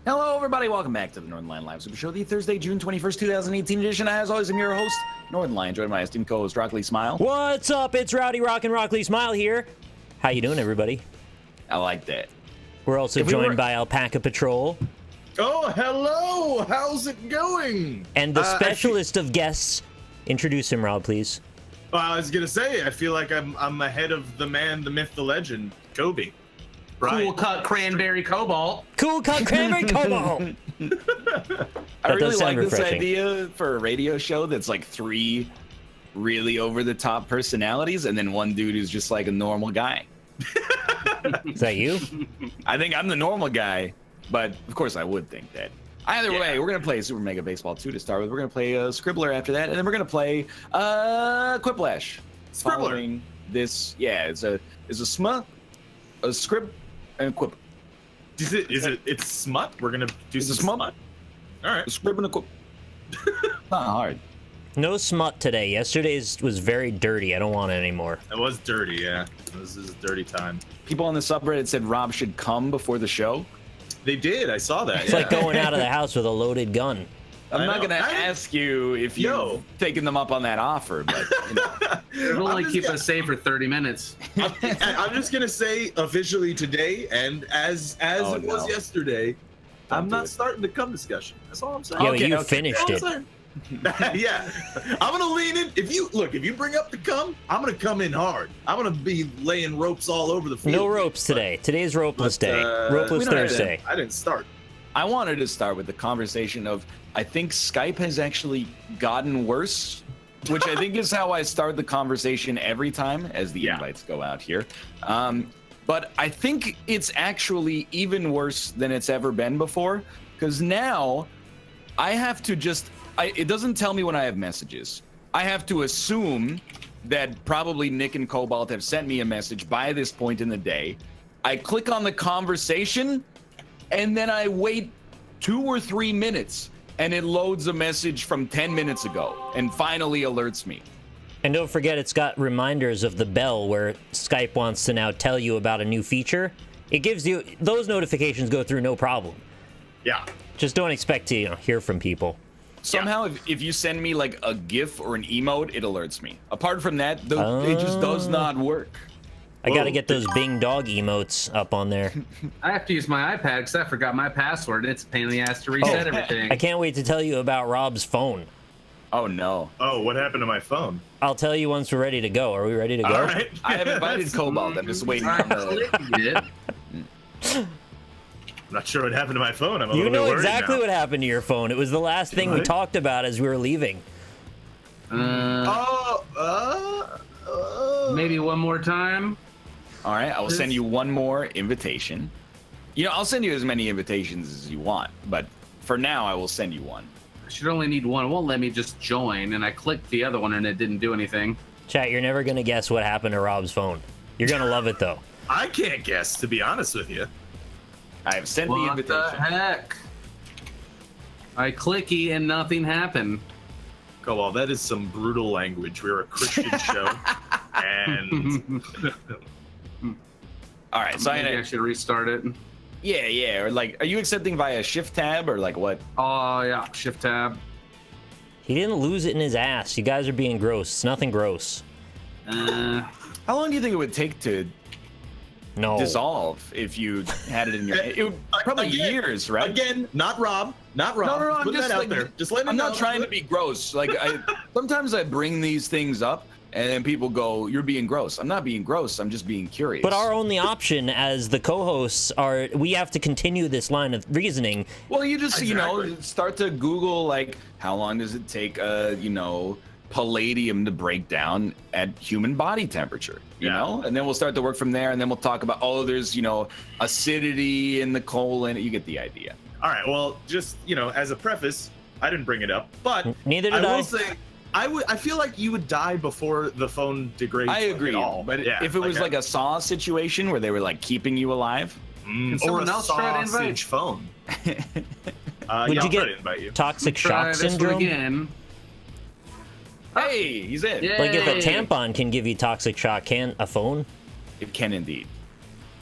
Hello, everybody. Welcome back to the Northernlion Live Super Show, the Thursday, June 21st, 2018 edition. As always, I'm your host, Northernlion, joined by my esteemed co-host, Rockley Smile. What's up? It's Rowdy Rock and Rockley Smile here. How you doing, everybody? I like that. We're also joined by AlpacaPatrol. Oh, hello! How's it going? And the specialist of guests. Introduce him, Rob, please. Well, I was gonna say, I feel like I'm ahead of the man, the myth, the legend, Kobe. Right. Cool cut cranberry cobalt. Cool cut cranberry cobalt. I really like this idea for a radio show that's like 3 really over-the-top personalities and then one dude who's just like a normal guy. Is that you? I think I'm the normal guy, but of course I would think that. Either way, we're going to play Super Mega Baseball 2 to start with. We're going to play Scribbler after that, and then we're going to play Quiplash. Scribbler. This, it's a sma, a scrib, and a quip. It's smut? We're going to do some smut? All right. A scrib and a quip. Not hard. No smut today. Yesterday's was very dirty. I don't want it anymore. It was dirty, yeah. This is a dirty time. People on the subreddit said Rob should come before the show. They did. I saw that. It's like going out of the house with a loaded gun. I'm not going to ask you if you've taken them up on that offer, but you know. It'll only keep us safe for 30 minutes. I'm just going to say officially today, and as it was yesterday, I'm not starting the cum discussion. That's all I'm saying. Yeah, you finished it. Yeah, I'm gonna lean in. If you bring up the cum, I'm gonna come in hard. I'm gonna be laying ropes all over the field. No ropes today. Today's ropeless day. Ropeless Thursday. I didn't start. I wanted to start with the conversation of, I think Skype has actually gotten worse, which I think is how I start the conversation every time as the invites go out here. But I think it's actually even worse than it's ever been before, because now I have to just, it doesn't tell me when I have messages. I have to assume that probably Nick and Cobalt have sent me a message by this point in the day. I click on the conversation, and then I wait 2 or 3 minutes, and it loads a message from 10 minutes ago, and finally alerts me. And don't forget, it's got reminders of the bell where Skype wants to now tell you about a new feature. It gives you, those notifications go through no problem. Yeah. Just don't expect to hear from people. Somehow, if you send me like a GIF or an emote, it alerts me. Apart from that, it just does not work. I gotta get those Bing dog emotes up on there. I have to use my iPad because I forgot my password. It's a pain in the ass to reset everything. I can't wait to tell you about Rob's phone. Oh, no. Oh, what happened to my phone? I'll tell you once we're ready to go. Are we ready to go? All right. I have invited Cobalt. I'm just waiting on the... I'm not sure what happened to my phone. I'm a you little know bit worried exactly now. what happened to your phone. It was the last thing we talked about as we were leaving. Maybe one more time. All right, I will send you one more invitation. You know, I'll send you as many invitations as you want, but for now, I will send you one. I should only need one. It won't let me just join, and I clicked the other one, and it didn't do anything. Chat, you're never gonna guess what happened to Rob's phone. You're gonna love it though. I can't guess, to be honest with you. I have sent the What invitation. the heck? I clicky and nothing happened. Oh, well, that is some brutal language. We're a Christian show, and All right, so Maybe I should restart it. yeah, or like, are you accepting via Shift Tab or like what? Oh yeah, Shift Tab. He didn't lose it in his ass. You guys are being gross. It's nothing gross. How long do you think it would take to dissolve if you had it in your? It would probably years, right? Again, not Rob. No, I'm Put just that like, out there. Just let me I'm know. not trying to be gross. Like sometimes I bring these things up, and then people go, "You're being gross." I'm not being gross. I'm just being curious. But our only option as the co-hosts are, we have to continue this line of reasoning. Well, you just start to Google like, how long does it take palladium to break down at human body temperature? You know, and then we'll start to work from there, and then we'll talk about there's acidity in the colon. You get the idea. All right. Well, just as a preface, I didn't bring it up, but Neither did I. will say, I feel like you would die before the phone degrades. I agree, at all. but if it was like a Saw situation where they were like keeping you alive, Can or someone a else try to invite? sausage phone. Would you I'll try get to invite you. toxic Try shock this syndrome? again. hey, he's in. Yay. Like if a tampon can give you toxic shock, can a phone? It can indeed.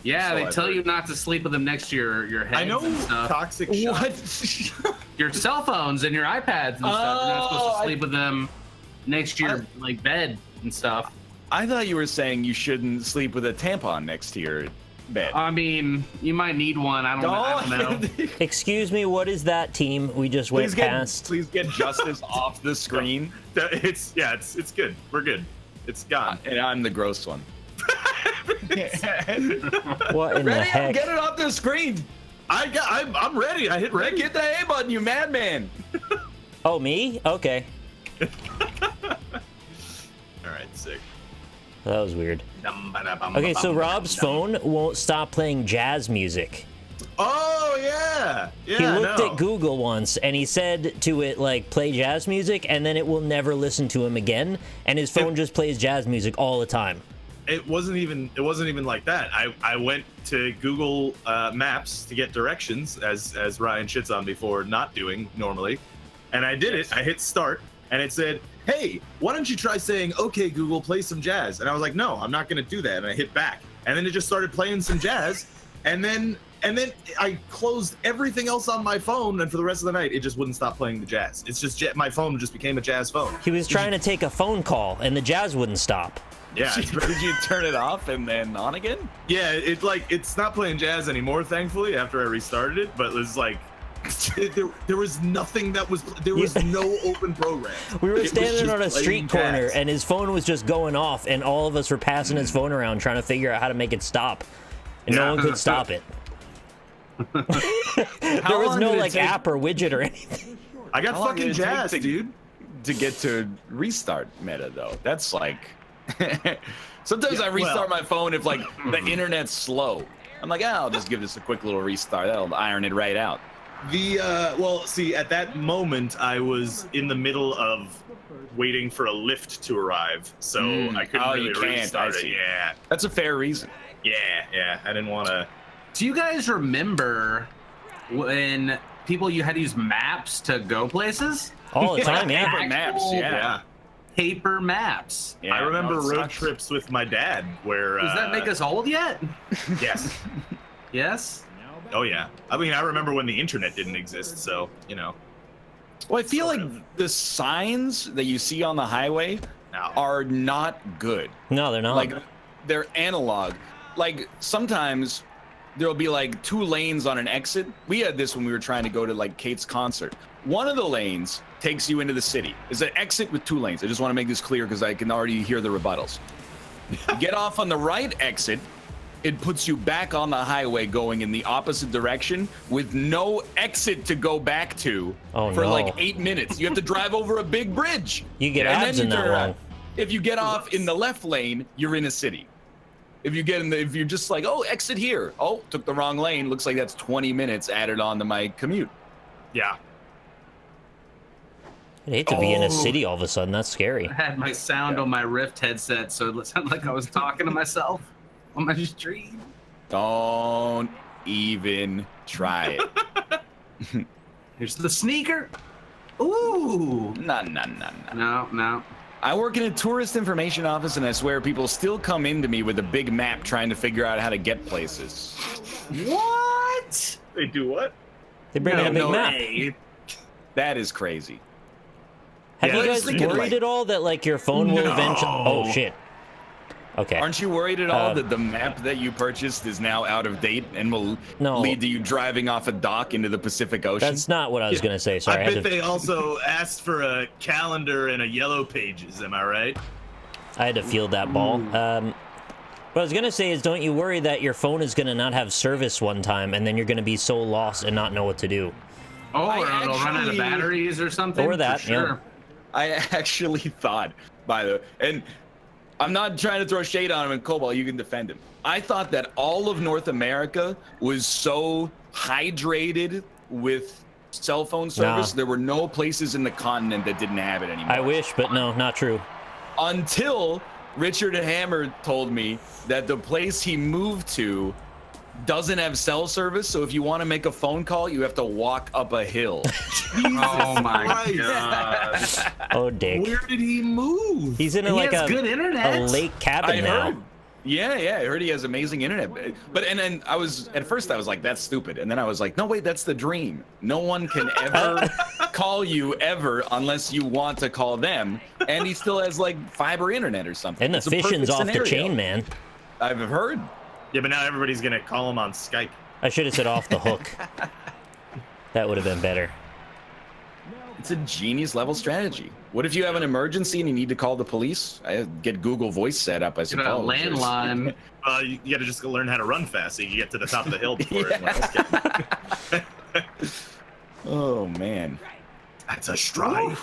Yeah, So they I've tell heard. you not to sleep with them next to your heads I know and stuff. toxic shots. What? Your cell phones and your iPads and stuff. You're not supposed to sleep with them next to your like bed and stuff. I thought you were saying you shouldn't sleep with a tampon next to your bed. I mean, you might need one. I don't know. Excuse me, what is that, team? We just went past. Please get Justice off the screen. It's good. We're good. It's gone. And I'm the gross one. What in the Ready? heck? Get it off the screen. I'm ready. I hit ready. Get the A button, you madman. Oh, me? Okay. All right, sick. That was weird. Okay, so Rob's phone won't stop playing jazz music. Oh yeah. Yeah. He looked at Google once and he said to it like play jazz music and then it will never listen to him again and his phone just plays jazz music all the time. It wasn't even like that. I went to Google Maps to get directions as Ryan shits on me for not doing normally. And I did it. I hit start and it said, "Hey, why don't you try saying, 'Okay, Google, play some jazz.'" And I was like, "No, I'm not going to do that." And I hit back. And then it just started playing some jazz. And then I closed everything else on my phone, and for the rest of the night, it just wouldn't stop playing the jazz. It's just my phone just became a jazz phone. He was trying to take a phone call, and the jazz wouldn't stop. Yeah. Did you turn it off and then on again? Yeah, it's not playing jazz anymore, thankfully, after I restarted it, but it was like, there was nothing there was no open program. We were It was standing just on a street playing corner, jazz. and his phone was just going off, and all of us were passing his phone around trying to figure out how to make it stop. And no one could stop it. There was no like app or widget or anything. I got fucking jazz, dude. To get to restart Meta though, that's like. Sometimes I restart my phone if like the internet's slow. I'm like, I'll just give this a quick little restart. That'll iron it right out. Well, see, at that moment, I was in the middle of waiting for a lift to arrive, so I couldn't really restart it. Yeah, that's a fair reason. Yeah. I didn't want to. Do you guys remember when you had to use maps to go places? All the time, yeah. Paper maps, yeah. Paper maps. I remember road trips with my dad where. Does that make us old yet? Yes. Yes. Oh yeah. I mean, I remember when the internet didn't exist, so you know. Well, I feel like the signs that you see on the highway are not good. No, they're not. Like, they're analog. Like, sometimes there'll be like 2 lanes on an exit. We had this when we were trying to go to like Kate's concert. One of the lanes takes you into the city. It's an exit with 2 lanes. I just want to make this clear because I can already hear the rebuttals. Get off on the right exit. It puts you back on the highway going in the opposite direction with no exit to go back to for like 8 minutes. You have to drive over a big bridge. You get abs in that long. If you get off in the left lane, you're in a city. If you're just like, oh, exit here. Oh, took the wrong lane. Looks like that's 20 minutes added on to my commute. Yeah. I'd hate to be in a city all of a sudden. That's scary. I had my sound on my Rift headset, so it sounded like I was talking to myself on my stream. Don't even try it. Here's the sneaker. Ooh. No. I work in a tourist information office, and I swear people still come into me with a big map trying to figure out how to get places. What? They do what? They bring in a big map. That is crazy. Have you guys worried at all that like your phone will eventually? Oh shit. Okay. Aren't you worried at all that the map that you purchased is now out of date and will lead to you driving off a dock into the Pacific Ocean? That's not what I was gonna say. Sorry. I bet they also asked for a calendar and a yellow pages. Am I right? I had to field that ball. What I was gonna say is, don't you worry that your phone is gonna not have service one time, and then you're gonna be so lost and not know what to do. Oh, or it'll run out of batteries or something. Or that, sure. I actually thought, by the way, and I'm not trying to throw shade on him, and Cobalt, you can defend him. I thought that all of North America was so hydrated with cell phone service. There were no places in the continent that didn't have it anymore. I wish, but no, not true. Until Richard Hammer told me that the place he moved to doesn't have cell service, so if you want to make a phone call, you have to walk up a hill. Oh my god! Oh, Dick. Where did he move? He's in He has good internet. a lake cabin now. Yeah, I heard he has amazing internet. But and then at first I was like, that's stupid. And then I was like, no, wait, that's the dream. No one can ever call you ever unless you want to call them. And he still has like fiber internet or something. And the fishing's off the chain, man. I've heard. Yeah, but now everybody's gonna call him on Skype. I should have said off the hook. That would have been better. It's a genius level strategy. What if you have an emergency and you need to call the police? I get Google Voice set up, I You know, suppose. landline. You gotta just learn how to run fast so you can get to the top of the hill before everyone else can. Oh, man. That's a strike.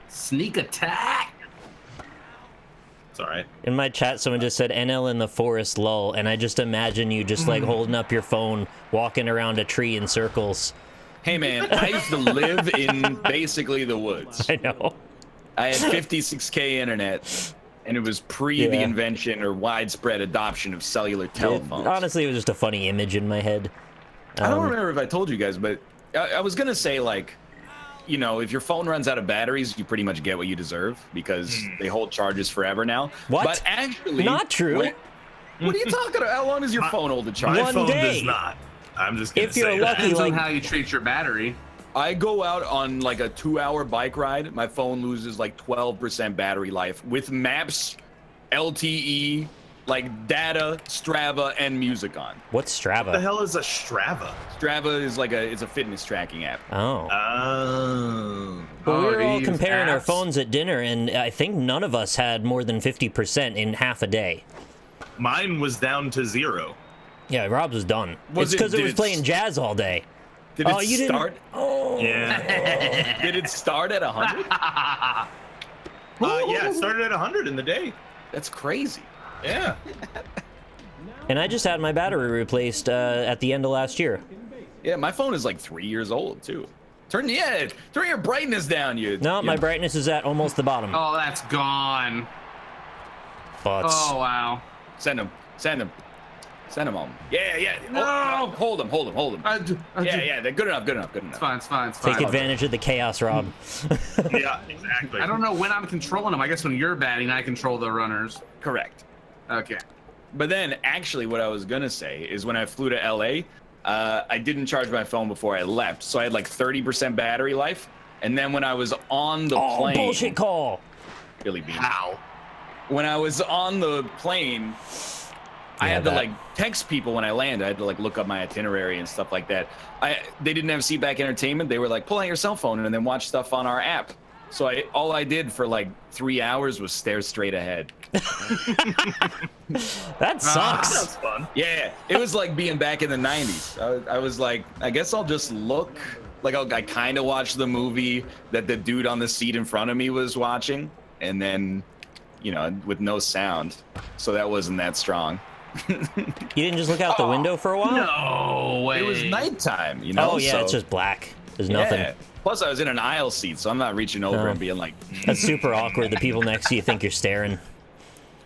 Sneak attack. It's all right. In my chat, someone just said NL in the forest lull, and I just imagine you just like holding up your phone, walking around a tree in circles. Hey, man, I used to live in basically the woods. I know. I had 56K internet, and it was pre the invention or widespread adoption of cellular telephones. Honestly, it was just a funny image in my head. I don't remember if I told you guys, but I was going to say, like, you know, if your phone runs out of batteries, you pretty much get what you deserve because they hold charges forever now. What? But actually... Not true. What are you talking about? How long does your phone hold a charge? My One phone day. does not. I'm just gonna If you're say lucky, that. Depends like- on how you treat your battery. I go out on like a 2-hour bike ride. My phone loses like 12% battery life with maps, LTE, like data, Strava, and music on. What's What the Strava? hell is a Strava? Strava is like it's a fitness tracking app. Oh. Oh. Well, we were do you all use comparing our apps? phones at dinner, and I think none of us had more than 50% in half a day. Mine was down to 0. Yeah, Rob's was done. Was It's because it did was playing jazz all day. Did it you didn't- start? Oh. Yeah. Did it start at 100? Yeah, it started at 100 in the day. That's crazy. Yeah. And I just had my battery replaced at the end of last year. Yeah, my phone is like 3 years old too. Turn your brightness down, you. No, my you- brightness is at almost the bottom. Oh, that's gone. But Oh, wow. Send him home. Yeah. No! Oh, hold him. Yeah, they're good enough. It's fine, it's fine, it's fine. take advantage of the chaos, Rob. Yeah, exactly. I don't know when I'm controlling them. I guess when you're batting, I control the runners. Correct. Okay. But then, actually, what I was gonna say is when I flew to LA, I didn't charge my phone before I left, so I had like 30% battery life. And then when I was on the Oh, plane, bullshit call. Billy Bean. How? When I was on the plane, I Yeah, had to that- like text people when I landed. I had to like look up my itinerary and stuff like that. They didn't have seatback entertainment. They were like, pull out your cell phone and then watch stuff on our app. So all I did for like 3 hours was stare straight ahead. That sucks. That was fun. Yeah, it was like being back in the 90s. I was like, I guess I'll just look. Like I kind of watched the movie that the dude on the seat in front of me was watching, and then, you know, with no sound. So that wasn't that strong. You didn't just look out the window for a while? No way. It was nighttime, you know? Oh, yeah, so, it's just black. There's nothing. Yeah. Plus, I was in an aisle seat, so I'm not reaching over No. and being like, That's super awkward. The people next to you think you're staring.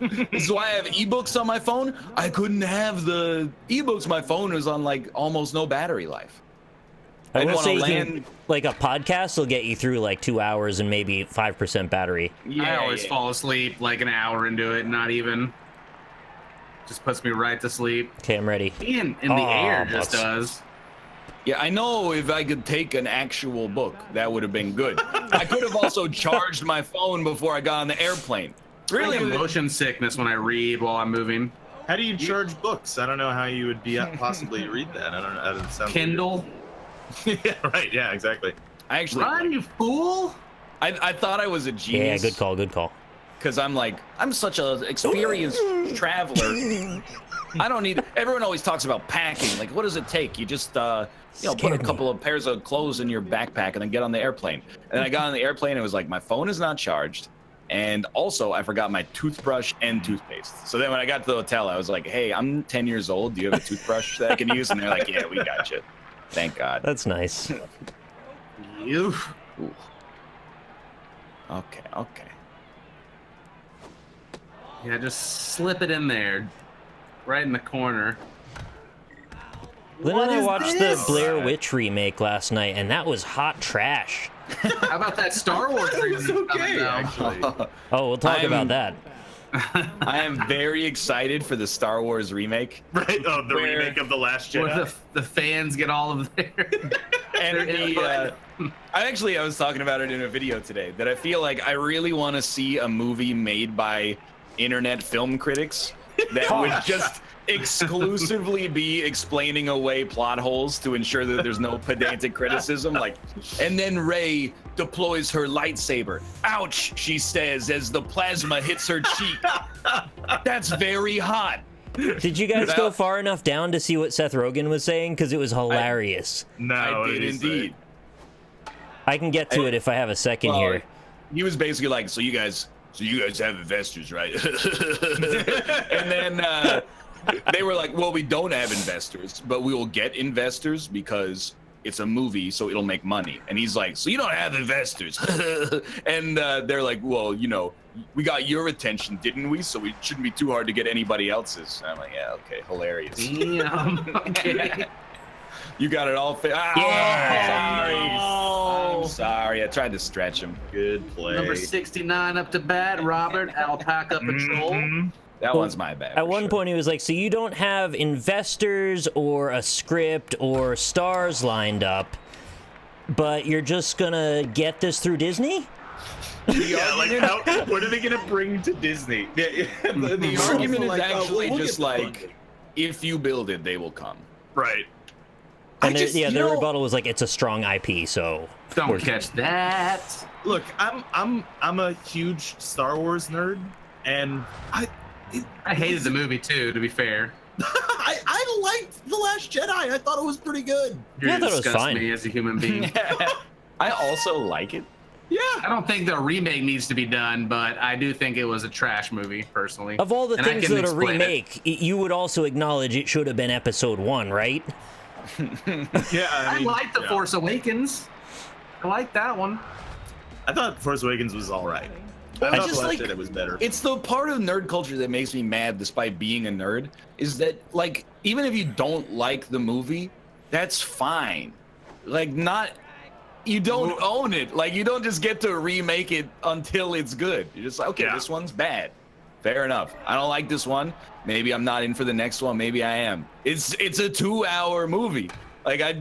this is why I have ebooks on my phone. I couldn't have the ebooks. My phone is on like almost no battery life. I didn't will wanna say, you land- can, like, a podcast will get you through like 2 hours and maybe 5% battery. I always fall asleep like an hour into it, not even. Just puts me right to sleep. Okay, I'm ready. Being in the Oh, air just Bucks. does. Yeah, I know if I could take an actual book, that would have been good. I could have also charged my phone before I got on the airplane. Really, Really? motion sickness when I read while I'm moving. How do you charge books? I don't know how you would be possibly read that. I don't know. That doesn't sound Kindle. weird. Yeah, right. Yeah, exactly. I actually, Run, you fool! I thought I was a Yeah, genius. good call, good call. Because I'm such an experienced traveler. I don't need. Everyone always talks about packing. Like, what does it take? You just, put a Scared me. couple of pairs of clothes in your backpack and then get on the airplane. And I got on the airplane and it was like, my phone is not charged. And also, I forgot my toothbrush and toothpaste. So then when I got to the hotel, I was like, hey, I'm 10 years old. Do you have a toothbrush that I can use? And they're like, yeah, we got you. Thank God. That's nice. You. Ooh. Okay. Yeah, just slip it in there. Right in the corner. Lynn What and I is watched this? the Blair Witch remake last night, and that was hot trash. How about that Star Wars remake coming out? Actually. Oh, we'll talk I'm- about that. I am very excited for the Star Wars remake. Right? Oh, the remake of The Last Jedi. Where the fans get all of their. And I was talking about it in a video today that I feel like I really want to see a movie made by internet film critics that would just exclusively be explaining away plot holes to ensure that there's no pedantic criticism. Like, and then Rey deploys her lightsaber. Ouch, she says as the plasma hits her cheek. That's very hot. Did you guys go far enough down to see what Seth Rogen was saying? Because it was hilarious. No, I did indeed. I can get to it if I have a second here. He was basically like, so you guys have investors, right? And then they were like, well, we don't have investors, but we will get investors because it's a movie, so it'll make money. And he's like, so you don't have investors. And they're like, well, you know, we got your attention, didn't we? So it shouldn't be too hard to get anybody else's. And I'm like, yeah, okay, hilarious. Damn. Okay. You got it all. I'm sorry. I tried to stretch him. Good play. Number 69 up to bat, Robert, Alpaca Patrol. That one's my bad. At one point, he was like, so you don't have investors or a script or stars lined up, but you're just going to get this through Disney? Yeah, like what are they gonna bring to Disney? The argument is actually just like, if you build it, they will come. Right. And their rebuttal was like, it's a strong IP, so Don't catch that. Look, I'm a huge Star Wars nerd, and I hated the movie too, to be fair. I liked The Last Jedi. I thought it was pretty good. I thought it was fine. Me as a human being. I also like it. Yeah. I don't think the remake needs to be done, but I do think it was a trash movie, personally. Of all the And things that are remake, you would also acknowledge it should have been episode 1, right? Yeah, I like The Force Awakens. I like that one. I thought Force Awakens was all right. I thought The Last Jedi was better. It's the part of nerd culture that makes me mad, despite being a nerd, is that, like, even if you don't like the movie, that's fine. Like, you don't own it. Like, you don't just get to remake it until it's good. You're just like, okay, this one's bad. Fair enough. I don't like this one. Maybe I'm not in for the next one. Maybe I am. It's a 2-hour movie. Like, I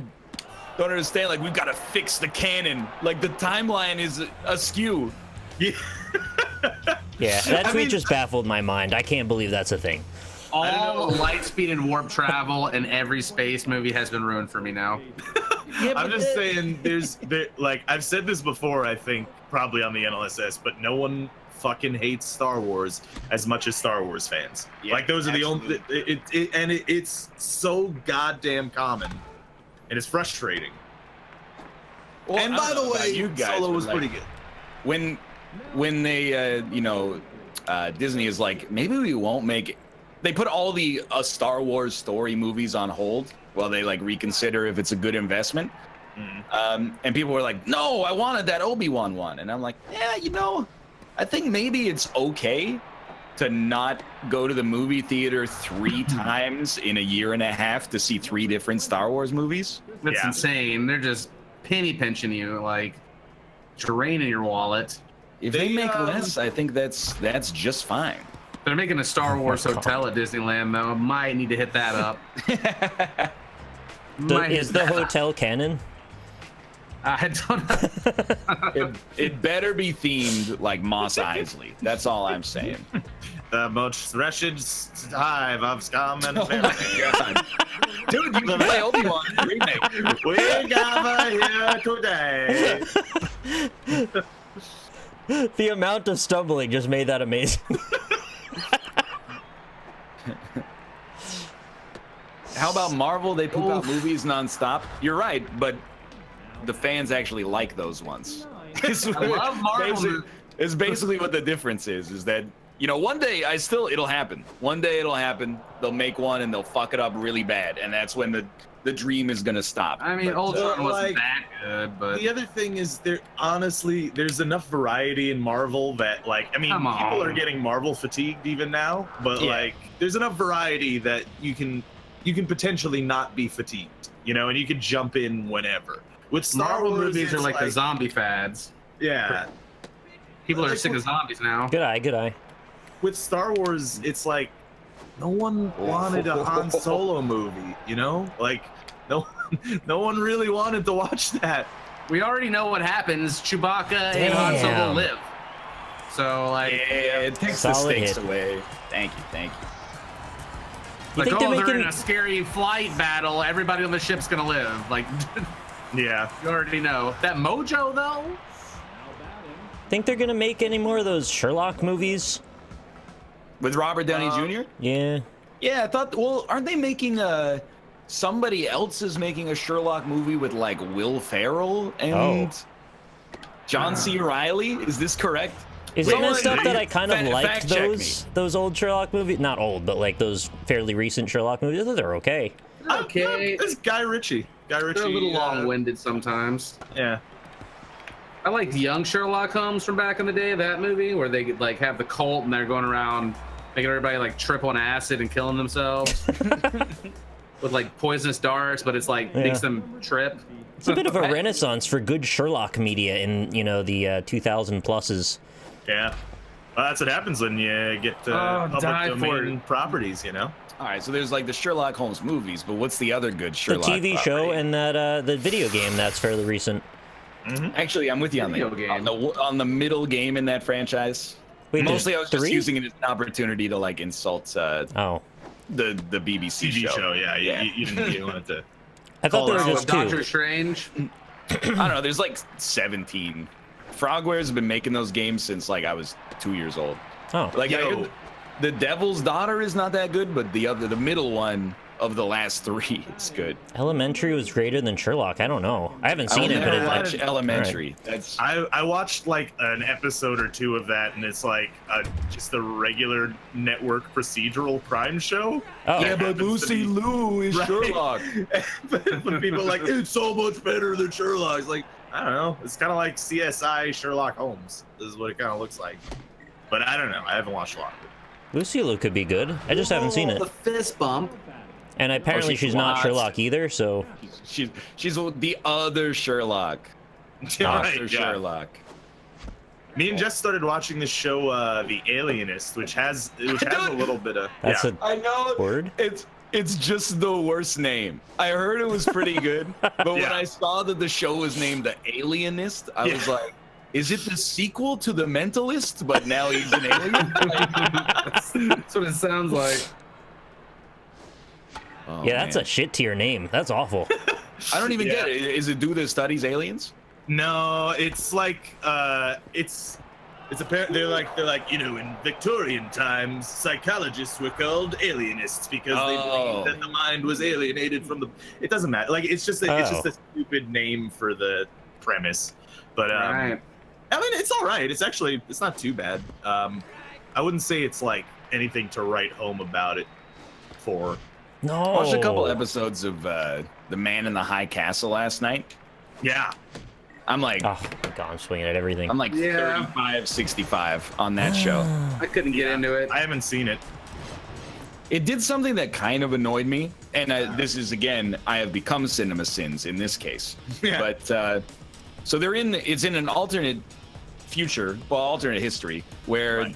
don't understand. Like, we've got to fix the canon. Like, the timeline is askew. Yeah, that tweet just baffled my mind. I can't believe that's a thing. All light speed and warp travel in every space movie has been ruined for me now. Yeah, I'm just saying, like, I've said this before, I think, probably on the NLSS, but no one fucking hates Star Wars as much as Star Wars fans. Yeah, like, those are the only, it's so goddamn common, and it's frustrating. Well, and by the way, you guys, Solo was like, pretty good. When they, Disney is like, maybe we won't make it. They put all the Star Wars story movies on hold while they, like, reconsider if it's a good investment. And people were like, no, I wanted that Obi-Wan one. And I'm like, yeah, I think maybe it's okay to not go to the movie theater 3 times in a year and a half to see 3 different Star Wars movies. That's insane. They're just penny pinching you, like, draining your wallet. If they make less, I think that's just fine. They're making a Star Wars hotel at Disneyland, though. Might need to hit that up. Is the hotel canon? I don't know. It better be themed like Mos Eisley. That's all I'm saying. The most wretched hive of scum and God. Dude, you can play Obi-Wan remake. We gather here today. The amount of stumbling just made that amazing. How about Marvel? They poop out movies nonstop. You're right, but the fans actually like those ones. I love Marvel. It's basically what the difference is that, one day it'll happen. One day it'll happen. They'll make one and they'll fuck it up really bad, and that's when the dream is gonna stop. I mean, Ultron wasn't that good, but the other thing is there's enough variety in Marvel that, like, I mean, people are getting Marvel fatigued even now, but like, there's enough variety that you can potentially not be fatigued, and you can jump in whenever. With Star Marvel Wars, movies are like the zombie fads. Yeah. People are sick of zombies now. Good eye. with Star Wars, it's like no one wanted a Han Solo movie, you know? Like no one really wanted to watch that. We already know what happens. Chewbacca and Han Solo live. So like, yeah, it takes the stakes away. Thank you. Like, they're in a scary flight battle. Everybody on the ship's gonna live. Like, yeah, you already know. That Mojo though. Think they're gonna make any more of those Sherlock movies with Robert Downey Jr.? Yeah. Yeah, I thought. Well, aren't they making somebody else is making a Sherlock movie with like Will Ferrell and John C. Reilly? Is this correct? Is it messed up that I kind of liked those old Sherlock movies? Not old, but like those fairly recent Sherlock movies. I thought they're okay. Okay. It's Guy Ritchie. They're a little long-winded sometimes. Yeah. I like the young Sherlock Holmes from back in the day, that movie, where they like have the cult and they're going around making everybody like trip on acid and killing themselves with like poisonous darts, but it's like makes them trip. It's a bit of a renaissance for good Sherlock media in, you know, the 2000 pluses. Yeah. Well, that's what happens when you get public domain properties, you know? All right, so there's like the Sherlock Holmes movies, but what's the other good Sherlock The TV show and that the video game that's fairly recent. Actually, I'm with you on the middle game in that franchise. Wait, mostly I was just using it as an opportunity to like insult the BBC TV show. Yeah, you didn't want it to. I thought there were just two. Doctor Strange. I don't know. There's like 17. Frogware's been making those games since like I was 2 years old. Oh, like the Devil's Daughter is not that good, but the middle one of the last three is good. Elementary was greater than Sherlock. I don't know. I haven't seen it, but it's watch Elementary. Right. I watched like an episode or two of that, and it's like just a regular network procedural crime show. Oh. Yeah, but Lucy Liu is Sherlock. But people are like, it's so much better than Sherlock. It's like, I don't know. It's kind of like CSI Sherlock Holmes. This is what it kind of looks like. But I don't know. I haven't watched a lot of it. Lucy Liu could be good. I just haven't seen it. The fist bump. And apparently she's not Sherlock either, so... She's the other Sherlock. Sherlock. Me and Jess started watching this show, The Alienist, which has a little bit of... That's I know. Word? It's just the worst name. I heard it was pretty good, but when I saw that the show was named The Alienist, I was like, is it the sequel to The Mentalist, but now he's an alien? That's what it sounds like. Oh, yeah, that's a shit tier name. That's awful. I don't even get it. Is it dude that studies aliens? No, it's like it's apparent they're like in Victorian times psychologists were called alienists because they believed that the mind was alienated from the. It doesn't matter. Like it's just a stupid name for the premise, but I mean it's all right. It's not too bad. I wouldn't say it's like anything to write home about it for. No. I watched a couple episodes of The Man in the High Castle last night. Yeah. I'm like, oh my God, I'm swinging at everything. I'm like 35, 65 on that show. I couldn't get into it. I haven't seen it. It did something that kind of annoyed me, and this is again, I have become Cinema Sins in this case. Yeah. But so it's in an alternate future, alternate history where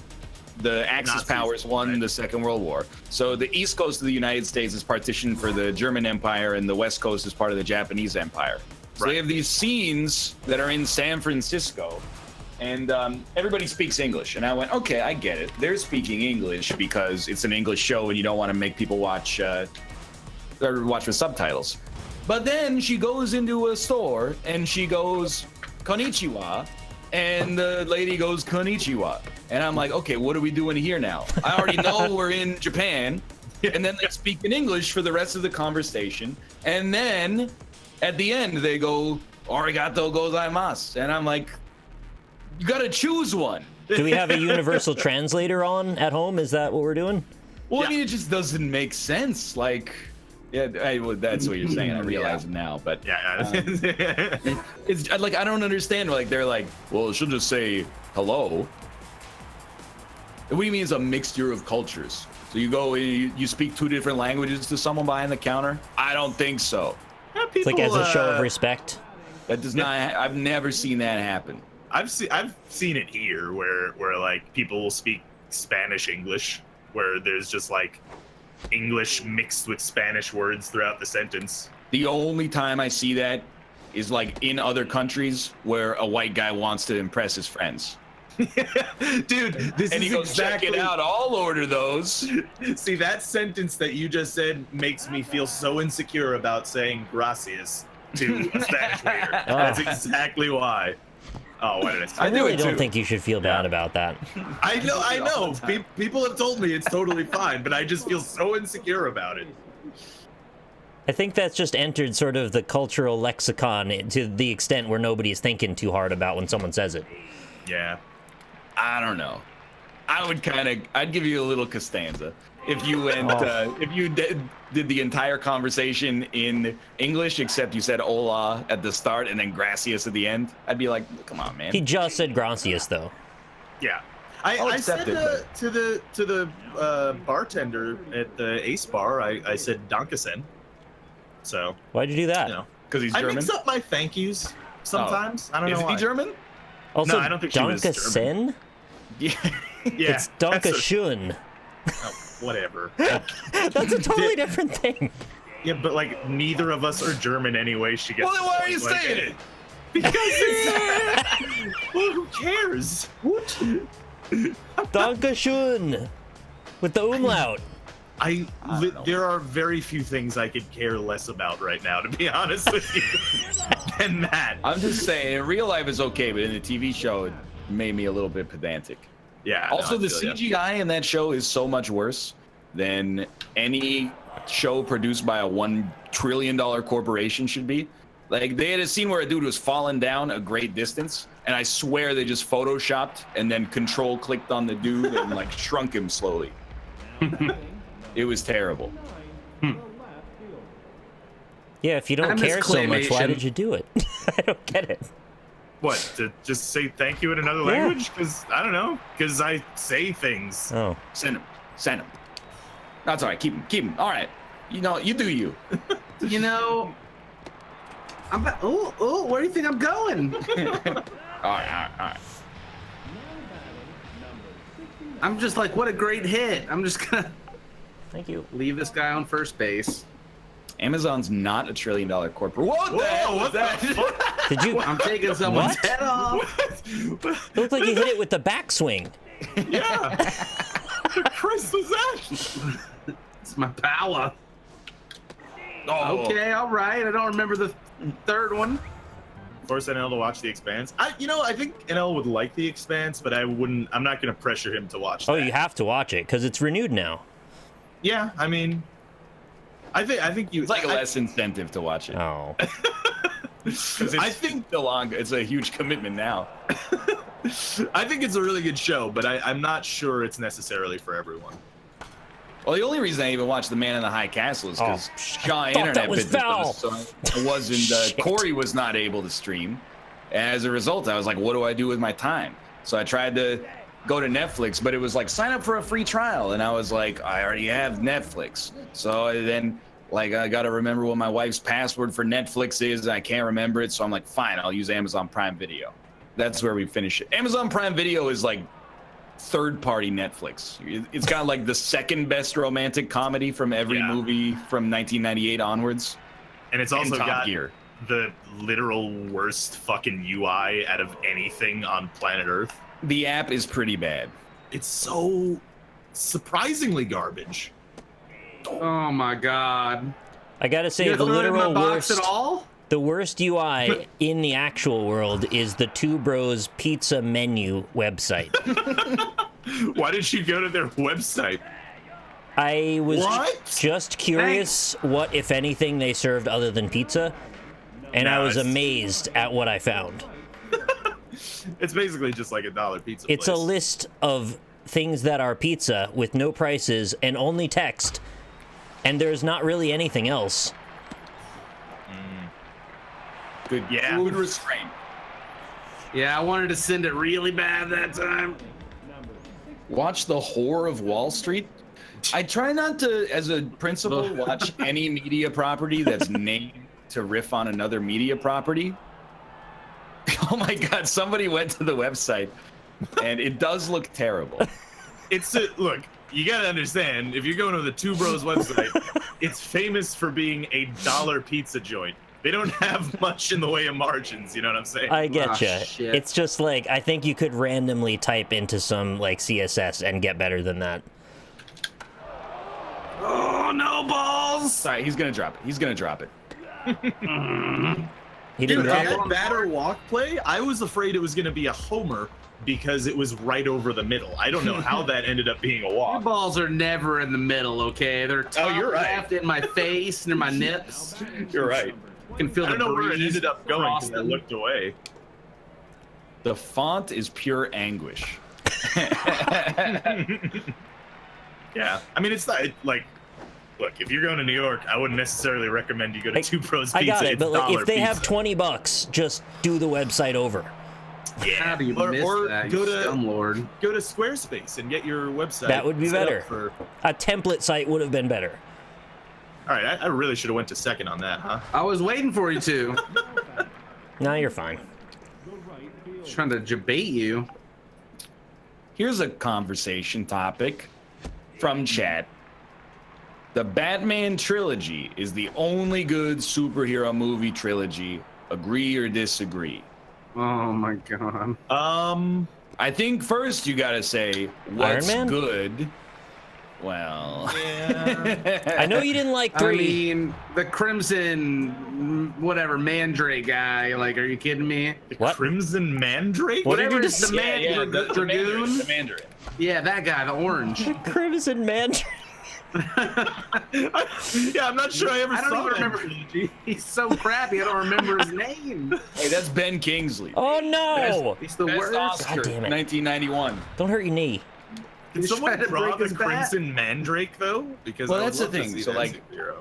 the Axis powers won the Second World War. So the East Coast of the United States is partitioned for the German Empire, and the West Coast is part of the Japanese Empire. So they have these scenes that are in San Francisco, and everybody speaks English. And I went, okay, I get it. They're speaking English because it's an English show, and you don't want to make people watch with subtitles. But then she goes into a store, and she goes, konnichiwa, and the lady goes, konnichiwa. And I'm like, okay, what are we doing here now? I already know we're in Japan. And then they speak in English for the rest of the conversation. And then at the end, they go, arigato gozaimasu. And I'm like, you got to choose one. Do we have a universal translator on at home? Is that what we're doing? Well, I mean, it just doesn't make sense. Like, that's what you're saying. I realize it now, but it's like I don't understand. Like they're like, well, she'll just say hello. What do you mean it's a mixture of cultures? So you go, you speak two different languages to someone behind the counter? I don't think so. It's like as a show of respect. That does not. I've never seen that happen. I've seen it here where like people will speak Spanish English, where there's just like English mixed with Spanish words throughout the sentence. The only time I see that is like in other countries where a white guy wants to impress his friends. Dude, this And is he goes, check it out, I'll order those. See, that sentence that you just said makes me feel so insecure about saying gracias to a Spanish waiter. That's exactly why. Oh, why did I say I that? really don't think you should feel bad about that. I know. People have told me it's totally fine, but I just feel so insecure about it. I think that's just entered sort of the cultural lexicon to the extent where nobody's thinking too hard about when someone says it. Yeah. I don't know. I'd give you a little Costanza if you went, if you did the entire conversation in English, except you said hola at the start and then gracias at the end. I'd be like, come on, man. He just said gracias, though. Yeah. I'll I accept said it, to the bartender at the Ace Bar, I said Dankeschön. So, Why'd you do that? you know, Because he's I German. mix up my thank yous sometimes. I don't know Is why. he German? Also, No, I don't think she was Dankeschön? Yeah. Yeah. It's Dankeschön. Whatever. That's a totally different thing. Yeah, but like neither of us are German anyway. She gets. Well, then why are you like, saying it? Because it's. Well, who cares? What? Dankeschön. With the umlaut. There are very few things I could care less about right now, to be honest with you, than that. I'm just saying, in real life it's okay, but in the TV show, it made me a little bit pedantic. Yeah. Also, no, I the feel ya. CGI in that show is so much worse than any show produced by a $1 trillion corporation should be. Like, they had a scene where a dude was falling down a great distance, and I swear they just photoshopped and then control-clicked on the dude and, like, shrunk him slowly. It was terrible. Yeah, if you don't I miss care so much, why claymation. did you do it? I don't get it. What, to just say thank you in another language? Because, I don't know, because I say things. Oh. Send him. Send him. That's all right. Keep him. All right. You know, you do you. You know, where do you think I'm going? All right. I'm just like, what a great hit. I'm just gonna Thank you. leave this guy on first base. Amazon's not $1 trillion corporate. What the hell was that? Did you? I'm taking someone's What? head off. It looked like you hit it with the backswing. Yeah. What Christ was that? It's my power. Oh. Okay, all right. I don't remember the third one. Force NL to watch The Expanse. I think NL would like The Expanse, but I'm not going to pressure him to watch that. Oh, you have to watch it because it's renewed now. Yeah, I mean, I think you. It's like less incentive to watch it. Oh. 'Cause it's still on. It's a huge commitment now. I think it's a really good show, but I'm not sure it's necessarily for everyone. Well, the only reason I even watched The Man in the High Castle is because Shaw thought that Internet was business foul. so it wasn't. Corey was not able to stream. As a result, I was like, what do I do with my time? So I tried to go to Netflix, but it was like, sign up for a free trial. And I was like, I already have Netflix. So then, like, I got to remember what my wife's password for Netflix is. And I can't remember it. So I'm like, fine, I'll use Amazon Prime Video. That's where we finish it. Amazon Prime Video is like third-party Netflix. It's got like the second best romantic comedy from every movie from 1998 onwards. And it's also Top got Gear. the literal worst fucking UI out of anything on planet Earth. The app is pretty bad. It's so surprisingly garbage. Oh my god. I gotta say, You the guys not in my literal box worst. at all? The worst UI in the actual world is the Two Bros Pizza menu website. Why did you go to their website? I was What? just curious what, if anything, they served other than pizza, and I No, was it's- amazed at what I found. It's basically just like a dollar pizza It's place. a list of things that are pizza with no prices and only text, and there's not really anything else. Good, good restraint. Yeah, I wanted to send it really bad that time. Watch The Whore of Wall Street. I try not to, as a principle, watch any media property that's named to riff on another media property. Oh my god, somebody went to the website and it does look terrible. Look, you gotta understand, if you're going to the Two Bros website, it's famous for being a dollar pizza joint. They don't have much in the way of margins, you know what I'm saying? I get Ah, you. shit. It's just like, I think you could randomly type into some like CSS and get better than that. Oh, no balls! Sorry, he's gonna drop it. He's gonna drop it. He didn't Dude, drop it. that batter walk play, I was afraid it was gonna be a homer because it was right over the middle. I don't know how that ended up being a Your walk. balls are never in the middle, okay? They're top you're right. left in my face, near my nips. You're right. You can feel I don't the know where it breeze ended up going because I crossing. looked away. The font is pure anguish. Yeah, I mean, it's not like, look, if you're going to New York, I wouldn't necessarily recommend you go to Two Bros Pizza. I got it, It's but like, dollar if they have pizza. $20, just do the website over. How do you miss that, go you to scumlord? go to Squarespace and get your website. That would be set up better. For... A template site would have been better. All right, I really should have went to second on that, huh? I was waiting for you to. Now you're fine. Trying to debate you. Here's a conversation topic from chat. The Batman trilogy is the only good superhero movie trilogy. Agree or disagree? Oh my god. I think first you gotta say what's Man? good. Well, Yeah. I know you didn't like I 3. mean, the Crimson, whatever, Mandrake guy. Like, are you kidding me? What? Crimson Mandrake? What did Whatever you is just the say? man, Dragoon? The Mandarin. Yeah, that guy, the orange. Crimson Mandrake. Yeah, I'm not sure I ever I don't saw even that remember. trilogy. He's so crappy. I don't remember his name. Hey, that's Ben Kingsley. Oh no! He's the Best worst. Oscar, God damn it. 1991. Don't hurt your knee. Can He's someone trying to draw break the his back. Crimson Mandrake though? Because Well, I would that's the love to thing, see so, that like- superhero.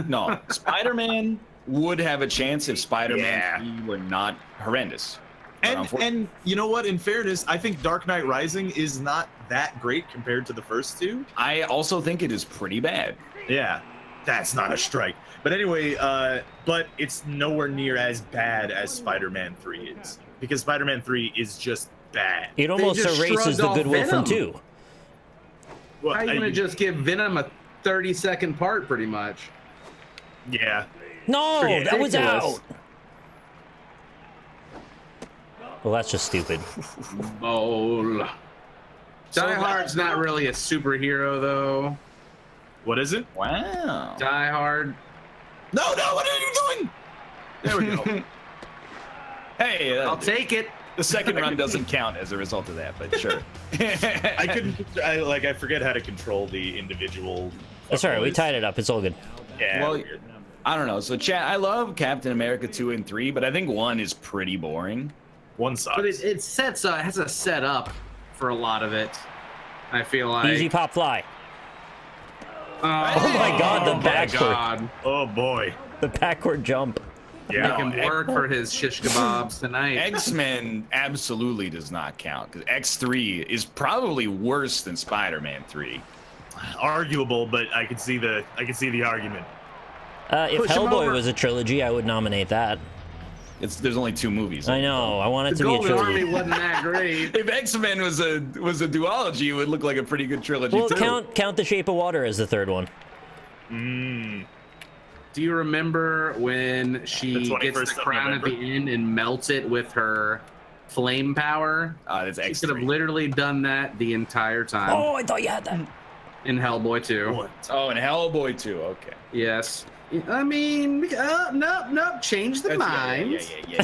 No, Spider-Man would have a chance if Spider-Man Yeah. 3 were not horrendous. But And you know what? In fairness, I think Dark Knight Rising is not that great compared to the first two. I also think it is pretty bad. Yeah, that's not a strike. But anyway, but it's nowhere near as bad as Spider-Man 3 is, because Spider-Man 3 is just bad. It almost just erases shrugged the off goodwill from Venom. 2. Well, How are you gonna just give Venom a 30-second part, pretty much? Yeah. No, that was Ridiculous. out. Well, that's just stupid. Oh. Die Hard's not really a superhero, though. What is it? Wow. Die Hard. No, what are you doing? There we go. Hey, I'll take it. the second run doesn't count as a result of that, but sure. I couldn't. I forget how to control the individual. That's all right. We boys. tied it up. It's all good. Yeah. Well, weird. I don't know. So, chat, I love Captain America 2 and 3, but I think 1 is pretty boring. One sucks. But it sets up, it has a setup for a lot of it. I feel like. Easy pop fly. Oh my God, the my backward. God. Oh boy. The backward jump. Yeah. Make him work for his shish kebabs tonight. X-Men absolutely does not count, because X3 is probably worse than Spider-Man 3. Arguable, but I could see the argument. If Push him Hellboy over. was a trilogy, I would nominate that. There's only 2 movies. I know. I want it The to be a Golden Army trilogy. wasn't that great. If X-Men was a duology, it would look like a pretty good trilogy Well, too. count The Shape of Water as the third one. Do you remember when she The gets the 21st of crown at the November. end and melts it with her flame power? That's She could have X3. literally done that the entire time Oh, I thought you had that. in Hellboy 2. What? Oh, and Hellboy 2. Okay. Yes. I mean, nope, change the mind. Yeah.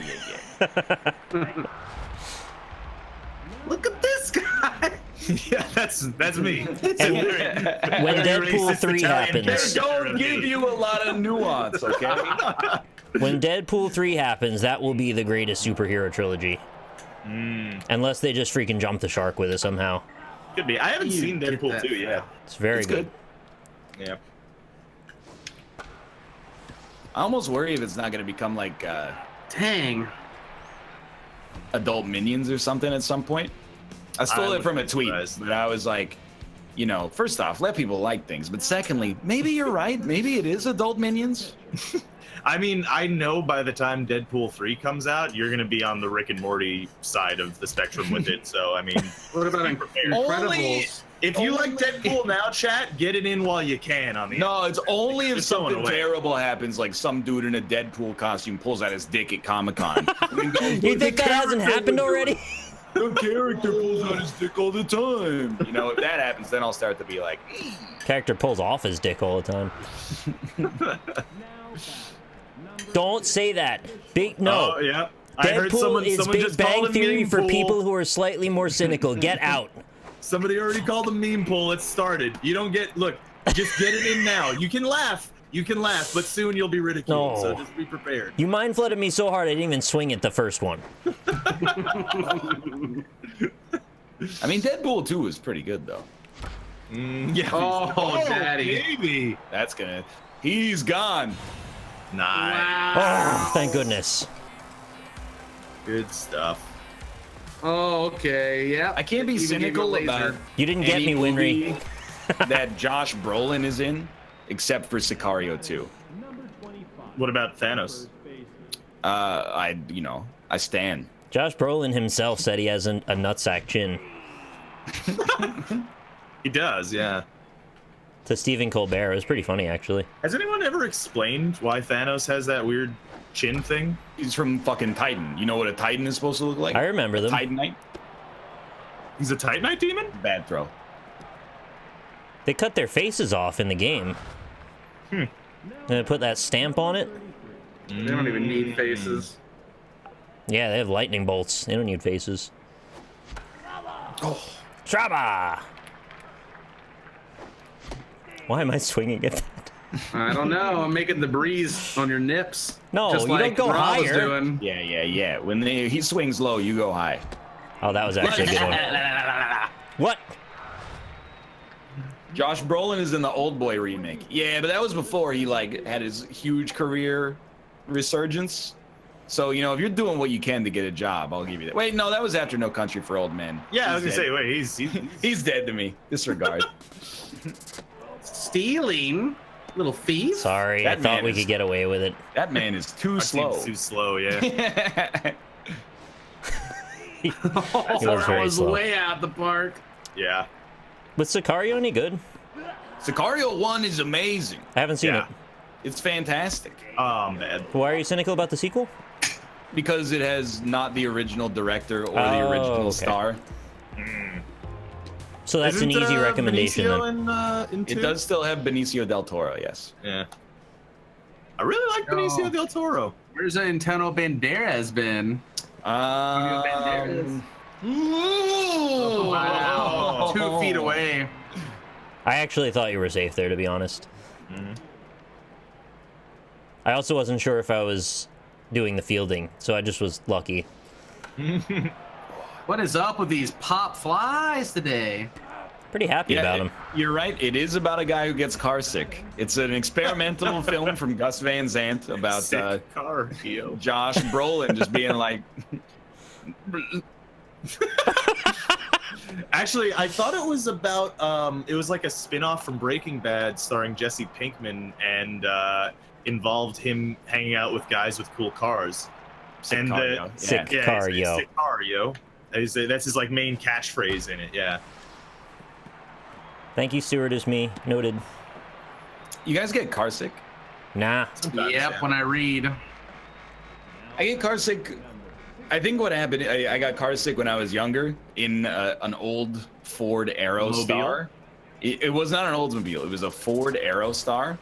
Look at this guy. Yeah, that's me. When Deadpool 3 happens, Don't give you a lot of nuance, okay? when Deadpool 3 happens, that will be the greatest superhero trilogy. Unless they just freaking jump the shark with it somehow. Could be. I haven't You seen get Deadpool that 2 yet. It's very It's good. Yeah. I almost worry if it's not going to become like Dang. adult Minions or something at some point. I stole I it from a wouldn't be tweet, surprised. but I was like, you know, first off, let people like things, but secondly, maybe you're right. Maybe it is adult Minions. I mean, I know by the time Deadpool 3 comes out, you're gonna be on the Rick and Morty side of the spectrum with it. So I mean, What about Incredibles? if you like Deadpool now, chat, get it in while you can. On the No, it's only if Just throw it something away. terrible happens, like some dude in a Deadpool costume pulls out his dick at Comic-Con. You think that hasn't happened already? The character pulls out his dick all the time. You know, if that happens, then I'll start to be like, Character pulls off his dick all the time. Don't say that. No. Oh yeah. I heard Deadpool is someone Big just called Bang him Theory meme for pool. people who are slightly more cynical. Get out. Somebody already called him meme pool. It's started. You don't get. Look, just get it in now. You can laugh. You can laugh, but soon you'll be ridiculed. No. So just be prepared. You mind flooded me so hard I didn't even swing at the first one. I mean, Deadpool 2 is pretty good, though. Yeah. Oh, daddy. Baby. That's gonna. He's gone. Nice. Oh, thank goodness. Good stuff. Oh, okay. Yeah. I can't be Even gave you a cynical laser. about You didn't get any me, Winry. movie that Josh Brolin is in, except for Sicario 2. What about Thanos? I stand. Josh Brolin himself said he has a nutsack chin. He does, yeah. To Stephen Colbert. It was pretty funny, actually. Has anyone ever explained why Thanos has that weird chin thing? He's from fucking Titan. You know what a Titan is supposed to look like? I remember them. Titanite? He's a Titanite demon? Bad throw. They cut their faces off in the game. And they put that stamp on it. They don't even need faces. Yeah, they have lightning bolts. They don't need faces. Oh. Traba! Why am I swinging at that? I don't know. I'm making the breeze on your nips. No, just you like don't go Rob was higher. doing. Yeah. When he swings low, you go high. Oh, that was actually a good one. What? Josh Brolin is in the Old Boy remake. Yeah, but that was before he like had his huge career resurgence. So, you know, if you're doing what you can to get a job, I'll give you that. Wait, no, that was after No Country for Old Men. Yeah, I was He's gonna dead. say, wait, He's dead to me. Disregard. Stealing? Little thief? Sorry, That I thought man we is- could get away with it. That man is too slow. Too slow, yeah. He Oh, was that very was slow. way out the park. Yeah. Was Sicario any good? Sicario 1 is amazing. I haven't seen Yeah. it. It's fantastic Oh man. Why are you cynical about the sequel? because it has not the original director or the Oh, original okay. star. So that's an Isn't, easy recommendation Benicio then. in It two? does still have Benicio del Toro, yes. Yeah. I really like Benicio Oh. del Toro. Where's Antonio Banderas been? Um, Wow. 2 feet away. I actually thought you were safe there, to be honest. Mhm. I also wasn't sure if I was doing the fielding, so I just was lucky. What is up with these pop flies today? Pretty happy about him. You're right. It is about a guy who gets car sick. It's an experimental film from Gus Van Sant about Sick car, Gio. Josh Brolin just being like, Actually, I thought it was about it was like a spin-off from Breaking Bad starring Jesse Pinkman and involved him hanging out with guys with cool cars. And Sicario, Sick yeah. car, it's yo. Sicario. That's his like main catchphrase in it. Yeah. Thank you, Stewart, is me. Noted. You guys get car sick? Nah. Yep, when I read. I get car sick. I think what happened, I got car sick when I was younger in an old Ford Aerostar. It was not an Oldsmobile. It was a Ford Aerostar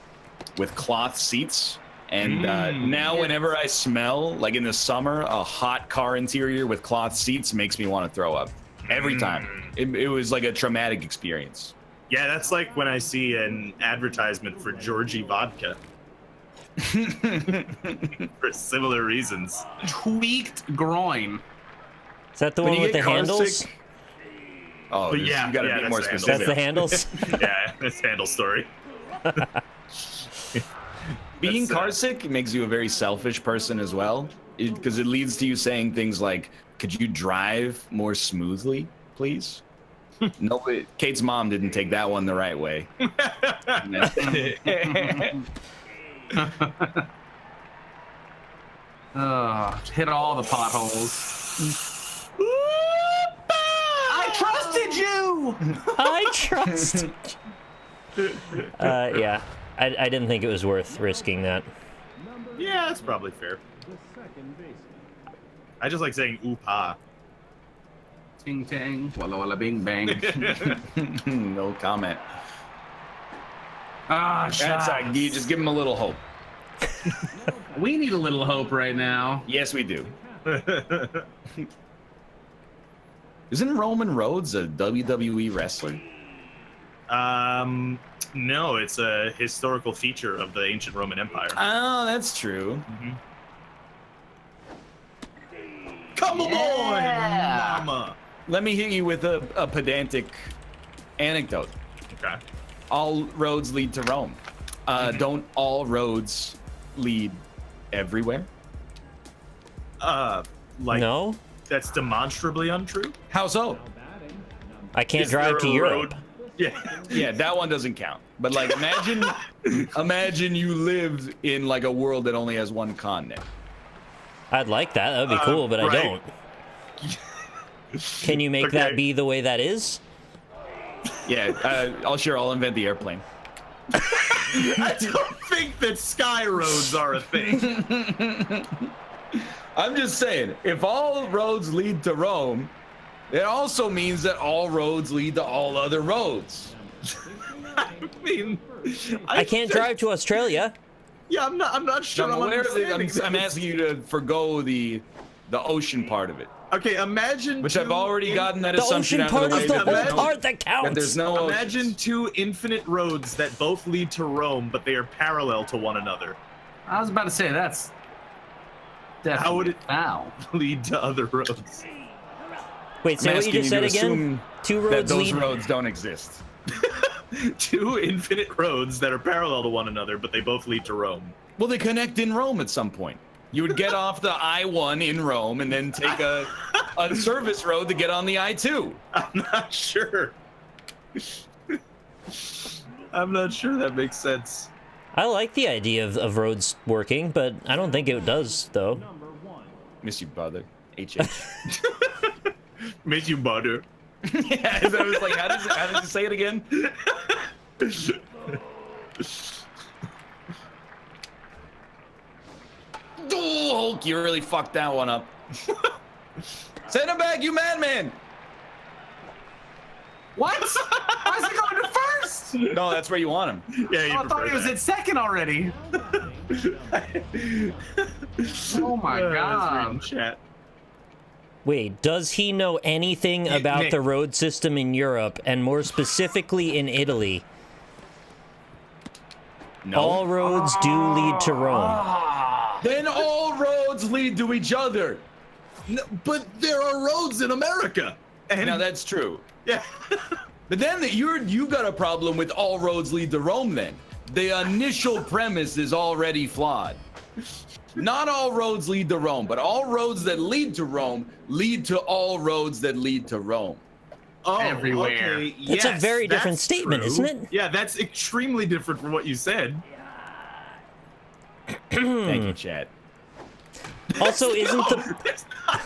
with cloth seats. And now whenever I smell, like in the summer, a hot car interior with cloth seats makes me want to throw up. Every time. It was like a traumatic experience. Yeah, that's like when I see an advertisement for Georgie vodka. For similar reasons. Tweaked groin. Is that the When one you with the get car handles? sick- Oh, But you yeah, gotta yeah, be that's more the handles. specific. That's the handles? Yeah, that's handle story. Being That's, car sick makes you a very selfish person as well, because it leads to you saying things like, "Could you drive more smoothly, please?" Nobody. Kate's mom didn't take that one the right way. Hit all the potholes. I trusted you. I trust. Yeah, I didn't think it was worth risking that. Yeah, that's probably fair. I just like saying "oop-ha." Ting tang, walla walla bing bang. No comment. That's You just give him a little hope. We need a little hope right now. Yes, we do. Isn't Roman Reigns a WWE wrestler? No, it's a historical feature of the ancient Roman Empire. Oh, that's true. Mm-hmm. Come on, mama. Let me hit you with a pedantic anecdote. Okay. All roads lead to Rome. Don't all roads lead everywhere? Like No, that's demonstrably untrue. How so? I can't Is there drive to a Europe. road? Yeah. Yeah, that one doesn't count. But like, imagine you lived in like a world that only has one continent. I'd like that. That would be cool, but I right. don't. Can you make that be the way that is? Yeah, I'll invent the airplane. I don't think that sky roads are a thing. I'm just saying, if all roads lead to Rome, it also means that all roads lead to all other roads. I mean, I can't drive to Australia. Yeah, I'm not sure. I'm aware of it. I'm asking you to forgo the ocean part of it. Okay, imagine. Which I've already gotten that The assumption ocean out of part the way. is the that whole part that counts. that there's no Imagine oceans. two infinite roads that both lead to Rome, but they are parallel to one another. I was about to say that's definitely How would it foul. lead to other roads? Wait, say I'm what you asking just said to again? assume Two that roads those lead. roads don't exist. Two infinite roads that are parallel to one another, but they both lead to Rome. Well, they connect in Rome at some point. You would get off the I-1 in Rome and then take a service road to get on the I-2. I'm not sure. I'm not sure that makes sense. I like the idea of roads working, but I don't think it does, though. Miss you, brother. HH. Miss you, butter. Yeah, I was like, how does it say it again? Oh, Hulk, you really fucked that one up. Send him back, you madman! What? Why is he going to first? No, that's where you want him. Yeah, you I thought he was that. at second already. Oh my god. Chat. Wait, does he know anything about Nick. the road system in Europe, and more specifically in Italy? No. All roads do lead to Rome. Then all roads lead to each other. No, but there are roads in America. And Now that's true. yeah. But then you got a problem with all roads lead to Rome then. The initial premise is already flawed. Not all roads lead to Rome, but all roads that lead to Rome lead to all roads that lead to Rome. Oh, Everywhere. Okay. That's a very different that's statement, true. isn't it? Yeah, that's extremely different from what you said. Thank you, Chad. Also, isn't No, the that's not-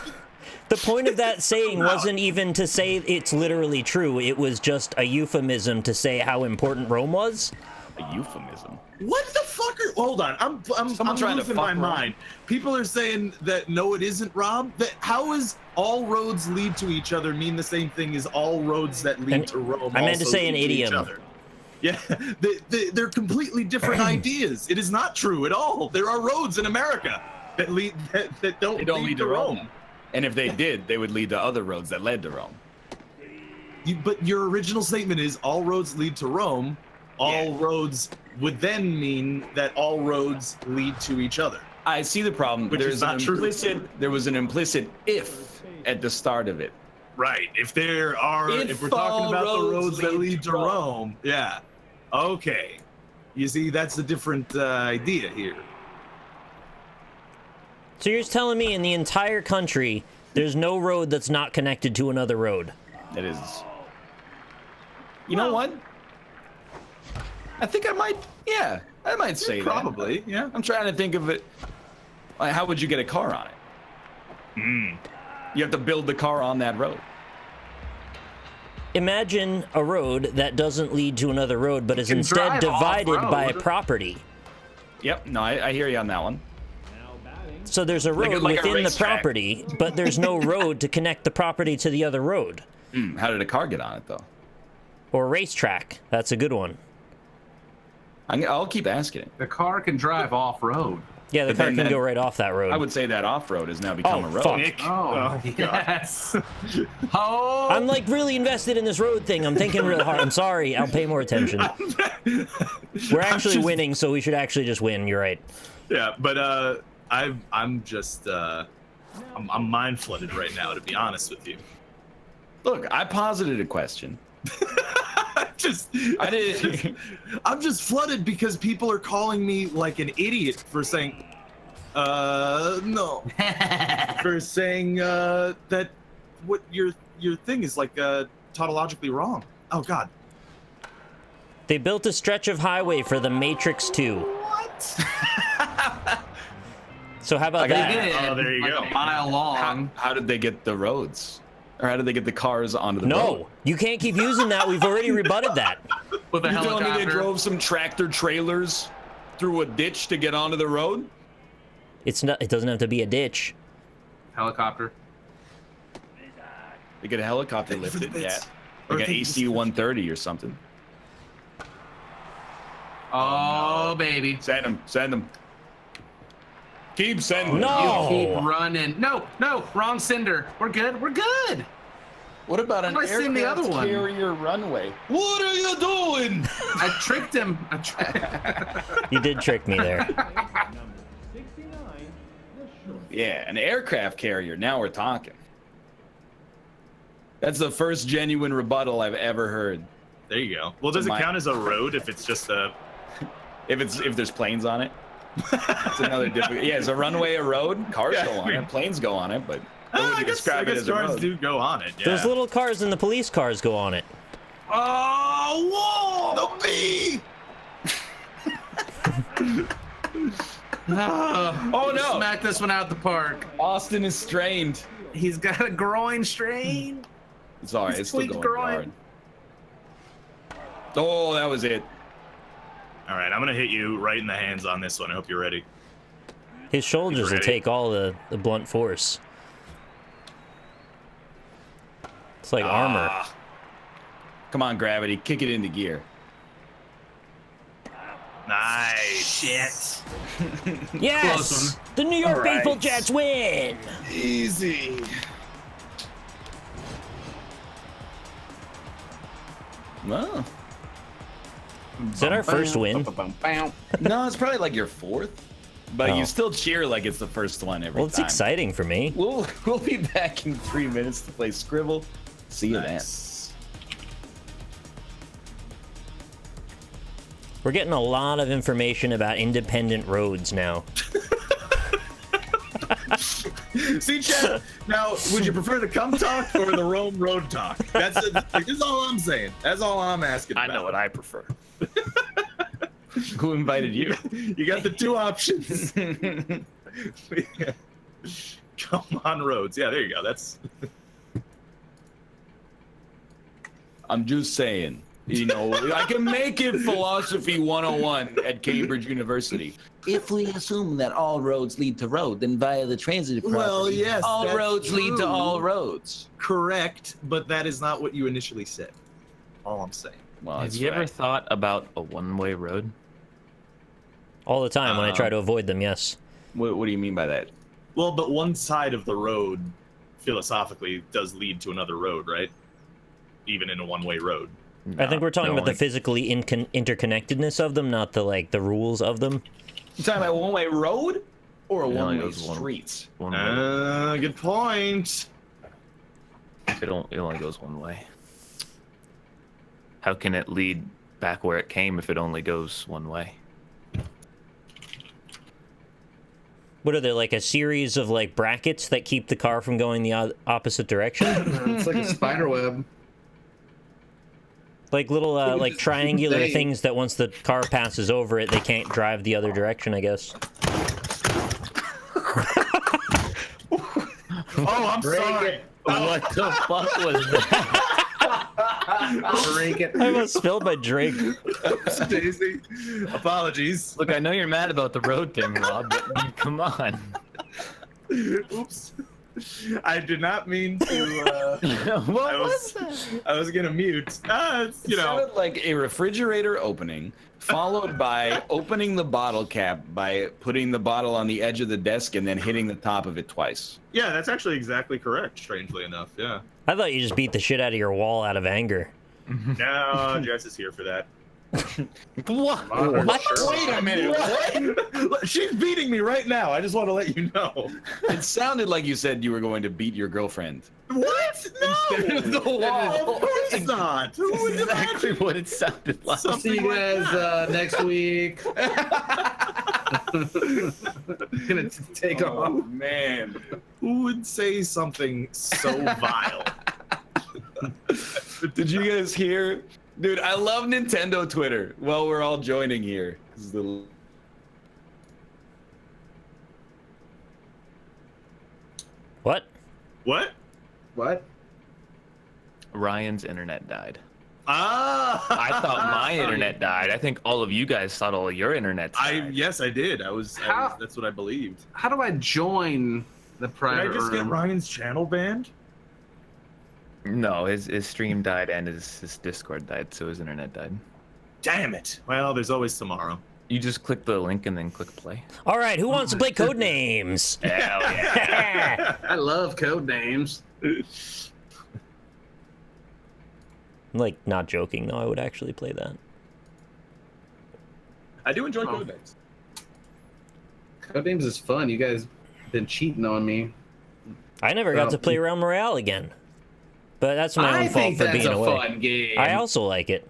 the point of that saying wasn't even to say it's literally true. It was just a euphemism to say how important Rome was. A euphemism. What the fuck are? Hold on, I'm Someone trying to losing fuck my Rob. mind. People are saying that no, it isn't, Rob. That how is all roads lead to each other mean the same thing as all roads that lead And to Rome? I meant to also say an lead each idiom. other? Yeah, they're completely different ideas. It is not true at all. There are roads in America that lead that don't, They don't lead to Rome. And if they did, they would lead to other roads that led to Rome. But your original statement is all roads lead to Rome. All roads would then mean that all roads lead to each other. I see the problem. Which is not true. There was an implicit if at the start of it. Right. If we're talking all about the roads roads that lead lead to to Rome, yeah. Okay. You see, that's a different idea here. So you're telling me in the entire country, there's no road that's not connected to another road? That is You know what? I think I might. Yeah, I might say that. Probably. Yeah. I'm trying to think of it. Like, how would you get a car on it? You have to build the car on that road. Imagine a road that doesn't lead to another road, but is can instead drive divided by a off-road. property. Yep. No, I hear you on that one. So there's a road like a within the racetrack. property, but there's no road to connect the property to the other road. How did a car get on it though? Or a racetrack. That's a good one. I'll keep asking it. The car can drive off-road. Yeah, the But car then can that- go right off that road. I would say that off-road has now become Oh, a road. fuck. Nick. Oh, God. yes. Oh, I'm like really invested in this road thing. I'm thinking real hard. I'm sorry. I'll pay more attention. We're actually winning, so we should actually just win. You're right. Yeah, but I'm just I'm mind flooded right now, to be honest with you. Look, I posited a question. I did. I'm just flooded because people are calling me like an idiot for saying, no, for saying that what your thing is like tautologically wrong. Oh God. They built a stretch of highway for the Matrix 2. What? So how about They that? did. Oh, there you like go. A mile long. How did they get the roads? Or how did they get the cars onto the road? No, you can't keep using that. We've already rebutted that. With a You telling me helicopter. they drove some tractor trailers through a ditch to get onto the road? It's not. It doesn't have to be a ditch. Helicopter. They get a helicopter Thank you for the lifted, yeah. bits. Like an Thank you. AC-130 or something. Oh, baby. Send them, send them. Keep sending them. No. You keep running. No, wrong sender. We're good. We're good. What about an Why send the aircraft other one? carrier runway? What are you doing? I tricked him. You did trick me there. Yeah, an aircraft carrier. Now we're talking. That's the first genuine rebuttal I've ever heard. There you go. Well, does it my- count as a road if it's just a? If there's planes on it, that's another difficult. Yeah, is a runway a road? Cars Yeah, go on I mean- it. Planes go on it, but I nobody guess describe it as a cars road. do go on it. Yeah. Those little cars and the police cars go on it. Oh, whoa! The bee! Oh no! Smack this one out the park. Austin is strained. He's got a groin strain. It's all right. He's It's still tweaked going groin. hard. Oh, that was it. All right, I'm gonna hit you right in the hands on this one. I hope you're ready. His shoulders will Ready? take all the blunt force. It's like armor. Come on, gravity, kick it into gear. Nice. Shit. Yes! The New York All right. Baseball Jets win! Easy. Well, Is that our first win? no, it's probably like your fourth, but Oh. you still cheer like it's the first one every Well, it's time. exciting for me. We'll be back in 3 minutes to play Scribble. See you Nice. We're getting a lot of information about independent roads now. See, Chad. Now, would you prefer the come talk or the Rome road talk? That's all I'm saying. That's all I'm asking. I about. know what I prefer. Who invited you? You got the two options. Come on, roads. Yeah, there you go. That's. I'm just saying. You know, I can make it philosophy 101 at Cambridge University. If we assume that all roads lead to road, then via the transitive property, Well, yes, all that's roads lead to true. all roads. Correct, but that is not what you initially said. All I'm saying. Well, Have that's you ever right. thought about a one-way road? All the time when I try to avoid them, yes. What do you mean by that? Well, but one side of the road, philosophically, does lead to another road, right? Even in a one-way road. I think we're talking No, about the like- physically interconnectedness of them, not the the rules of them. You talking about a one-way road or a It only one-way goes one- street? one way. Good point. It only goes one way. How can it lead back where it came if it only goes one way? What are there, like a series of like brackets that keep the car from going the opposite direction? It's like a spider web. Like little like triangular They- things that once the car passes over it, they can't drive the other direction, I guess. Oh, I'm Break sorry. it. What the fuck was that? Break it. I almost spilled my drink. Daisy. Apologies. Look, I know you're mad about the road thing, Rob, but come on. Oops. I did not mean to. What I was that? I was gonna mute. It's, you It know. sounded like a refrigerator opening, followed by opening the bottle cap by putting the bottle on the edge of the desk and then hitting the top of it twice. Yeah, that's actually exactly correct. Strangely enough, yeah. I thought you just beat the shit out of your wall out of anger. No, Jess is here for that. What? Wait a minute. What? She's beating me right now. I just want to let you know. It sounded like you said you were going to beat your girlfriend. What? No. Instead of the wall. Of course not. Who would Exactly imagine what it sounded like. something See you like guys that? next week. Gonna take Oh, off. man. Who would say something so vile? Did you guys hear? Dude, I love Nintendo Twitter. Well, we're all joining here. This is the... What? What? What? Ryan's internet died. Ah! I thought my internet died. I think all of you guys thought all of your internet died. Yes, I did. I was. That's what I believed. How do I join the Did private I just get room? Ryan's channel banned? No, his stream died and his Discord died, so his internet died. Damn it. Well, there's always tomorrow. You just click the link and then click play. All right, who wants to play Codenames? Hell yeah. I love code names. Like, not joking though, I would actually play that. I do enjoy Oh. Codenames. Code names is fun. You guys been cheating on me. I never got to play Realm Royale again, but that's my own fault for being away. Fun game. I also like it.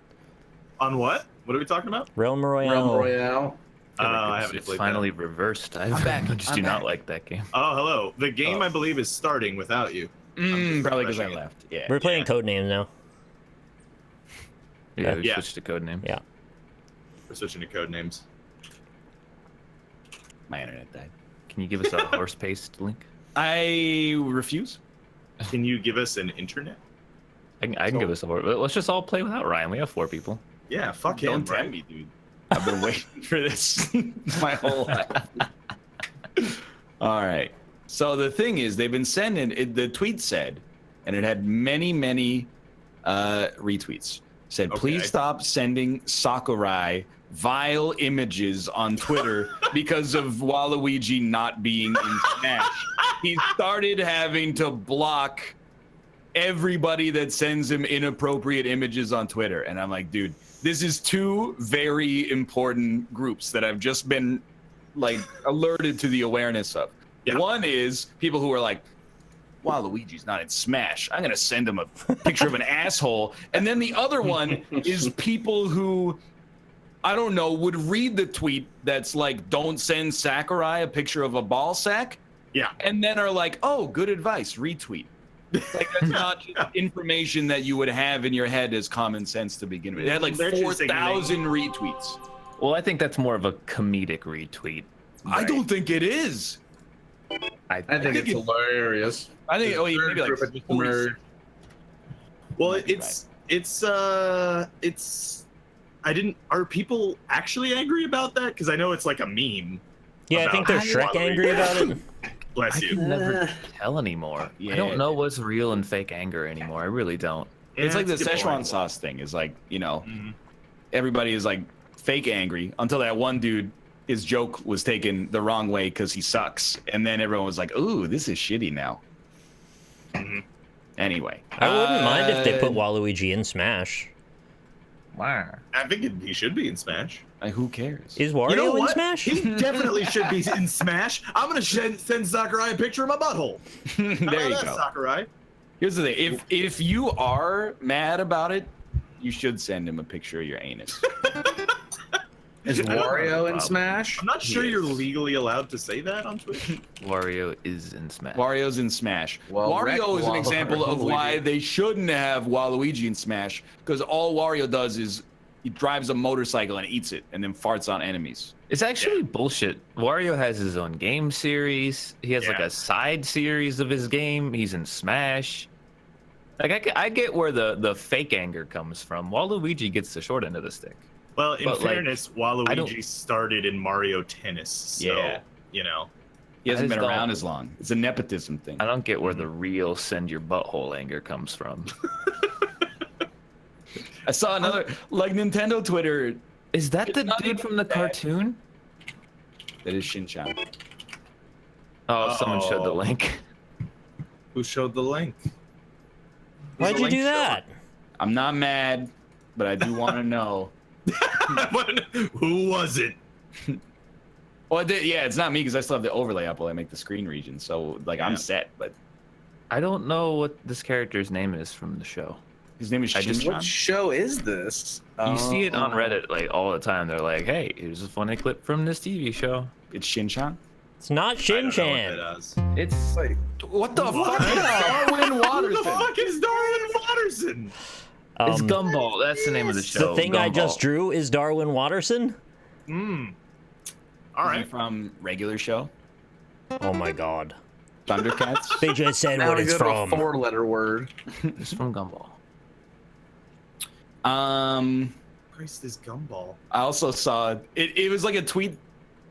On what? What are we talking about? Realm Royale. Realm Royale. I haven't It's played finally that. reversed. I just I'm do not back. like that game. Oh, hello. The game, Oh. I believe, is starting without you. probably because I refreshing it. left. Yeah. We're playing Codenames now. Yeah, we Yeah. switched to Codename. Yeah. We're switching to Codenames. My internet died. Can you give us a horse paste link? I refuse. Can you give us an internet? I can give us a horse. Let's just all play without Ryan. We have 4 people. Yeah, fuck him. Don't tempt right? me, dude. I've been waiting for this my whole life. All right. So the thing is, they've been sending it, the tweet said, and it had many retweets. Said, please Okay. stop sending Sakurai vile images on Twitter because of Waluigi not being in Smash. He started having to block everybody that sends him inappropriate images on Twitter. And I'm like, dude, this is 2 very important groups that I've just been like alerted to the awareness of. Yeah. One is people who are like, Waluigi's not in Smash. I'm gonna send him a picture of an asshole. And then the other one is people who, I don't know, would read the tweet that's like, don't send Sakurai a picture of a ball sack. Yeah. And then are like, oh, good advice, retweet. Like, that's not just information that you would have in your head as common sense to begin with. It had like They're just 4,000 retweets. Well, I think that's more of a comedic retweet. I don't think it is. I think it's hilarious. I think, oh, maybe like 40. Well, Might be are people actually angry about that? Because I know it's like a meme. Yeah, I about think they're Waluigi. Shrek angry about it. Bless I you. can never tell anymore. Yeah. I don't know what's real and fake anger anymore. I really don't. It's like the a good Szechuan point. sauce thing. Is like, you know, Mhm. everybody is like fake angry until that one dude, his joke was taken the wrong way because he sucks. And then everyone was like, ooh, this is shitty now. Mhm. Anyway. I wouldn't mind if they put Waluigi in Smash. Wow. I think he should be in Smash. Who cares? Is Wario You know in what? Smash? He definitely should be in Smash. I'm gonna send Sakurai a picture of my butthole. How There about you that, go. Sakurai. Here's the thing. If you are mad about it, you should send him a picture of your anus. Is Wario in Smash? I'm not sure you're legally allowed to say that on Twitch. Wario is in Smash. Wario's in Smash. Well, Wario is an example of why Waluigi. they shouldn't have Waluigi in Smash, because all Wario does is he drives a motorcycle and eats it, and then farts on enemies. It's actually bullshit. Wario has his own game series. He has like a side series of his game. He's in Smash. Like I get where the fake anger comes from. Waluigi gets the short end of the stick. Well, in But, like, fairness, Waluigi started in Mario Tennis, so you know. He hasn't I been just around don't- as long. It's a nepotism thing. I don't get where the real send your butthole anger comes from. I saw another, like Nintendo Twitter. Is that the not dude even from the bad. cartoon? That is Shin-chan. Oh, someone showed the Uh-oh. link. Who showed the link? Why'd you link do show? that? I'm not mad, but I do want to know. Who was it? Well, yeah, it's not me because I still have the overlay up while I make the screen region. So, like, I'm set, but I don't know what this character's name is from the show. his name is I just- Shin-chan. What show is this? You see it on Reddit like all the time. They're like, "Hey, here's a funny clip from this TV show." It's Shin-chan. It's not I don't know what Shin-Chan. that is. It's Like, What the What? fuck is Darwin Who the Watterson? fuck is Darwin Watterson? it's Gumball. That's the name of the show. The thing I just Gumball. drew is Darwin Watterson. All Is he right. from regular show? Oh my god. Thundercats? They just said now what we it's go to a from. four-letter word. It's from Gumball. Christ is Gumball. I also saw it was like a tweet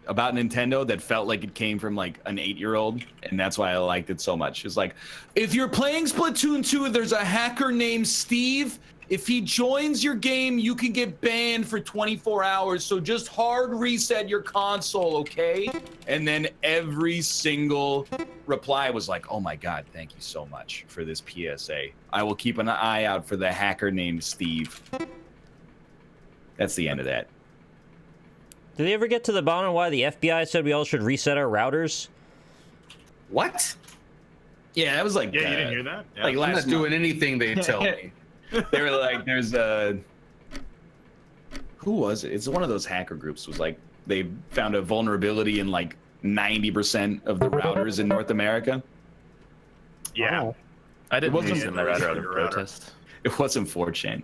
about Nintendo that felt like it came from like an 8-year-old, and that's why I liked it so much. It's like, if you're playing Splatoon 2, there's a hacker named Steve. If he joins your game, you can get banned for 24 hours. So just hard reset your console, okay? And then every single reply was like, oh my God, thank you so much for this PSA. I will keep an eye out for the hacker named Steve. That's the end of that. Did they ever get to the bottom of why the FBI said we all should reset our routers? What? Yeah, that was like, Yeah, you didn't hear that? Yeah. like I'm last not month. doing anything they tell me. They were like, there's a, who was it? It's one of those hacker groups. Was like, they found a vulnerability in like 90% of the routers in North America. yeah. I didn't wasn't use the the router router. out of protest. It wasn't 4chan.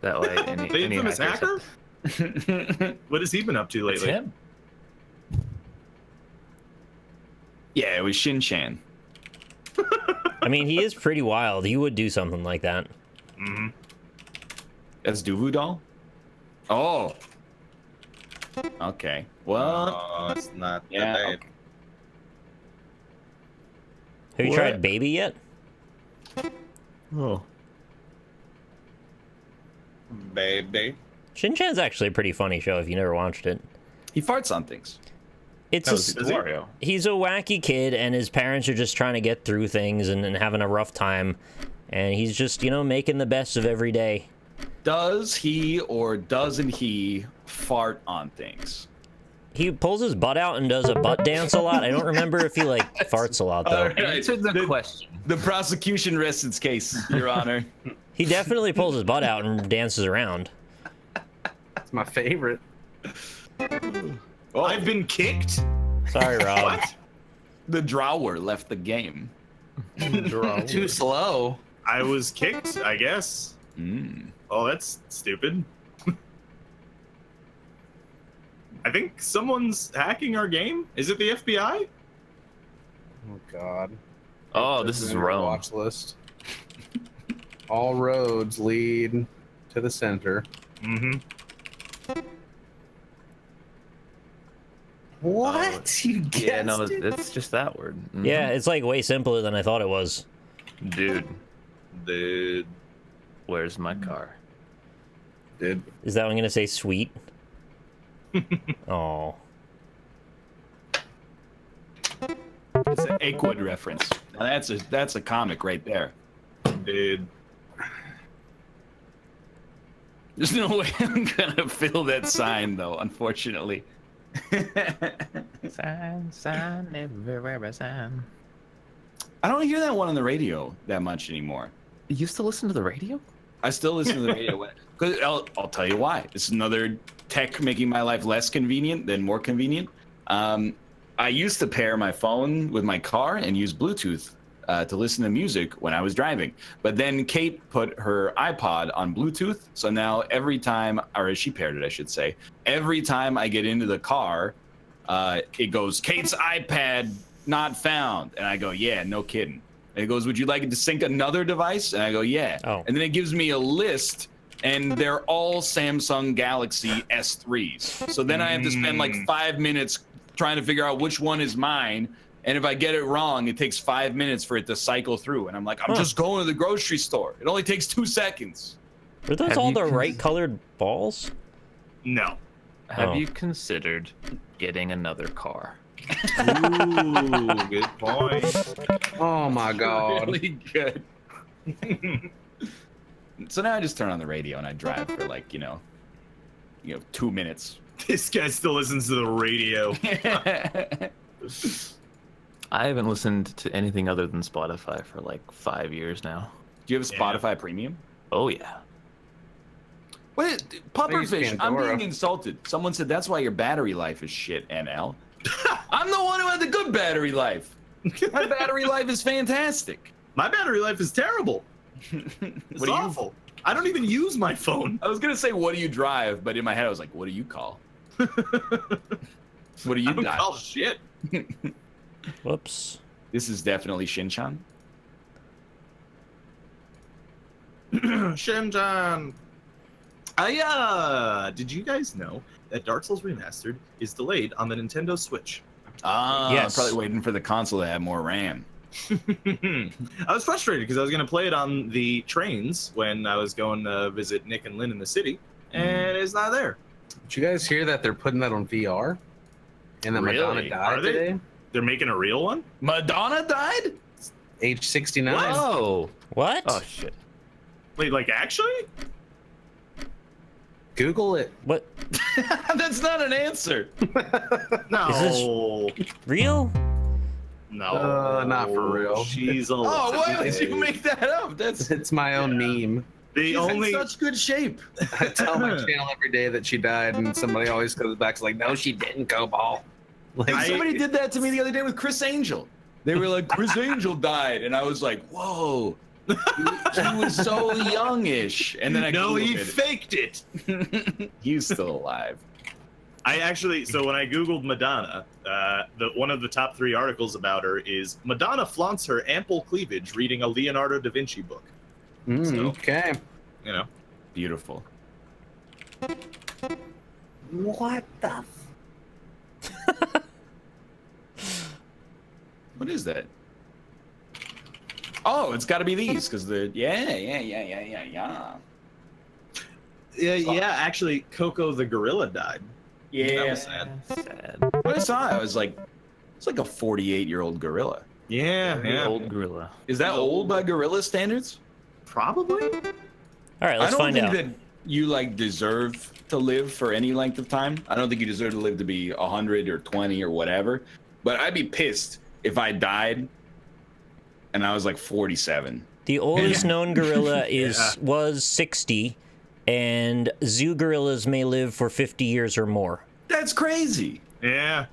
That way, any, The any infamous hackers hacker? What has he been up to It's lately? him. Yeah, it was Shin-chan. I mean, he is pretty wild. He would do something like that. Mm-hmm. That's Duvu doll? Oh. Okay. Well, Oh, it's not yeah. that Okay. Have you What? tried Baby yet? Oh. baby. Shin-Chan's actually a pretty funny show if you never watched it. he farts on things. It's That was just, Is he? Wario. he's a wacky kid and his parents are just trying to get through things and having a rough time. And he's just, making the best of every day. Does he or doesn't he fart on things? He pulls his butt out and does a butt dance a lot. I don't remember if he, farts a lot, though. Alright. Answer the question. The prosecution rests its case, Your Honor. He definitely pulls his butt out and dances around. It's my favorite. Oh, I've been kicked? Sorry, Rob. What? the drawer left the game. Too slow. I was kicked, I guess. Oh, that's stupid. I think someone's hacking our game. Is it the FBI? Oh God. Oh, this is Rome. Watch list. All roads lead to the center. Mm-hmm. What? You guessed Yeah, no, it? it's just that word. Mhm. Yeah, it's way simpler than I thought it was. Dude, Dude. where's my car? Dude. Is that what I'm going to say sweet? Oh. It's an Aquid reference. Now that's a comic right there. Dude. There's no way I'm gonna fill that sign though, unfortunately. Sign, everywhere a sign. I don't hear that one on the radio that much anymore. You used to listen to the radio? I still listen to the radio. Because I'll tell you why. This is another tech making my life less convenient than more convenient. I used to pair my phone with my car and use Bluetooth to listen to music when I was driving. But then Kate put her iPod on Bluetooth. So now every time, or she paired it, I should say, every time I get into the car, it goes, Kate's iPad not found. And I go, yeah, no kidding. And it goes, would you like it to sync another device? And I go, yeah. Oh. And then it gives me a list, and they're all Samsung Galaxy S3s. So then I have to spend like 5 minutes trying to figure out which one is mine. And if I get it wrong, it takes 5 minutes for it to cycle through. And I'm like, I'm just going to the grocery store. It only takes 2 seconds. Are those all the right colored balls? No. Have you considered getting another car? Ooh, good point. Oh my god. Really good. So now I just turn on the radio and I drive for like, 2 minutes. This guy still listens to the radio. I haven't listened to anything other than Spotify for like 5 years now. Do you have a Spotify Premium? Oh yeah. Wait, Pufferfish, I'm Pandora. being insulted. Someone said that's why your battery life is shit, NL. I'm the one who had the good battery life. My battery life is fantastic. My battery life is terrible. It's awful. I don't even use my phone. I was gonna say, what do you drive? But in my head, I was like, what do you call? What do you I don't got? call shit. Whoops. This is definitely Shinchan. Shinjan. Did you guys know that Dark Souls Remastered is delayed on the Nintendo Switch? Ah, Yes. probably waiting for the console to have more RAM. I was frustrated because I was going to play it on the trains when I was going to visit Nick and Lynn in the city, and it's not there. Did you guys hear that they're putting that on VR? And that Madonna Really? died Are they? today? They're making a real one? Madonna died? Age 69. Oh. What? Oh shit. Wait, like actually? Google it. What? That's not an answer. No. Real? No. Not for real. She's a Oh, why did you make that up? That's It's my own meme. the she's only in such good shape. I tell my channel every day that she died, and somebody always comes back and like, no, she didn't, Cobalt. Like, Somebody did that to me the other day with Chris Angel. They were like, Chris Angel died, and I was like, whoa. He was so youngish. And then I No, he Googled it. faked it. He's still alive. I actually, so when I Googled Madonna, one of the top 3 articles about her is Madonna flaunts her ample cleavage reading a Leonardo da Vinci book. So- okay. You know, Beautiful. What the? What is that? Oh, it's got to be these because the yeah. yeah. Actually, Coco the gorilla died. That Yeah. was sad. Sad. When I saw it, I was like, it's like a 48-year-old gorilla. Yeah. Old gorilla. Is that old by gorilla standards? Probably. All right, I let's don't find think out. that you like deserve to live for any length of time. I don't think you deserve to live to be 100 or 20 or whatever. But I'd be pissed if I died and I was like 47. The oldest known gorilla Yeah. was 60, and zoo gorillas may live for 50 years or more. That's crazy. Yeah.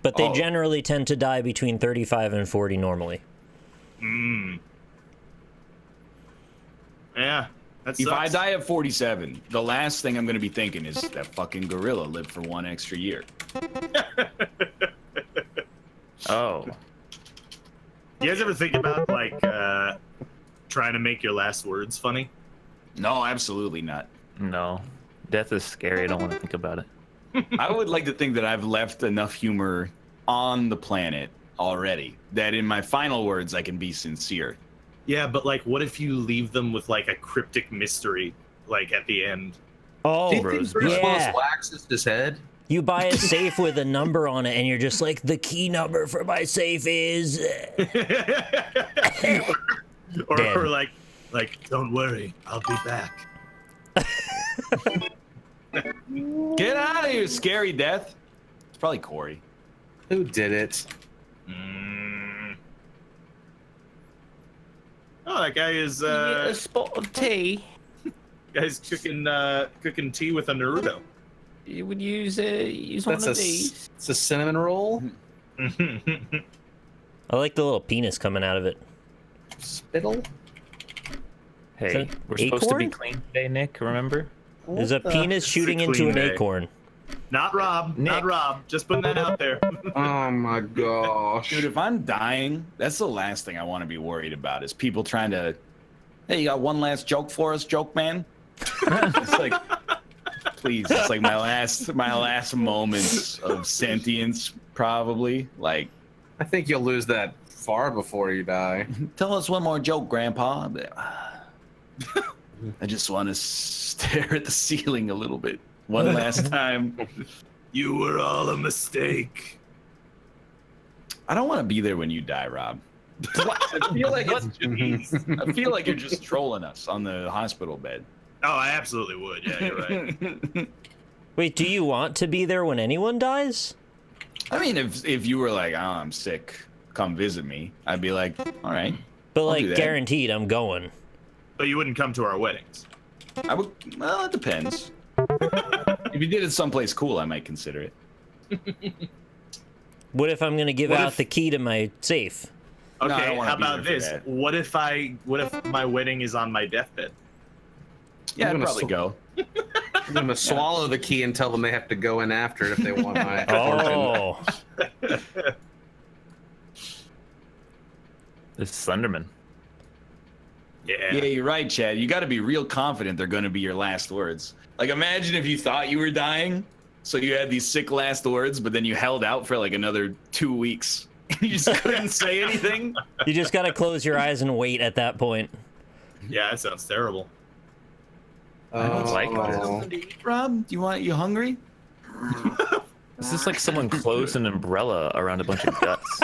But they Oh. generally tend to die between 35 and 40 normally. Yeah. That If I sucks. die at 47, the last thing I'm going to be thinking is that fucking gorilla lived for 1 extra year. Oh. You guys ever think about like trying to make your last words funny? No, absolutely not. No. Death is scary. I don't want to think about it. I would like to think that I've left enough humor on the planet already that in my final words I can be sincere. Yeah, but like, what if you leave them with like a cryptic mystery, like at the end? Oh, Do you think Bruce yeah. Willis waxes his head? You buy a safe with a number on it, and you're just like, the key number for my safe is... Dead. or like, don't worry, I'll be back. Get out of here, scary death. It's probably Corey. Who did it? Oh, that guy is a spot of tea. guy's cooking tea with a Naruto. You would use one That's of these. it's a cinnamon roll. I like the little penis coming out of it. Spittle. Hey, Is that we're supposed to be acorn? clean today, Nick. Remember? There's a penis shooting It's a into clean an day. acorn. Not Rob. Not Nick. Rob. Just putting that out there. Oh my gosh. Dude, if I'm dying, that's the last thing I want to be worried about is people trying to, hey, you got one last joke for us, joke man? It's like, please, it's like my last moments of sentience, probably. Like, I think you'll lose that far before you die. tell us one more joke, Grandpa. I'll be like, I just want to stare at the ceiling a little bit. One last time. You were all a mistake. I don't want to be there when you die, Rob. I feel like I feel like you're just trolling us on the hospital bed. Oh, I absolutely would. Yeah, you're right. Wait, do you want to be there when anyone dies? I mean, if you were like, oh, I'm sick, come visit me, I'd be like, all right. But I'll do like that. guaranteed I'm going. But you wouldn't come to our weddings. I would. Well, it depends. If you did it someplace cool, I might consider it. What if I'm gonna give What out if- the key to my safe? Okay, I don't wanna how be about there for this? that. What if my wedding is on my deathbed? Yeah, I'd gonna probably go. I'm gonna swallow the key and tell them they have to go in after it if they want my Oh, This is Slenderman. Yeah. Yeah, you're right, Chad. You got to be real confident they're going to be your last words. Like, imagine if you thought you were dying, so you had these sick last words, but then you held out for like another 2 weeks. You just couldn't say anything. you just gotta close your eyes and wait at that point. Yeah, that sounds terrible. I don't like Want this. something to eat, Rob? You hungry? This is like someone closed an umbrella around a bunch of guts.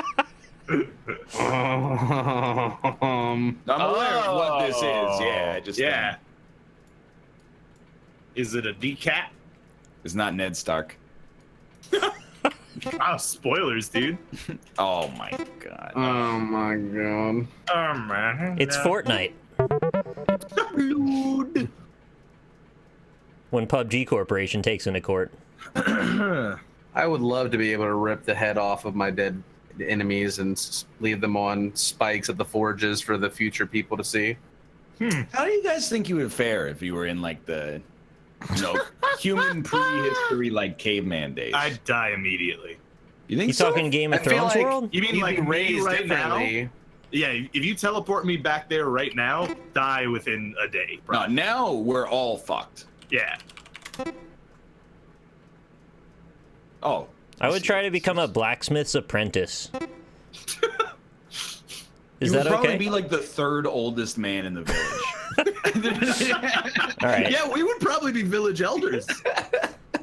I'm aware of what this is. Yeah, I just Yeah. Is it a decat? It's not Ned Stark. Oh, spoilers, dude. Oh my god. Oh my god. Oh man. It's Fortnite. When PUBG Corporation takes into court. I would love to be able to rip the head off of my dead enemies and leave them on spikes at the forges for the future people to see. How do you guys think you would fare if you were in like the, human prehistory like caveman days? I'd die immediately. You think You so? talking Game of I feel Thrones like- world? You mean You'd like be me raised right now? differently. Yeah, if you teleport me back there right now, die within a day. No, Probably. now we're all fucked. Yeah. Oh. I would try to become a blacksmith's apprentice. Is You that would probably okay? be like the third oldest man in the village. All right. Yeah, we would probably be village elders.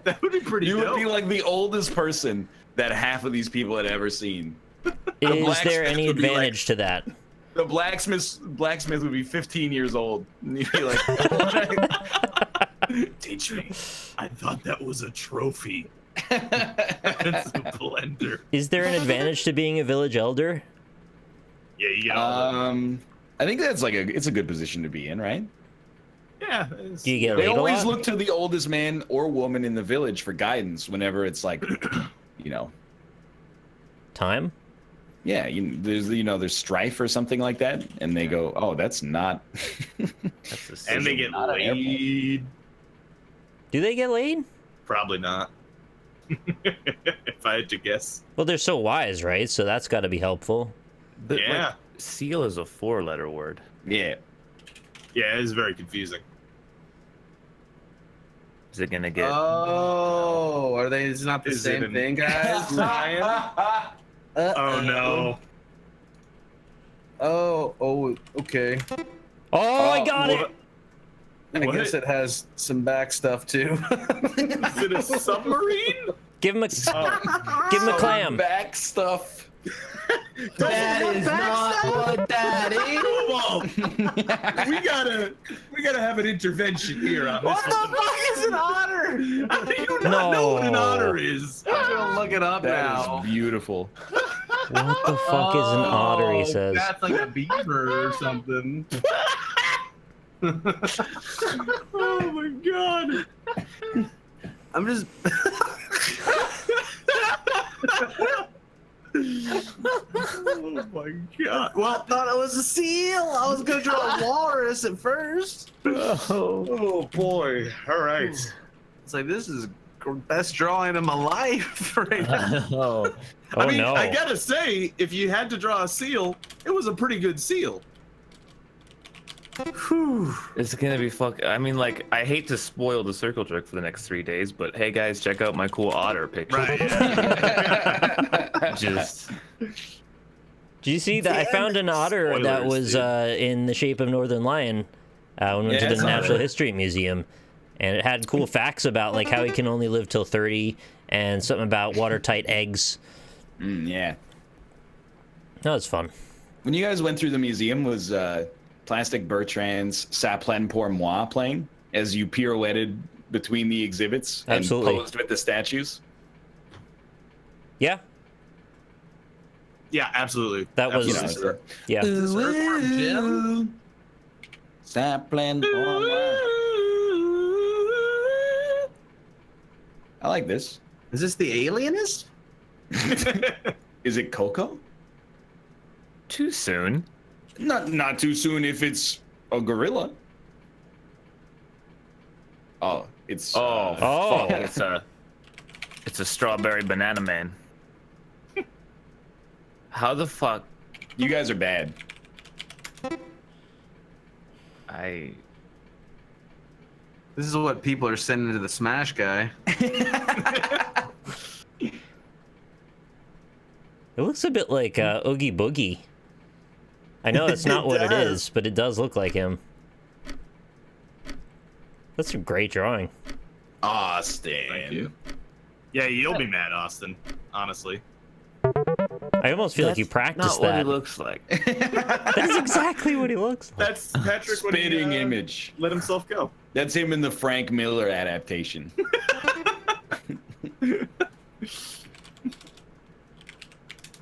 That would be pretty You would dope. be like the oldest person that half of these people had ever seen. Is there blacksmith any would be like- advantage to that? The blacksmith would be 15 years old. And he'd be like, teach me. I thought that was a trophy. It's a blender. Is there an advantage to being a village elder? Yeah, you get all I think that's like it's a good position to be in, right? Yeah. Do you get They laid a always lot? look to the oldest man or woman in the village for guidance whenever it's like, Time? yeah, there's strife or something like that, and they go, oh, that's not. That's a And they get Not an airport. laid. Do they get laid? Probably not. If I had to guess. Well, they're so wise, right? So that's got to be helpful. Yeah. Seal is a 4-letter word. Yeah. Yeah, it is very confusing. Is it gonna get? Oh, are they? It's not the Is it same an- thing, guys. Ryan? Oh no. Oh, okay. Oh, I got it! What? I What? guess it has some back stuff too. Is it a submarine? Give him a give him a clam. Back stuff. That is not what that is. Cobalt. we gotta have an intervention here on this. What the fuck is an otter? How do you not know what an No. otter is? I'm gonna look it up That now. is beautiful. What the fuck is an otter, he says. That's like a beaver or something. Oh my god. I'm just. Oh my god. Well, I thought it was a seal. I was gonna draw a walrus at first. oh boy. All right. It's like this is best drawing of my life right now. Oh, I mean, no. I gotta say, if you had to draw a seal, it was a pretty good seal. Whew. It's gonna be I mean, like, I hate to spoil the circle jerk for the next 3 days, but hey guys, check out my cool otter picture. Right. Just Did you see that? I found an otter that Spoilers, was dude. in the shape of Northernlion when we went Yeah, to I the saw Natural that. History Museum. And it had cool facts about like how he can only live till 30 and something about watertight eggs. Yeah. That was fun. When you guys went through the museum, was Plastic Bertrand's Ça Plaine pour moi playing as you pirouetted between the exhibits and Absolutely. posed with the statues? Yeah, Yeah, absolutely. that was, Absolutely. yeah. Is this Earthworm Jim? Ça Plaine pour moi. I like this. Is this the alienist? Is it Coco? too soon. Not too soon if it's a gorilla. Oh, it's Oh, Oh. fuck. It's a strawberry banana man. How the fuck? you guys are bad. This is what people are sending to the Smash guy. It looks a bit like Oogie Boogie. I know that's not what it does. is, but it does look like him. That's a great drawing. Austin. Thank you. Yeah, you'll be mad, Austin. Honestly. I almost feel like you Not practiced what he that. looks like. That is exactly what he looks like. That's Patrick when Spitting he, image. let himself go. That's him in the Frank Miller adaptation.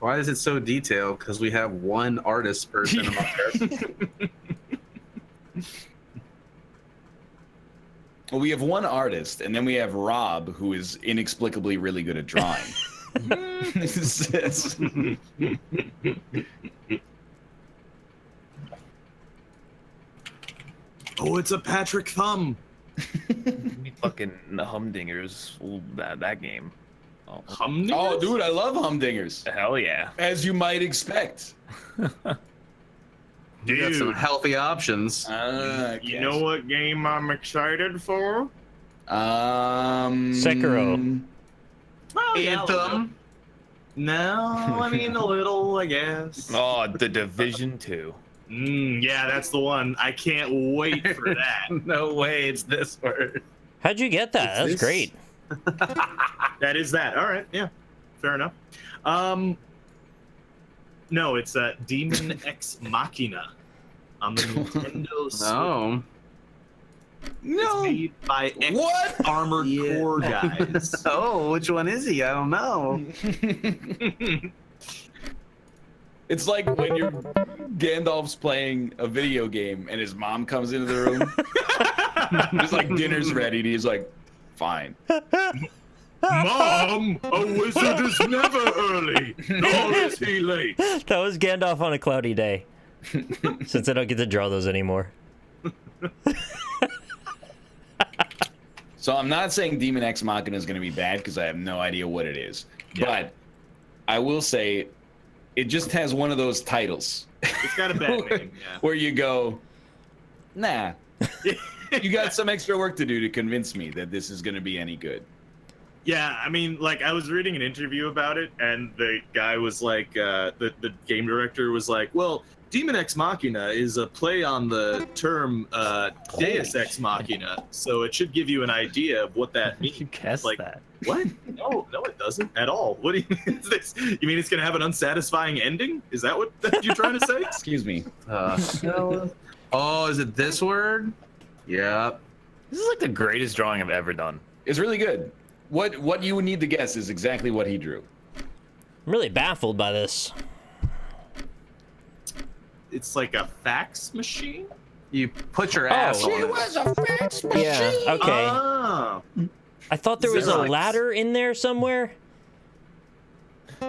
Why is it so detailed? Because we have one artist person among us. Well, we have one artist, and then we have Rob, who is inexplicably really good at drawing. Oh, it's a Patrick thumb. Fucking humdingers. Ooh, that game. Oh, Humdingers? Oh, dude, I love humdingers. hell yeah. As you might expect. We got some Dude, healthy options. you know what game I'm excited for? Sekiro. Well, yeah, a little bit. Anthem. No, I mean a little, I guess. Oh, The Division 2. Yeah, that's the one. I can't wait for that. No way, it's this word. How'd you get that? That's this- great. That is that. All right, yeah, fair enough. No, it's Demon X Machina on the Nintendo Switch. No. It's made by X What? Armored Yeah. Core guys. Oh, which one is he? I don't know. It's like when you're Gandalf's playing a video game and his mom comes into the room. He's like, dinner's ready. And he's like, fine. Mom, a wizard is never early, nor is he late. That was Gandalf on a cloudy day. Since I don't get to draw those anymore. So I'm not saying Demon X Machina is going to be bad because I have no idea what it is. Yeah. But I will say it just has one of those titles It's got a bad name, yeah. where you go, nah. You got some extra work to do to convince me that this is going to be any good. Yeah, I mean, like, I was reading an interview about it, and the guy was like, the game director was like, well, Demon X Machina is a play on the term Deus Ex Machina, so it should give you an idea of what that means. You guessed Like, that. What? No, it doesn't at all. What do you mean? Is this? You mean it's gonna have an unsatisfying ending? Is that what you're trying to say? Excuse me. Oh, is it this word? Yep. This is like the greatest drawing I've ever done. It's really good. What you would need to guess is exactly what he drew. I'm really baffled by this. It's like a fax machine. You put your ass on it. a fax machine. Yeah. Okay. Oh. I thought there was a Xerox. ladder in there somewhere. Yeah,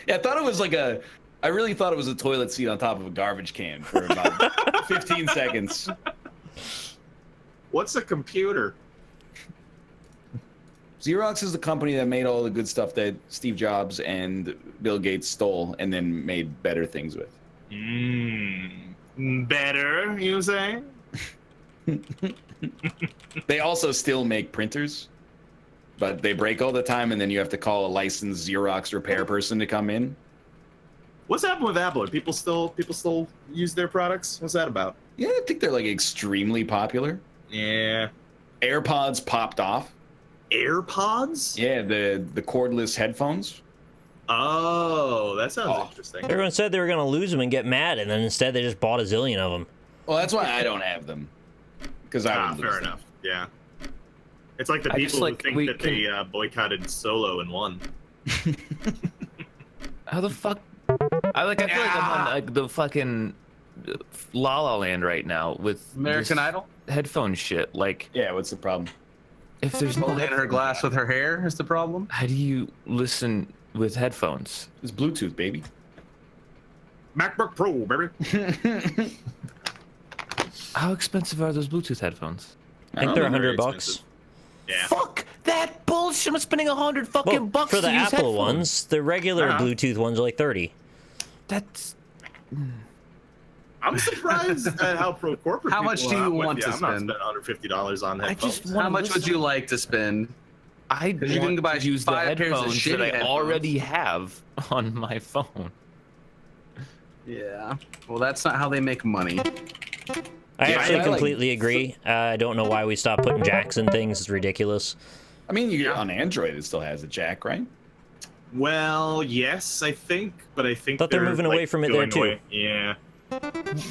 I thought it was like a. I really thought it was a toilet seat on top of a garbage can for about 15 seconds. What's a computer? Xerox is the company that made all the good stuff that Steve Jobs and Bill Gates stole and then made better things with. Better, you say? They also still make printers, but they break all the time, and then you have to call a licensed Xerox repair person to come in. What's happened with Apple? Are people still use their products? What's that about? Yeah, I think they're like extremely popular. Yeah. AirPods popped off. AirPods? Yeah, the cordless headphones. Oh, that sounds interesting. Everyone said they were gonna lose them and get mad, and then instead they just bought a zillion of them. Well, that's why I don't have them. Because I would lose fair them. enough. Yeah. It's like the I just people like- who think we that they boycotted Solo and won. How the fuck? I feel like I'm on like the fucking La La Land right now with American this Idol? headphone shit. Like, Yeah, what's the problem? if there's no Holding her glass with her hair is the problem. how do you listen with headphones? It's Bluetooth, baby. MacBook Pro, baby. How expensive are those Bluetooth headphones? I think Oh, they're very $100. expensive. Yeah. Fuck that bullshit! I'm spending 100 fucking Well, bucks for the to use Apple headphones. ones, the regular Uh-huh. Bluetooth ones are like 30. That's I'm surprised at how pro corporate. How much people do are you with want you. to I'm not spend? spending $150 on I headphones. just want How much would you like to spend? I you can want buy to use the 5 pairs of headphones shitty that I headphones. already have on my phone. Yeah. Well, that's not how they make money. I Yeah, actually I like- completely agree. I don't know why we stopped putting jacks in things. It's ridiculous. I mean, you on Android, it still has a jack, right? Well, yes, I think, but I think Thought they're moving away from it there, going too. away. Yeah,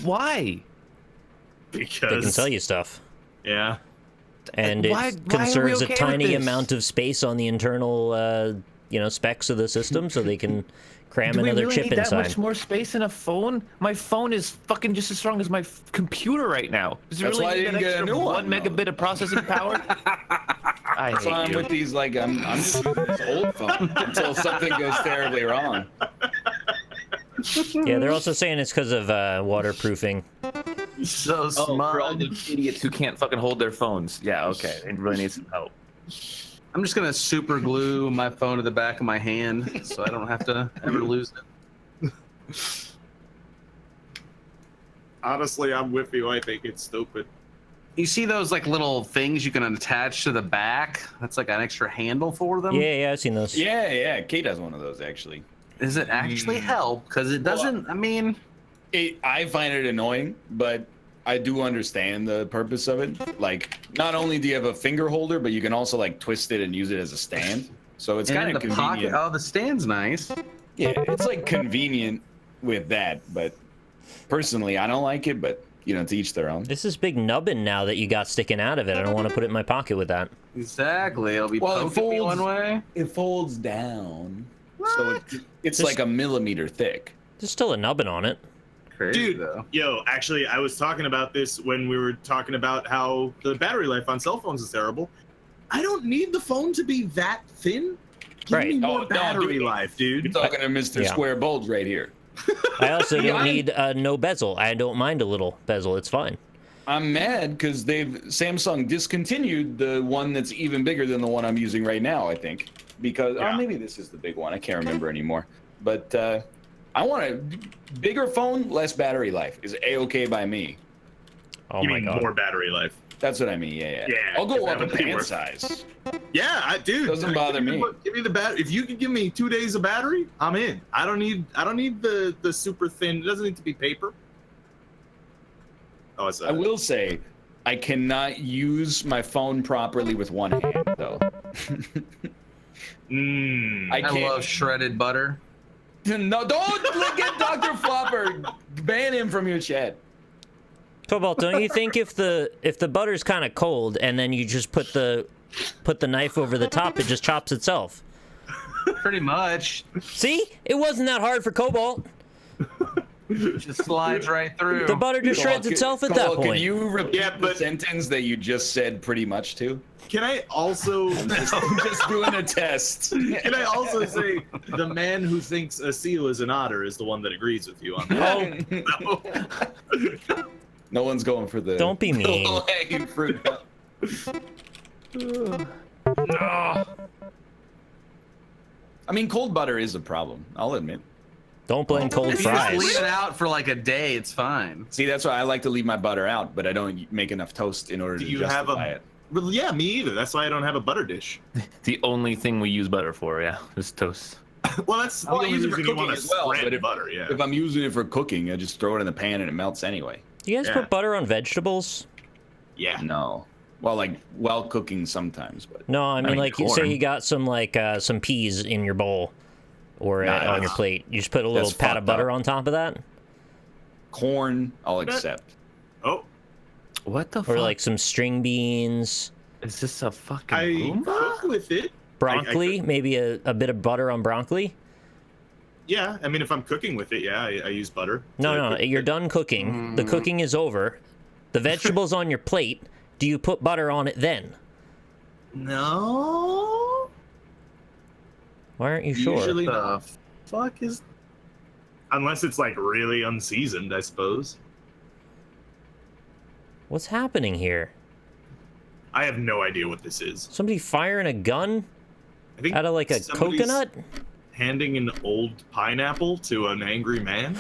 Why? because They can sell you stuff. Yeah, And Why- it why are we conserves okay a with tiny this? amount of space on the internal, specs of the system, so they can cram Do we another really chip need that inside. much more space in a phone? My phone is fucking just as strong as my computer right now. Does it That's really why I need didn't that get a extra new one, 1 megabit of processing power? I That's why hate I'm you. with these, like, I'm just using this old phone until something goes terribly wrong. Yeah, they're also saying it's because of waterproofing. So Oh, for all smart. the idiots who can't fucking hold their phones. Yeah, okay. They really need some help. I'm just gonna super glue my phone to the back of my hand so I don't have to ever lose it. honestly, I'm with you. I think it's stupid. You see those like little things you can attach to the back? That's like an extra handle for them. Yeah, I've seen those. Yeah, Kate has one of those, actually. Does it actually help? Because it doesn't. I mean, I find it annoying, but I do understand the purpose of it. Like, not only do you have a finger holder, but you can also like twist it and use it as a stand. So it's and kind in of the convenient. pocket. Oh, the stand's nice. Yeah, it's like convenient with that, but personally, I don't like it. But you know, to each their own. This is big nubbin now that you got sticking out of it. I don't want to put it in my pocket with that. Exactly. It'll be Well, it poking me folds- one way. It folds down, so it's like a millimeter thick. There's still a nubbin on it. Crazy Dude, though. yo, actually, I was talking about this when we were talking about how the battery life on cell phones is terrible. I don't need the phone to be that thin. Give Right. me more Oh, no, battery dude. life, You're dude. talking to Mr. Yeah. Square Bulge right here. I also Yeah, don't need no bezel. I don't mind a little bezel. It's fine. I'm mad because Samsung discontinued the one that's even bigger than the one I'm using right now. I think because Yeah. maybe this is the big one. I can't remember anymore. But I want a bigger phone, less battery life is a-okay by me. Oh you my mean god. more battery life? That's what I mean. Yeah. Yeah, I'll go 'cause up that a would be pant worth- size. Yeah, dude. Doesn't bother me. Give me the battery. If you could give me 2 days of battery, I'm in. I don't need the super thin. It doesn't need to be paper. Oh, it's I will say, I cannot use my phone properly with one hand though. I I can't. love shredded butter. No, don't look at Dr. Flopper. Ban him from your chat. Cobalt, don't you think if the butter's kind of cold and then you just put the knife over the top, it just chops itself? Pretty much. See? It wasn't that hard for Cobalt. Just slides right through. The butter just shreds itself at that Cobalt, point. Can you repeat Yeah, the but- sentence that you just said pretty much to? Can I also Just doing a test. can I also say the man who thinks a seal is an otter is the one that agrees with you on that? Oh, No one's going for the. Don't be mean. the low-hanging fruit. I mean, cold butter is a problem. I'll admit. don't blame cold If you just fries. leave it out for like a day, it's fine. See, that's why I like to leave my butter out, but I don't make enough toast in order Do to you have justify a? it. Well, yeah, me either. That's why I don't have a butter dish. The only thing we use butter for, yeah, is toast. Well, that's Well, the I only use it for reason you cooking want to as well, spread but if- butter. Yeah. If I'm using it for cooking, I just throw it in the pan and it melts anyway. Do you guys Yeah. put butter on vegetables? Yeah. No. Well, like while cooking sometimes, but No, I mean, like, you say corn. you got some peas in your bowl or Nah, on your that's- plate. You just put a little that's pat of fucked butter up. on top of that? corn I'll accept. Oh, What the Or fuck? like some string beans, Is this a fucking I Roomba? cook with it. broccoli, maybe a bit of butter on broccoli? Yeah, I mean, if I'm cooking with it, yeah, I use butter. No, to no, cook with you're it. done cooking. The cooking is over. The vegetables on your plate. Do you put butter on it then? No. Why aren't you sure? Usually the fuck is. Unless it's like really unseasoned, I suppose. What's happening here? I have no idea what this is. Somebody firing a gun I think out of like a somebody's coconut? handing an old pineapple to an angry man.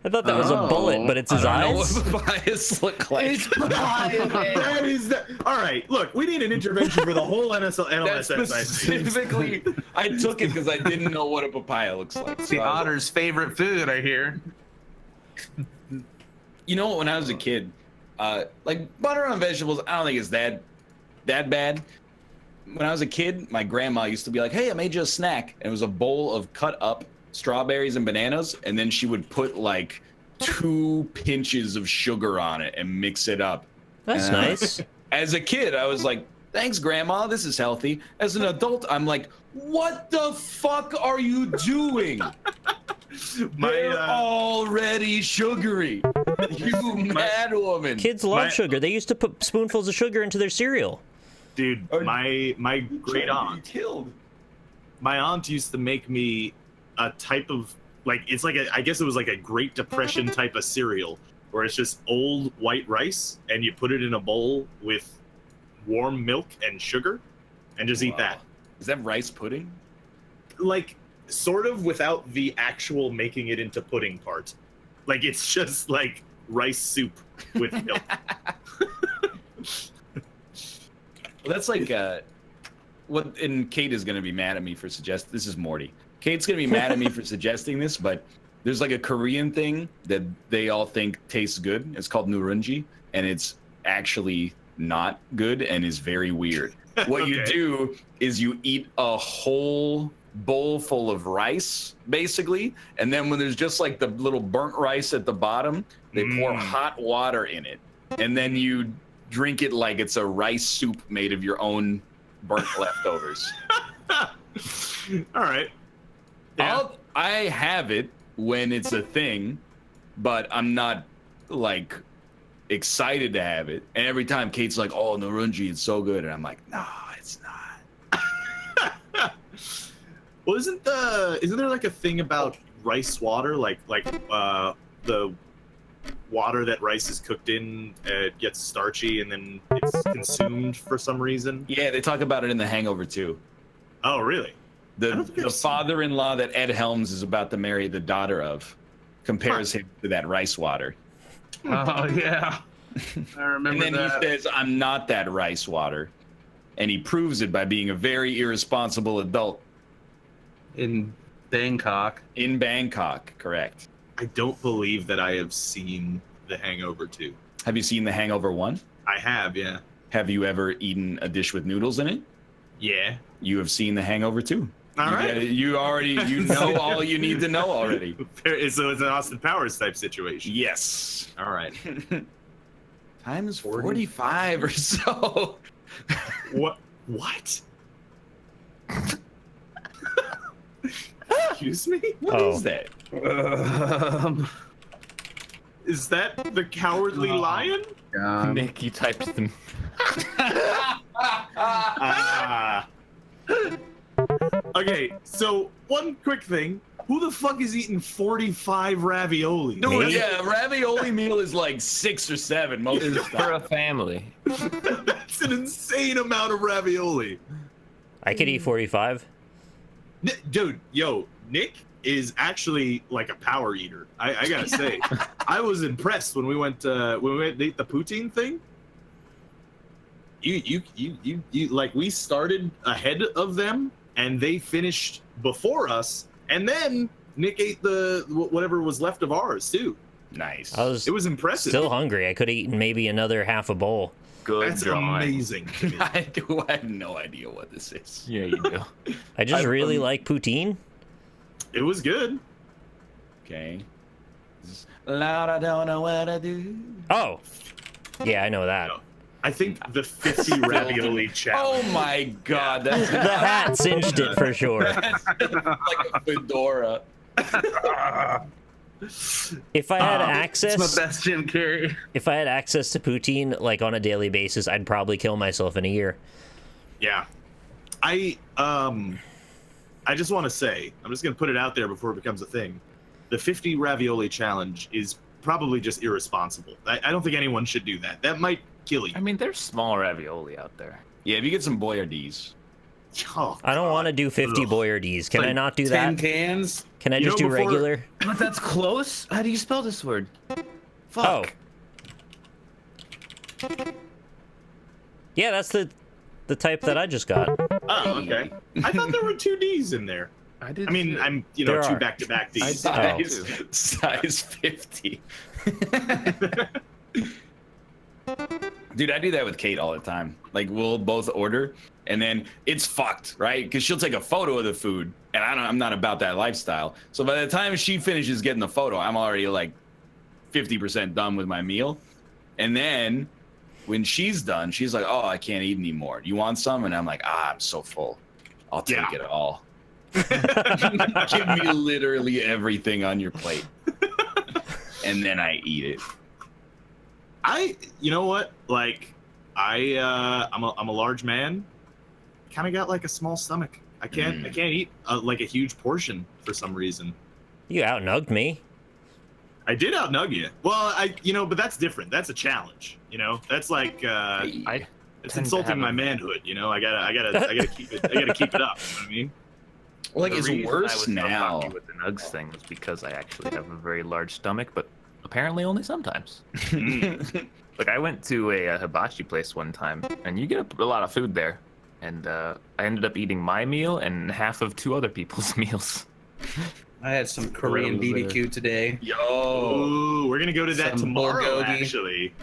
I thought that was a bullet, but it's his I don't know eyes. what bias look like. That is the. All right, look, we need an intervention for the whole That's NLSS. specifically, I took it because I didn't know what a papaya looks like. It's So the I was like, otter's favorite food, I hear. you know what? When I was a kid, like butter on vegetables, I don't think it's that bad. When I was a kid, my grandma used to be like, "Hey, I made you a snack," and it was a bowl of cut up strawberries and bananas, and then she would put like 2 pinches of sugar on it and mix it up. That's Uh, nice. As a kid, I was like, "Thanks, Grandma. This is healthy." As an adult, I'm like, "What the fuck are you doing? They're already sugary. You mad woman." Kids love My- sugar. They used to put spoonfuls of sugar into their cereal. Dude, my great aunt, killed. my aunt used to make me a type of it's like I guess it was like a Great Depression type of cereal where it's just old white rice and you put it in a bowl with warm milk and sugar and just eat that. Is that rice pudding? Like sort of without the actual making it into pudding part. Like it's just like rice soup with milk. Well, that's like what. And Kate is gonna be mad at me for suggesting. This is Morty. Kate's gonna be mad at me for suggesting this, but there's like a Korean thing that they all think tastes good. It's called nurunji, and it's actually not good and is very weird. What you Okay. do is you eat a whole bowl full of rice, basically, and then when there's just like the little burnt rice at the bottom, they pour hot water in it, and then you drink it like it's a rice soup made of your own burnt leftovers. All right. Yeah. I have it when it's a thing, but I'm not like excited to have it. And every time Kate's like, "Oh, nurunji, it's so good," and I'm like, "No, it's not." Well, isn't there like a thing about rice water, like the water that rice is cooked in gets starchy and then it's consumed for some reason? Yeah, they talk about it in The Hangover too. Oh, really? I don't think The I've seen father-in-law that Ed Helms is about to marry the daughter of compares him to that rice water. Oh, yeah. I remember And then that. he says, "I'm not that rice water." And he proves it by being a very irresponsible adult In Bangkok. in Bangkok, correct. I don't believe that I have seen The Hangover 2. Have you seen The Hangover 1? I have, yeah. Have you ever eaten a dish with noodles in it? Yeah. You have seen The Hangover 2. All you right. you know all you need to know already. So it's an Austin Powers type situation. Yes. All right. Time is 45 or so. What What? Excuse me? What is that? Is that the Cowardly Lion? Nick, you typed them. Okay, so one quick thing. Who the fuck is eating 45 ravioli? Dude, yeah, a ravioli meal is like 6 or 7 most of the For time. a family. That's an insane amount of ravioli. I could eat 45. Dude, yo, Nick is actually like a power eater. I gotta say, I was impressed when we went to eat the poutine thing. You like, we started ahead of them and they finished before us, and then Nick ate the whatever was left of ours too. Nice. It was impressive. Still hungry. I could have eaten maybe another half a bowl. Good That's drawing. amazing to me. I have no idea what this is. Yeah, you do. I just really like poutine. It was good. Okay. Loud, I don't know what to do. Oh, yeah, I know that. I think the 50 ravioli challenge. Oh my god, that's The hat cinched it for sure. like a fedora. If I had access, It's my best Jim Carrey. if I had access to poutine like on a daily basis, I'd probably kill myself in a year. Yeah. I just want to say, I'm just going to put it out there before it becomes a thing. The 50 ravioli challenge is probably just irresponsible. I don't think anyone should do that. That might kill you. I mean, there's small ravioli out there. Yeah, if you get some Boyardees. Oh, I don't want to do 50 Ugh. Boyardees. Can Like I not do 10 that? cans. Can I You just know, do before- regular? But that's close. How do you spell this word? Oh. Fuck. Yeah, that's the type that I just got. Oh, okay. I thought there were 2 Ds in there. I did. I mean, too. I'm, you There know, 2 are. back-to-back Ds. Size 50. Dude, I do that with Kate all the time. Like, we'll both order, and then it's fucked, right? Because she'll take a photo of the food, and I'm not about that lifestyle. So by the time she finishes getting the photo, I'm already like 50% done with my meal. And then when she's done, she's like, "Oh, I can't eat anymore. You want some?" And I'm like, "I'm so full. I'll take it all. Give me literally everything on your plate." And then I eat it. You know what? Like, I'm a large man. Kind of got like a small stomach. I can't eat like a huge portion for some reason. You outnugged me. I did outnug you. Well, but that's different. That's a challenge. That's like I it's tend to insulting have my a- manhood. I gotta keep it. I gotta keep it up. You know what I mean? Well, like, The it's reason I worse was so now. lucky with the nugs thing was because I actually have a very large stomach, but apparently only sometimes. Like, I went to a hibachi place one time, and you get a lot of food there. And I ended up eating my meal and half of 2 other people's meals. I had some Korean was there. BBQ today. Yo. Oh, we're gonna go to that Some tomorrow. bulgogi. Actually,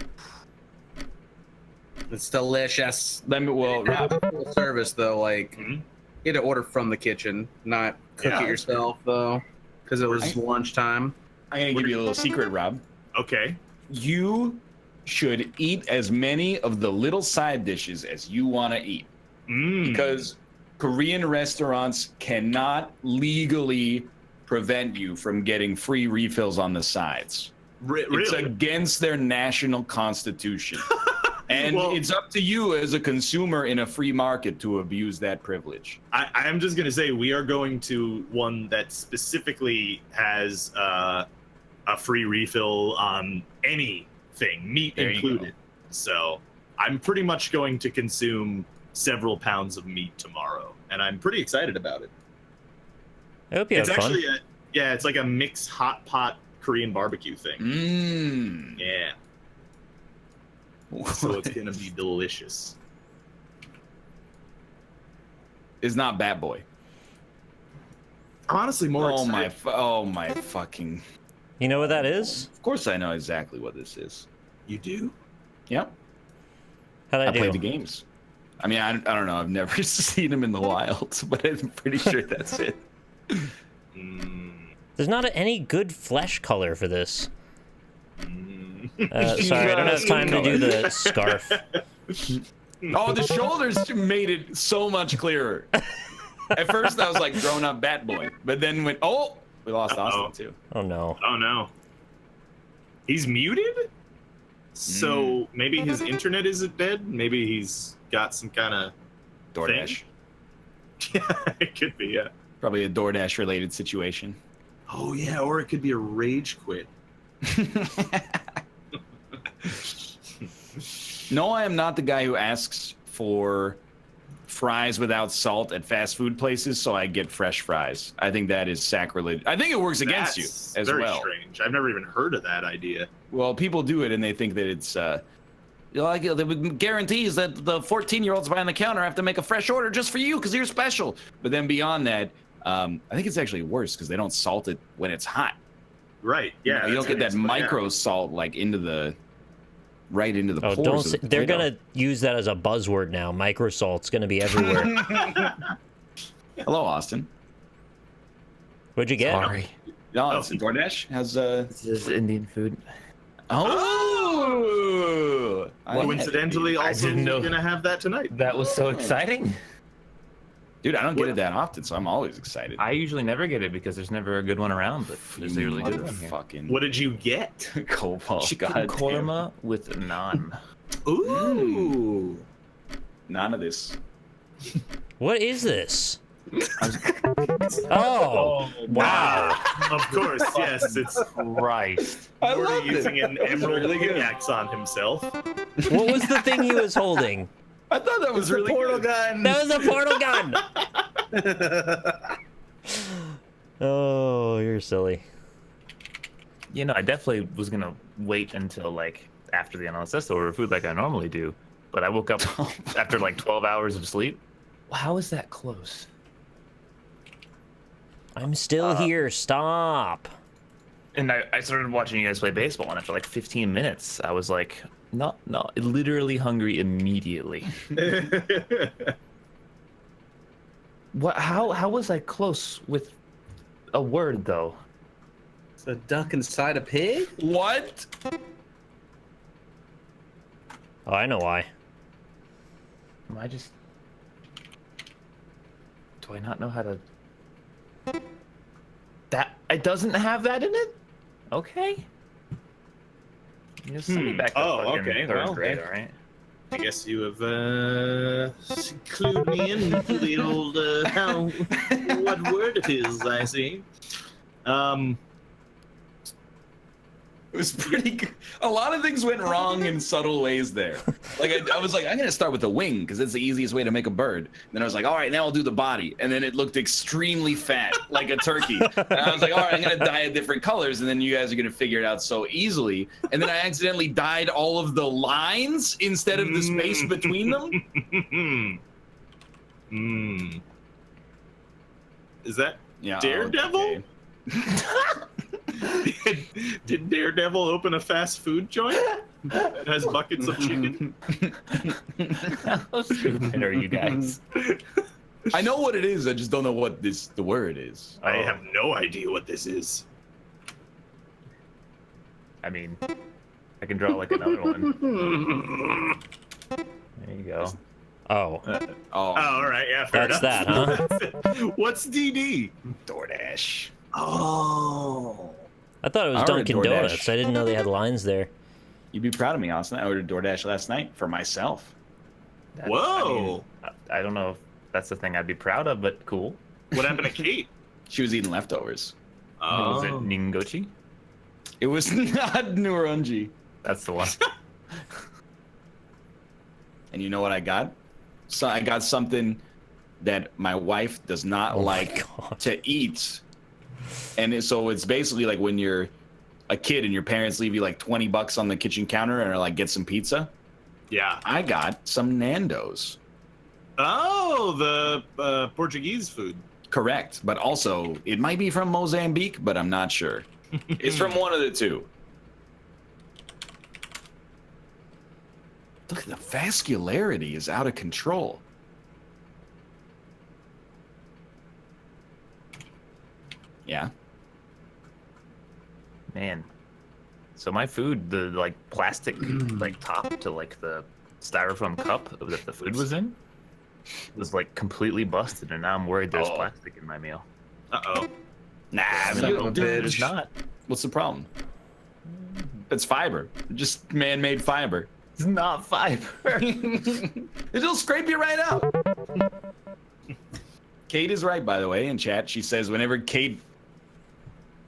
It's delicious. Rob, Full service though, like Mhm. you had to order from the kitchen, not cook Yeah. it yourself though, because it was lunchtime. I'm gonna give you a little secret, Rob. okay. You should eat as many of the little side dishes as you want to eat, because Korean restaurants cannot legally prevent you from getting free refills on the sides. It's Really? against their national constitution. And Well- it's up to you as a consumer in a free market to abuse that privilege. I'm just gonna say we are going to one that specifically has a free refill on anything, meat There you included. So I'm pretty much going to consume several pounds of meat tomorrow, and I'm pretty excited about it. I hope you have It's fun. actually it's like a mixed hot pot Korean barbecue thing. Mmm. Yeah, so it's gonna be delicious. It's not Bat Boy. I'm honestly more excited. Oh my fucking. You know what that is? Of course I know exactly what this is. You do? Yep. How'd I I play do? the games. I mean, I don't know. I've never seen them in the wild, but I'm pretty sure that's it. There's not any good flesh color for this. Sorry, I don't have time to do the scarf. Oh, the shoulders made it so much clearer. At first, I was like grown up bat boy, but then when we lost Austin too. Oh no. Oh no. He's muted? So maybe his internet isn't dead? Maybe he's got some kind of DoorDash. Yeah, it could be, yeah. Probably a DoorDash related situation. Oh yeah, or it could be a rage quit. No, I am not the guy who asks for fries without salt at fast food places, so I get fresh fries. I think that is sacrilege. I think it works against you as very well. Strange. I've never even heard of that idea. Well, people do it and they think that it's like it guarantees that the 14-year-olds behind the counter have to make a fresh order just for you because you're special. But then beyond that, I think it's actually worse because they don't salt it when it's hot. Right. Yeah. You don't get that micro salt like right into the pores. They're gonna use that as a buzzword now. Microsalt's gonna be everywhere. Hello, Austin. What'd you get? Sorry. No, it's DoorDash. Has This is Indian food. Oh! Coincidentally, I also didn't know. gonna have that tonight. That was so exciting. Dude, I don't get it that often, so I'm always excited. I usually never get it because there's never a good one around, but there's a really good one here. Fucking What did you get? Cobalt. Chicken goddamn. korma with naan. Ooh. None of this. What is this? Oh, wow. Of course, yes. It's Christ. I We're loved using it. an emerald really good. pickaxe on himself. What was the thing he was holding? I thought that was really good. gun. That was a portal gun. Oh, you're silly. You know, I definitely was gonna wait until like after the NLSS to order food like I normally do, but I woke up after like 12 hours of sleep. Well, how is that close? I'm still here. Stop. And I started watching you guys play baseball, and after like 15 minutes, I was like, no, literally hungry immediately. What? How was I close with a word though? It's a duck inside a pig? What? Oh, I know why. Am I just? Do I not know how to? That it doesn't have that in it. Okay. You just send me back to fucking okay, third well, grade, okay. all right? I guess you have clued me into the old what word it is. I see. It was pretty good. A lot of things went wrong in subtle ways there. Like I was like, I'm gonna start with the wing because it's the easiest way to make a bird. Then I was like, all right, now I'll do the body. And then it looked extremely fat, like a turkey. And I was like, all right, I'm gonna dye it different colors, and then you guys are gonna figure it out so easily. And then I accidentally dyed all of the lines instead of the space between them. Is that Yeah. Daredevil? okay. Did Daredevil open a fast food joint that has buckets of chicken? How stupid are you guys? I know what it is. I just don't know what the word is. I have no idea what this is. I mean, I can draw like another one. There you go. Oh, Oh, Oh, all right, yeah, fair that's enough. that, huh? What's DD? DoorDash. Oh. I thought it was I ordered Dunkin' DoorDash. Donuts. I didn't know they had lines there. You'd be proud of me, Austin. I ordered DoorDash last night for myself. Whoa. I don't know if that's the thing I'd be proud of, but cool. What happened to Kate? She was eating leftovers. Was it Ningochi? It was not Nurunji. That's the one. And you know what I got? So I got something that my wife does not Oh my like God. to eat. And so it's basically like when you're a kid and your parents leave you like 20 bucks on the kitchen counter and are like, get some pizza. Yeah. I got some Nando's. Oh, the Portuguese food. Correct. But also, it might be from Mozambique, but I'm not sure. It's from one of the two. Look, the vascularity is out of control. Yeah. Man. So my food, the like plastic like top to like the styrofoam cup that the food was in was like completely busted, and now I'm worried there's plastic in my meal. Uh-oh. Nah, Son of a There's bitch. not. what's the problem? It's fiber. Just man-made fiber. It's not fiber. It'll scrape you right out. Kate is right, by the way, in chat. She says whenever Kate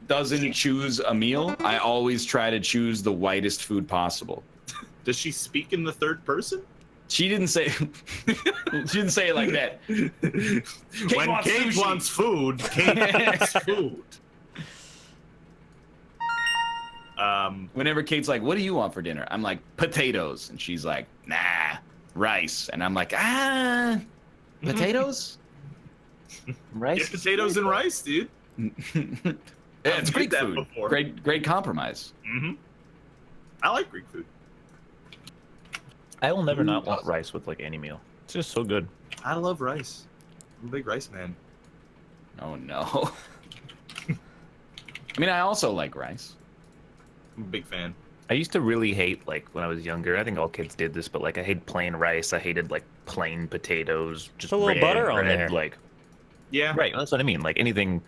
doesn't choose a meal, I always try to choose the whitest food possible. Does she speak in the third person? She didn't say. She didn't say it like that. When Kate wants food, Kate eats food. Whenever Kate's like, "What do you want for dinner?" I'm like, "Potatoes," and she's like, "Nah, rice." And I'm like, potatoes? Rice. Get potatoes and rice, dude. Yeah, it's I've Greek made that food. before. Great compromise. Mm-hmm. I like Greek food. I will never not want rice with like any meal. It's just so good. I love rice. I'm a big rice man. Oh no. I mean, I also like rice. I'm a big fan. I used to really hate, like, when I was younger, I think all kids did this, but like I hated plain rice. I hated like plain potatoes. Just a little butter on there. Like, Yeah. right, that's what I mean. Like anything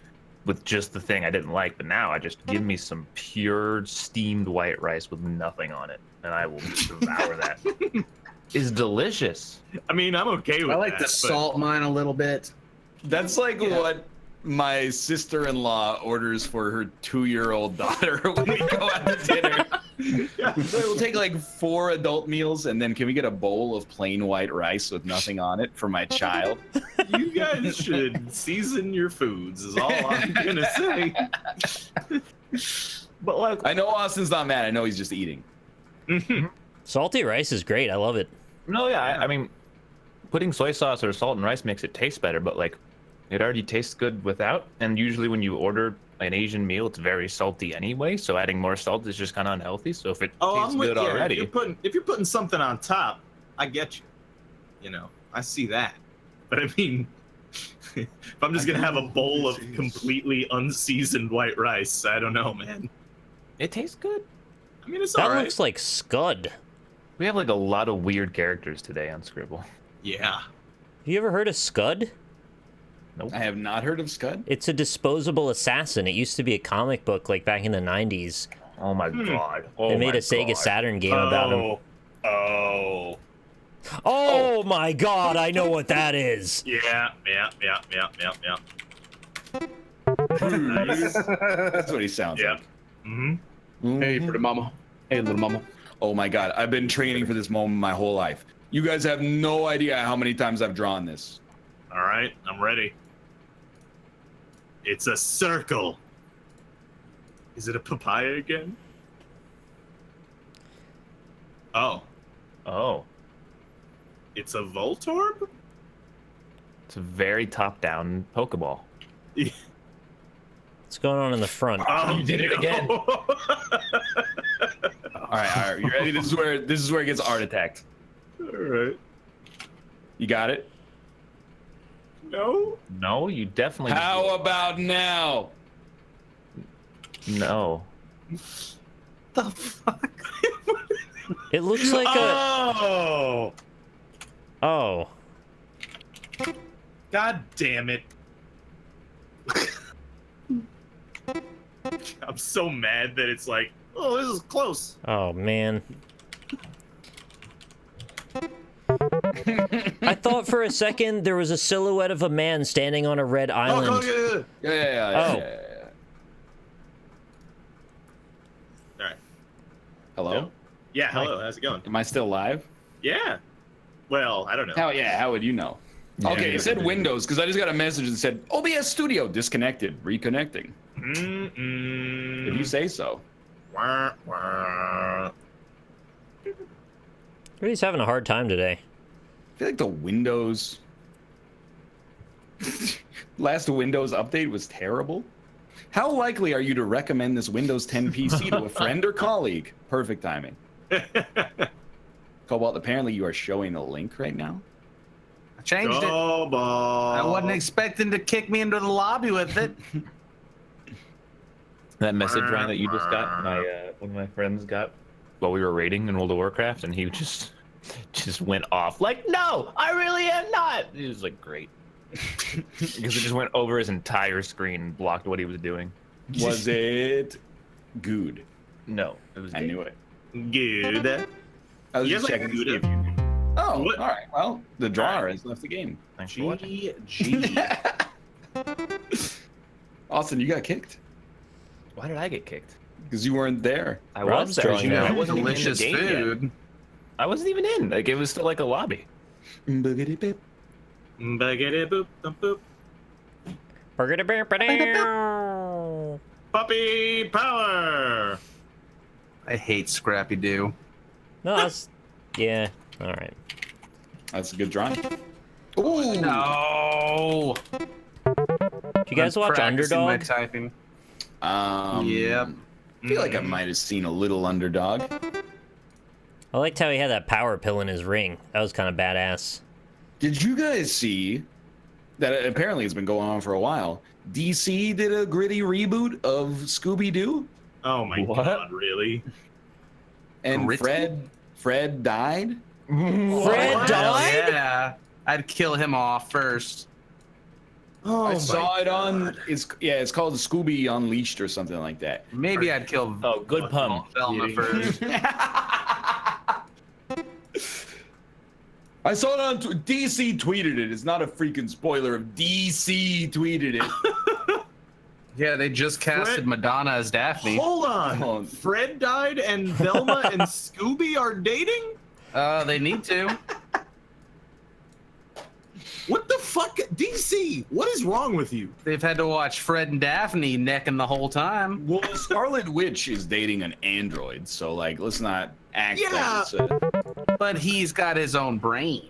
with just the thing I didn't like, but now I just give me some pure steamed white rice with nothing on it, and I will devour that. It's delicious. I mean, I'm okay with that. I like to salt mine a little bit. That's like what my sister-in-law orders for her 2-year-old daughter when we go out to dinner. So we'll take like 4 adult meals, and then can we get a bowl of plain white rice with nothing on it for my child? You guys should season your foods, is all I'm gonna say. But like, I know Austin's not mad. I know he's just eating. Salty rice is great. I love it. no, yeah, I mean, putting soy sauce or salt and rice makes it taste better, but like, it already tastes good without. And usually when you order an Asian meal, it's very salty anyway. So adding more salt is just kind of unhealthy. So if it tastes good already, If you're putting something on top, I get you. You know, I see that. But I mean, if I'm just gonna have a bowl of completely unseasoned white rice, I don't know, man. it tastes good. I mean, it's That alright. looks like Scud. We have like a lot of weird characters today on Scribble. Yeah. Have you ever heard of Scud? I have not heard of Scud. It's a disposable assassin. It used to be a comic book like back in the 90s. Oh my god. They made a Sega Saturn game about him. Oh. Oh my god, I know what that is. Yeah. That's what he sounds Yeah. like. Mm-hmm. Hey, pretty mama. Hey, little mama. Oh my god, I've been training for this moment my whole life. You guys have no idea how many times I've drawn this. All right, I'm ready. It's a circle. Is it a papaya again? Oh, Oh, it's a Voltorb? it's a very top-down Pokeball. What's going on in the front? Oh, You did it again. All right, you ready? This is where it gets art attacked. All right. You got it? No. No, you definitely. How about now? No. The fuck? It looks like a... Oh. Oh. God damn it. I'm so mad that it's like, oh, this is close. Oh, man. I thought for a second there was a silhouette of a man standing on a red island. Oh, yeah. Yeah. Oh. All right. Hello? Yeah, hello. How's it going? Am I still live? Yeah. Well, I don't know. How would you know? Okay, it said Windows because I just got a message that said OBS Studio disconnected, reconnecting. If you say so. Wah, wah. Everybody's having a hard time today. I feel like the Windows last Windows update was terrible. How likely are you to recommend this Windows 10 PC to a friend or colleague? Perfect timing. Cobalt, apparently you are showing a link right now. I changed it. I wasn't expecting to kick me into the lobby with it. That message, Ryan, that you just got, one of my friends got while we were raiding in World of Warcraft, and he just just went off. Like, no, I really am not. It was like great. Because it just went over his entire screen and blocked what he was doing. Was it good? No, it was. I knew it. Good. I was You just guys checking like to see Gouda? if you knew. Oh, What? all right. Well, the drawer has left the game. Thanks for watching. G. Austin, you got kicked Why did I get kicked? because you weren't there. I Rod's was there. drawing I out. wasn't even in the Delicious game yet. food. I wasn't even in. Like, it was still like a lobby. Boogity bip. Baguette boop thump boop. Puppy power. I hate Scrappy Doo. No, that's yeah. All right. That's a good drawing. Ooh. No. Do you guys watch Practicing my Underdog? typing. I Yep. feel like I might have seen a little Underdog. I liked how he had that power pill in his ring. That was kind of badass. Did you guys see that apparently it's been going on for a while? DC did a gritty reboot of Scooby-Doo, Oh my What? god, really? and Gritty? Fred died. Fred Hell died? yeah. I'd kill him off first. Oh, I saw it on. It's called Scooby Unleashed or something like that. Maybe I'd kill Oh, good pun. Velma first. I saw it on DC tweeted it. It's not a freaking spoiler. If DC tweeted it. Yeah, they just casted Fred- Madonna as Daphne. Hold on. Fred died and Velma and Scooby are dating? They need to. What the fuck? DC, what is wrong with you? They've had to watch Fred and Daphne necking the whole time. Well, Scarlet Witch is dating an android, so like, let's not act Yeah. like it's a... But he's got his own brain.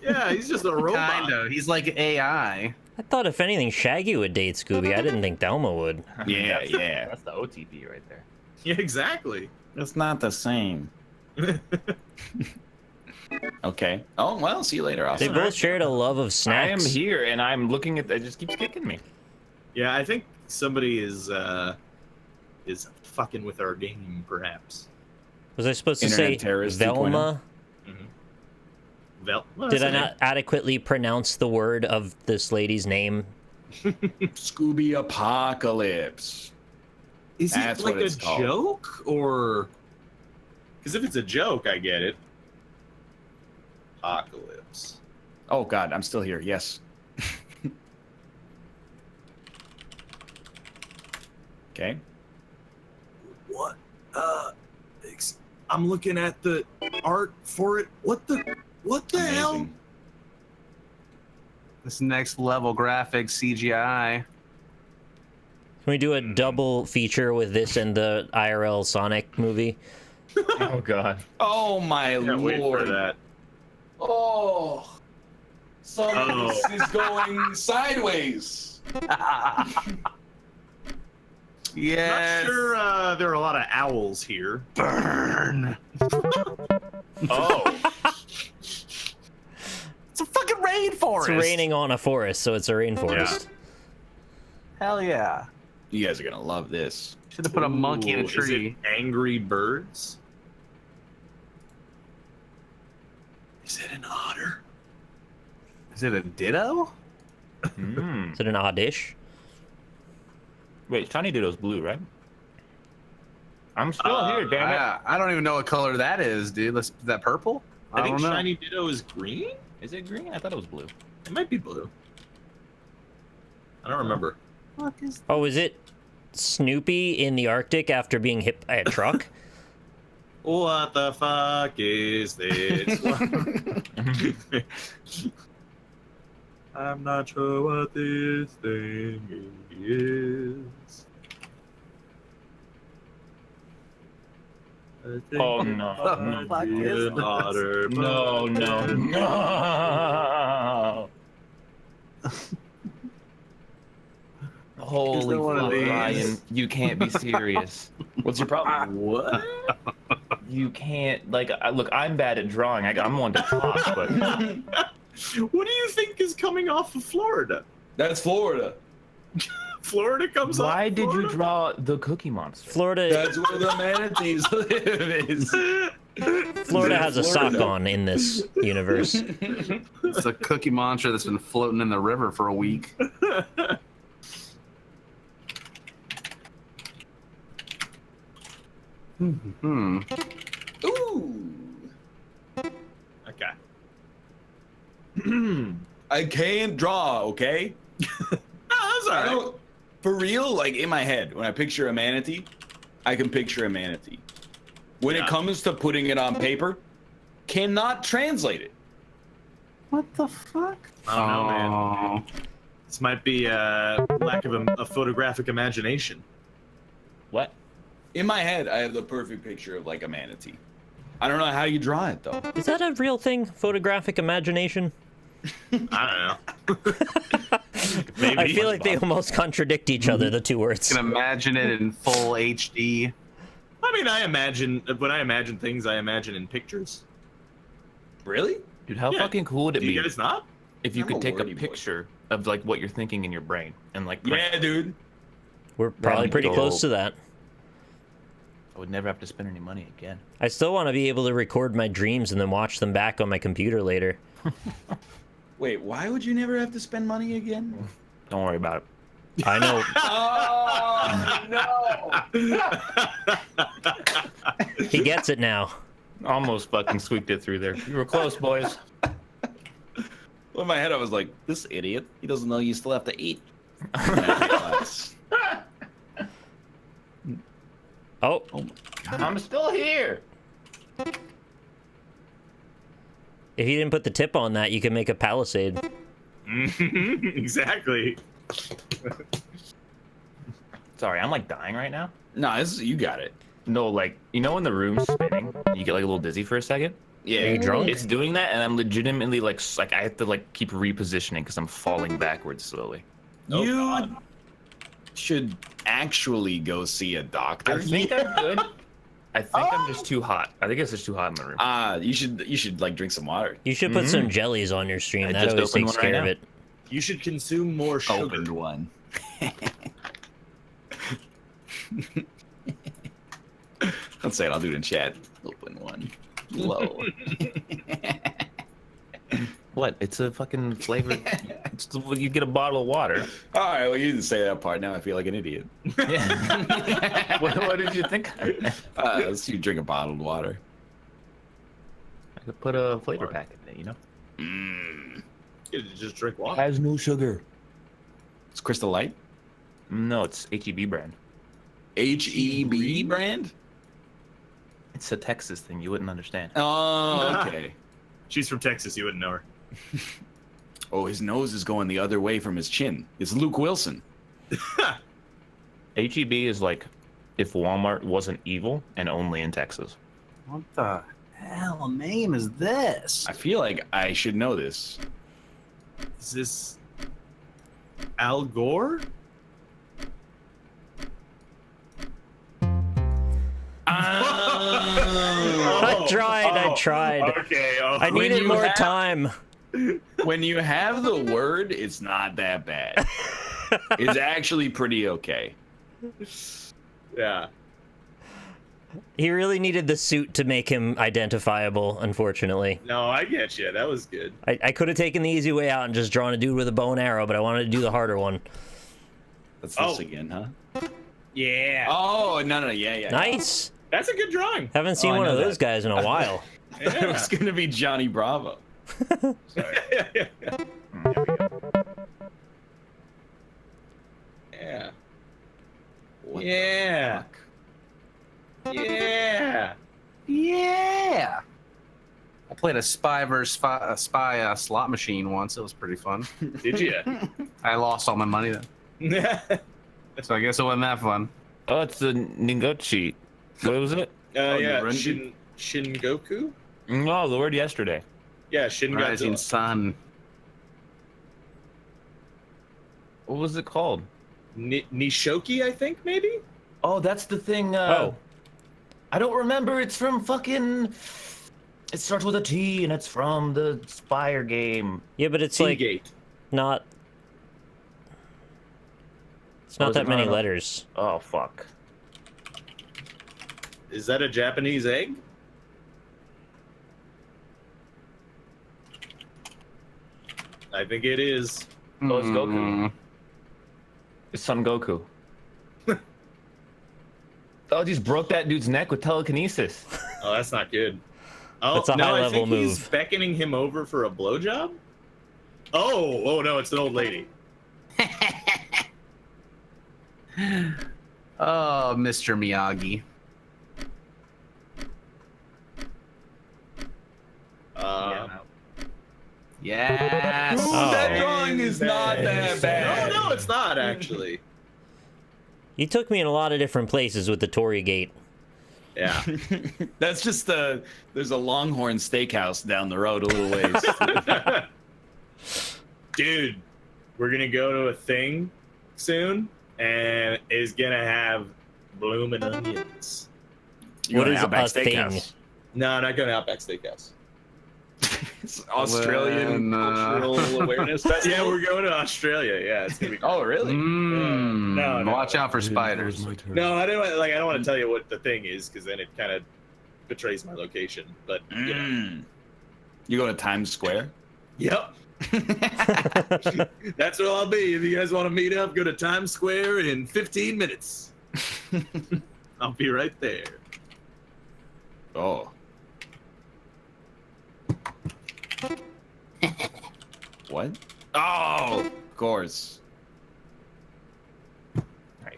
Yeah, he's just a robot. Kinda. He's like AI. I thought if anything, Shaggy would date Scooby. I didn't think Thelma would. Yeah, yeah. That's the OTP right there. Yeah, exactly. It's not the same. Okay. Oh, well, see you later, They Austin. both shared a love of I am snacks. here and I'm looking at. It just keeps kicking me. Yeah, I think somebody is fucking with our game, perhaps. Was I supposed to Internet say terrorist Velma? Well, Did that's I okay. not adequately pronounce the word of this lady's name? Scooby Apocalypse. Is That's it like what a it's called. joke or? Because if it's a joke, I get it. Apocalypse. Oh, God, I'm still here. Yes. Okay. What? I'm looking at the art for it. What the hell? Amazing. This next level graphics CGI. Can we do a double feature with this and the IRL Sonic movie? Oh God. Oh, my Can't wait for Lord. that. Oh. Some of this is going sideways. Yes. Not sure there are a lot of owls here. Burn. Oh. It's a fucking rainforest. It's raining on a forest, so it's a rainforest. Hell yeah. You guys are going to love this. Should have put a monkey in a Ooh, tree. Is it Angry Birds? Is it an otter? Is it a ditto? Mm. Is it an oddish? Wait, Tiny Ditto's blue, right? I'm still here, damn it. I don't even know what color that is, dude. Is that purple? I think don't know. Shiny Ditto is green? Is it green? I thought it was blue. It might be blue. I don't remember. What is Oh, is it Snoopy in the Arctic after being hit by a truck? What the fuck is this? I'm not sure what this thing is. Oh no! What the fuck is An this? otter, No! No! No! Holy there one of fuck, these? Ryan! You can't be serious. What's your problem? What? You can't. Like, look, I'm bad at drawing. I'm one to talk, but What do you think is coming off of Florida? That's Florida. Florida comes off. why did you Florida? draw the Cookie Monster? Florida. That's where the manatees live. Is. Florida has a sock on in this universe. It's a Cookie Monster that's been floating in the river for a week. Hmm. Ooh. Okay. I can't draw, okay? Oh, that's all I right. don't, for real, like in my head, when I picture a manatee, I can picture a manatee. When it comes to putting it on paper, cannot translate it. What the fuck? I don't know, man. This might be a lack of a photographic imagination. What? In my head, I have the perfect picture of like a manatee. I don't know how you draw it though. Is that a real thing? Photographic imagination? I don't know. Maybe. I feel like they almost contradict each other, the two words. You can imagine it in full HD. I mean, when I imagine things, I imagine in pictures. Really? Dude, how Yeah. fucking cool would it Do be you guys not? if you I'm could a take a wordy boy. picture of like what you're thinking in your brain and like print Yeah, dude. We're probably That'd pretty be close dope. to that. I would never have to spend any money again. I still want to be able to record my dreams and then watch them back on my computer later. Wait, why would you never have to spend money again? Don't worry about it. I know. Oh no! He gets it now. Almost fucking squeaked it through there. You were close, boys. Well, in my head, I was like, "This idiot. He doesn't know you still have to eat." Oh, I'm still here. if you didn't put the tip on that, you could make a palisade. Exactly. Sorry, I'm like dying right now. No, you got it. No, like, you know when the room's spinning, you get like a little dizzy for a second? Yeah. Are you drunk? It's doing that, and I'm legitimately like I have to like keep repositioning because I'm falling backwards slowly. Oh, You God. should actually go see a doctor. I think I'm good. I think I'm just too hot. I think it's just too hot in the room. You should like drink some water. You should put some jellies on your stream. I That just always opened takes one right care of now. it. You should consume more sugar. Opened one. Don't say it. I'll do it in chat. Open one. Low. What? It's a fucking flavor. You get a bottle of water. All right. Well, you didn't say that part. Now I feel like an idiot. Yeah. what did you think? So you drink a bottled water. I could put a flavor pack in it, you know? Mmm. You could just drink water. Has no sugar. It's Crystal Light. No, it's HEB brand. HEB brand. It's a Texas thing. You wouldn't understand. Oh, okay. She's from Texas. You wouldn't know her. Oh, his nose is going the other way from his chin. It's Luke Wilson. HEB is like if Walmart wasn't evil and only in Texas. What the hell name is this? I feel like I should know this. Is this Al Gore? I tried. Okay. Oh. I When needed you more have- time. When you have the word, it's not that bad. It's actually pretty okay. Yeah. He really needed the suit to make him identifiable, unfortunately. No, I get you. That was good. I could have taken the easy way out and just drawn a dude with a bow and arrow, but I wanted to do the harder one. That's Oh. this again, huh? Yeah. Oh, no, yeah. Nice! That's a good drawing. Haven't seen Oh, I one know of that. those guys in a while. It was gonna be Johnny Bravo. Sorry. Yeah. What the Yeah. fuck? Yeah. Yeah. I played a spy versus spy slot machine once. It was pretty fun. Did you? I lost all my money then, so I guess it wasn't that fun. Oh, it's the Ningochi. What was it? Yeah. you Shin Goku. Oh, the word yesterday. Yeah, Shin Rising Godzilla. Sun. What was it called? Nishoki, I think maybe. Oh, that's the thing. Oh. I don't remember. It's from fucking. It starts with a T, and it's from the Spire game. Yeah, but it's like Seagate. not. It's not is that it many not? letters. Oh fuck. Is that a Japanese egg? I think it is. Oh, it's Goku. It's Son Goku. Oh, just broke that dude's neck with telekinesis. Oh, that's not good. Oh, That's a no, I high-level think he's move. beckoning him over for a blowjob. Oh no, it's an old lady. Oh, Mr. Miyagi. Yes. Ooh, that drawing is not that bad. No, it's not actually. You took me in a lot of different places with the Tory Gate. Yeah. That's just there's a Longhorn Steakhouse down the road a little ways. Dude, we're gonna go to a thing soon, and it's gonna have bloomin' onions. You What going is to Outback a thing? Steakhouse? No, not going to Outback Steakhouse. It's Australian cultural awareness. Yeah, we're going to Australia. Yeah, it's gonna be. Oh, really? No, Watch out for spiders. No, I don't want to tell you what the thing is because then it kind of betrays my location. But you know. You go to Times Square? Yep. That's where I'll be. If you guys want to meet up, go to Times Square in 15 minutes. I'll be right there. Oh. What? Oh, of course.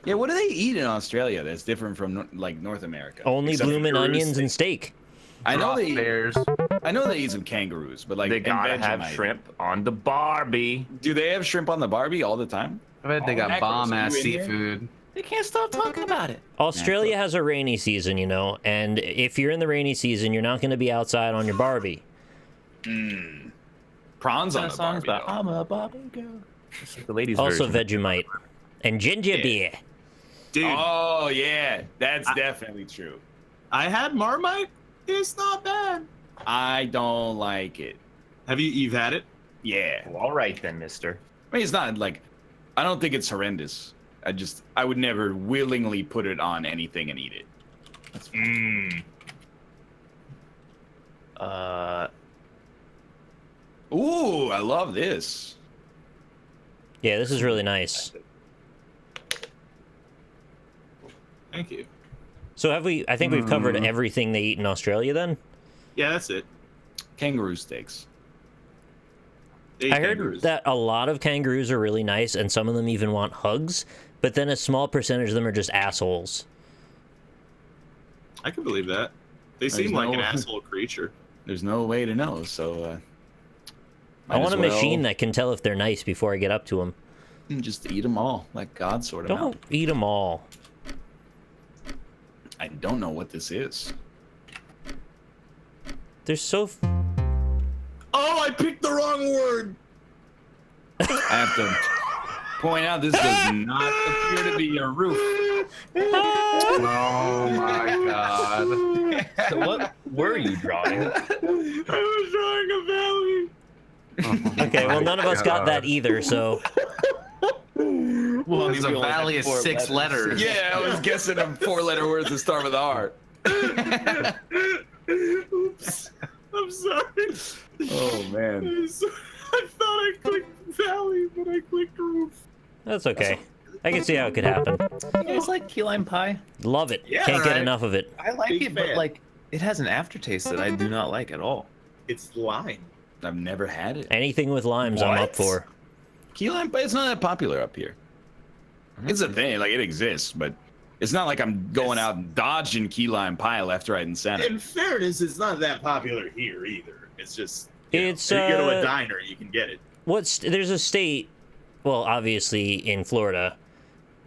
Yeah, what do they eat in Australia that's different from like North America? Only Except for bloomin' onions and steak. I know they bears. I know they eat some kangaroos, but like They in gotta have Vegemite. shrimp on the Barbie. Do they have shrimp on the Barbie all the time? I bet they got Macros, bomb-ass you in here? seafood. They can't stop talking about it. Australia has a rainy season, you know, and if you're in the rainy season, you're not going to be outside on your Barbie. Prawns on That the song's Barbie. about though. I'm a Barbie girl. It's like the ladies' Also version. Vegemite and ginger beer. Dude, Oh yeah, that's definitely true. I had Marmite. It's not bad. I don't like it. You've had it? Yeah. Well, all right then, mister. I mean, it's not like, I don't think it's horrendous. I would never willingly put it on anything and eat it. That's fine. Ooh, I love this. Yeah, this is really nice. Thank you. So I think we've covered everything they eat in Australia then? Yeah, that's it. Kangaroo steaks. They eat I heard kangaroos. that a lot of kangaroos are really nice and some of them even want hugs, but then a small percentage of them are just assholes. I can believe that. They There's seem like no- an asshole creature. There's no way to know, so I want a machine that can tell if they're nice before I get up to them. just eat them all, like God sort of. Don't eat them all. I don't know what this is. They're so... Oh, I picked the wrong word. I have to point out this does not appear to be a roof. Oh my god. So what were you drawing? I was drawing a valley. Okay, well, none of us got that either, so... Well, There's a valley of 6 letters. Yeah, I was guessing a 4-letter word to start with R. Oops. I'm sorry. Oh man. I thought I clicked valley, but I clicked roof. That's okay. I can see how it could happen. You guys like key lime pie? Love it. Yeah, Can't get right. enough of it. I like Big it, but fan. like it has an aftertaste that I do not like at all. It's lime. I've never had it. Anything with limes, I'm up What? for. Key lime pie, it's not that popular up here. It's a thing, like it exists, but it's not like I'm going out and dodging key lime pie left, right, and center. In fairness, it's not that popular here either. It's just It's, you go to a uh, diner, you can get it. There's a state, well, obviously in Florida,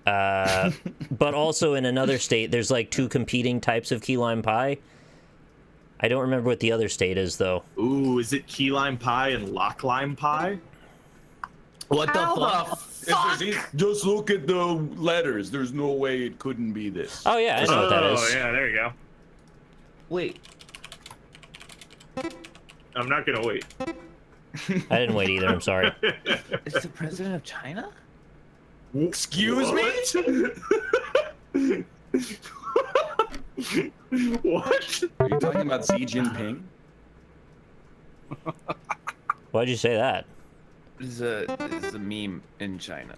but also in another state, there's like 2 competing types of key lime pie. I don't remember what the other state is, though. Ooh, is it key lime pie and lock lime pie? What the fuck? Just look at the letters. There's no way it couldn't be this. Oh, yeah, I know what that is. yeah, there you go. Wait, I'm not gonna wait. I didn't wait either, I'm sorry. is the president of China? Excuse me? What? Are you talking about Xi Jinping? Why'd you say that? There's a meme in China.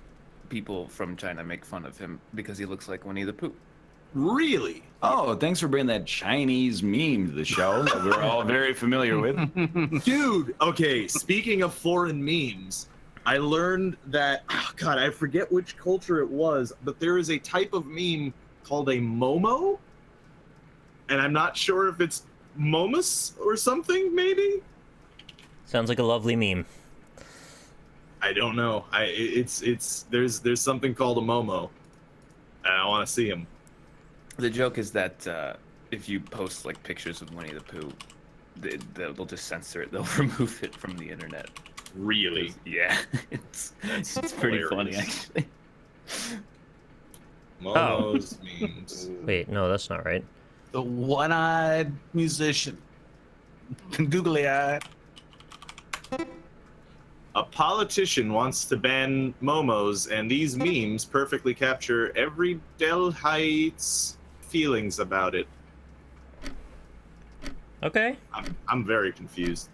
People from China make fun of him because he looks like Winnie the Pooh. Really? Oh, thanks for bringing that Chinese meme to the show that we're all very familiar with. Dude, okay, speaking of foreign memes, I learned that, oh God, I forget which culture it was, but there is a type of meme called a Momo, and I'm not sure if it's Momus or something, maybe? Sounds like a lovely meme. I don't know. There's something called a Momo, and I want to see him. The joke is that if you post like pictures of Winnie the Pooh, they'll just censor it. They'll remove it from the internet. Really? Yeah, it's pretty funny hilarious. actually. Momo's memes. Wait, no, that's not right. The one-eyed musician. Googly-eyed. A politician wants to ban Momos, and these memes perfectly capture every Delhaite's feelings about it. Okay. I'm very confused.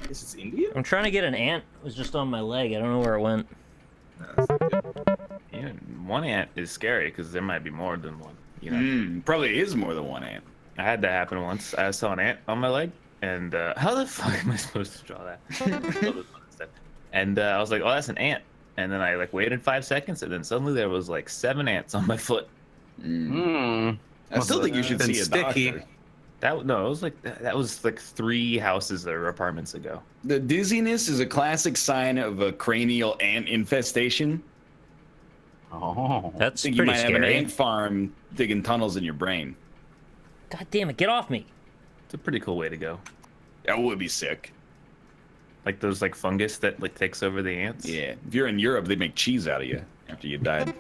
This is Indian? I'm trying to get an ant. It was just on my leg. I don't know where it went. Yeah, one ant is scary because there might be more than one. You know, Probably is more than one ant. I had that happen once. I saw an ant on my leg, and how the fuck am I supposed to draw that? And I was like, oh, that's an ant. And then I like waited 5 seconds, and then suddenly there was like 7 ants on my foot. I still think you should see a doctor. It was like that was like 3 houses or apartments ago. The dizziness is a classic sign of a cranial ant infestation. Oh. I That's think you pretty might have an scary. ant farm digging tunnels in your brain. God damn it, get off me. It's a pretty cool way to go. That would be sick. Like those like fungus that like takes over the ants. Yeah. If you're in Europe, they'd make cheese out of you after you died.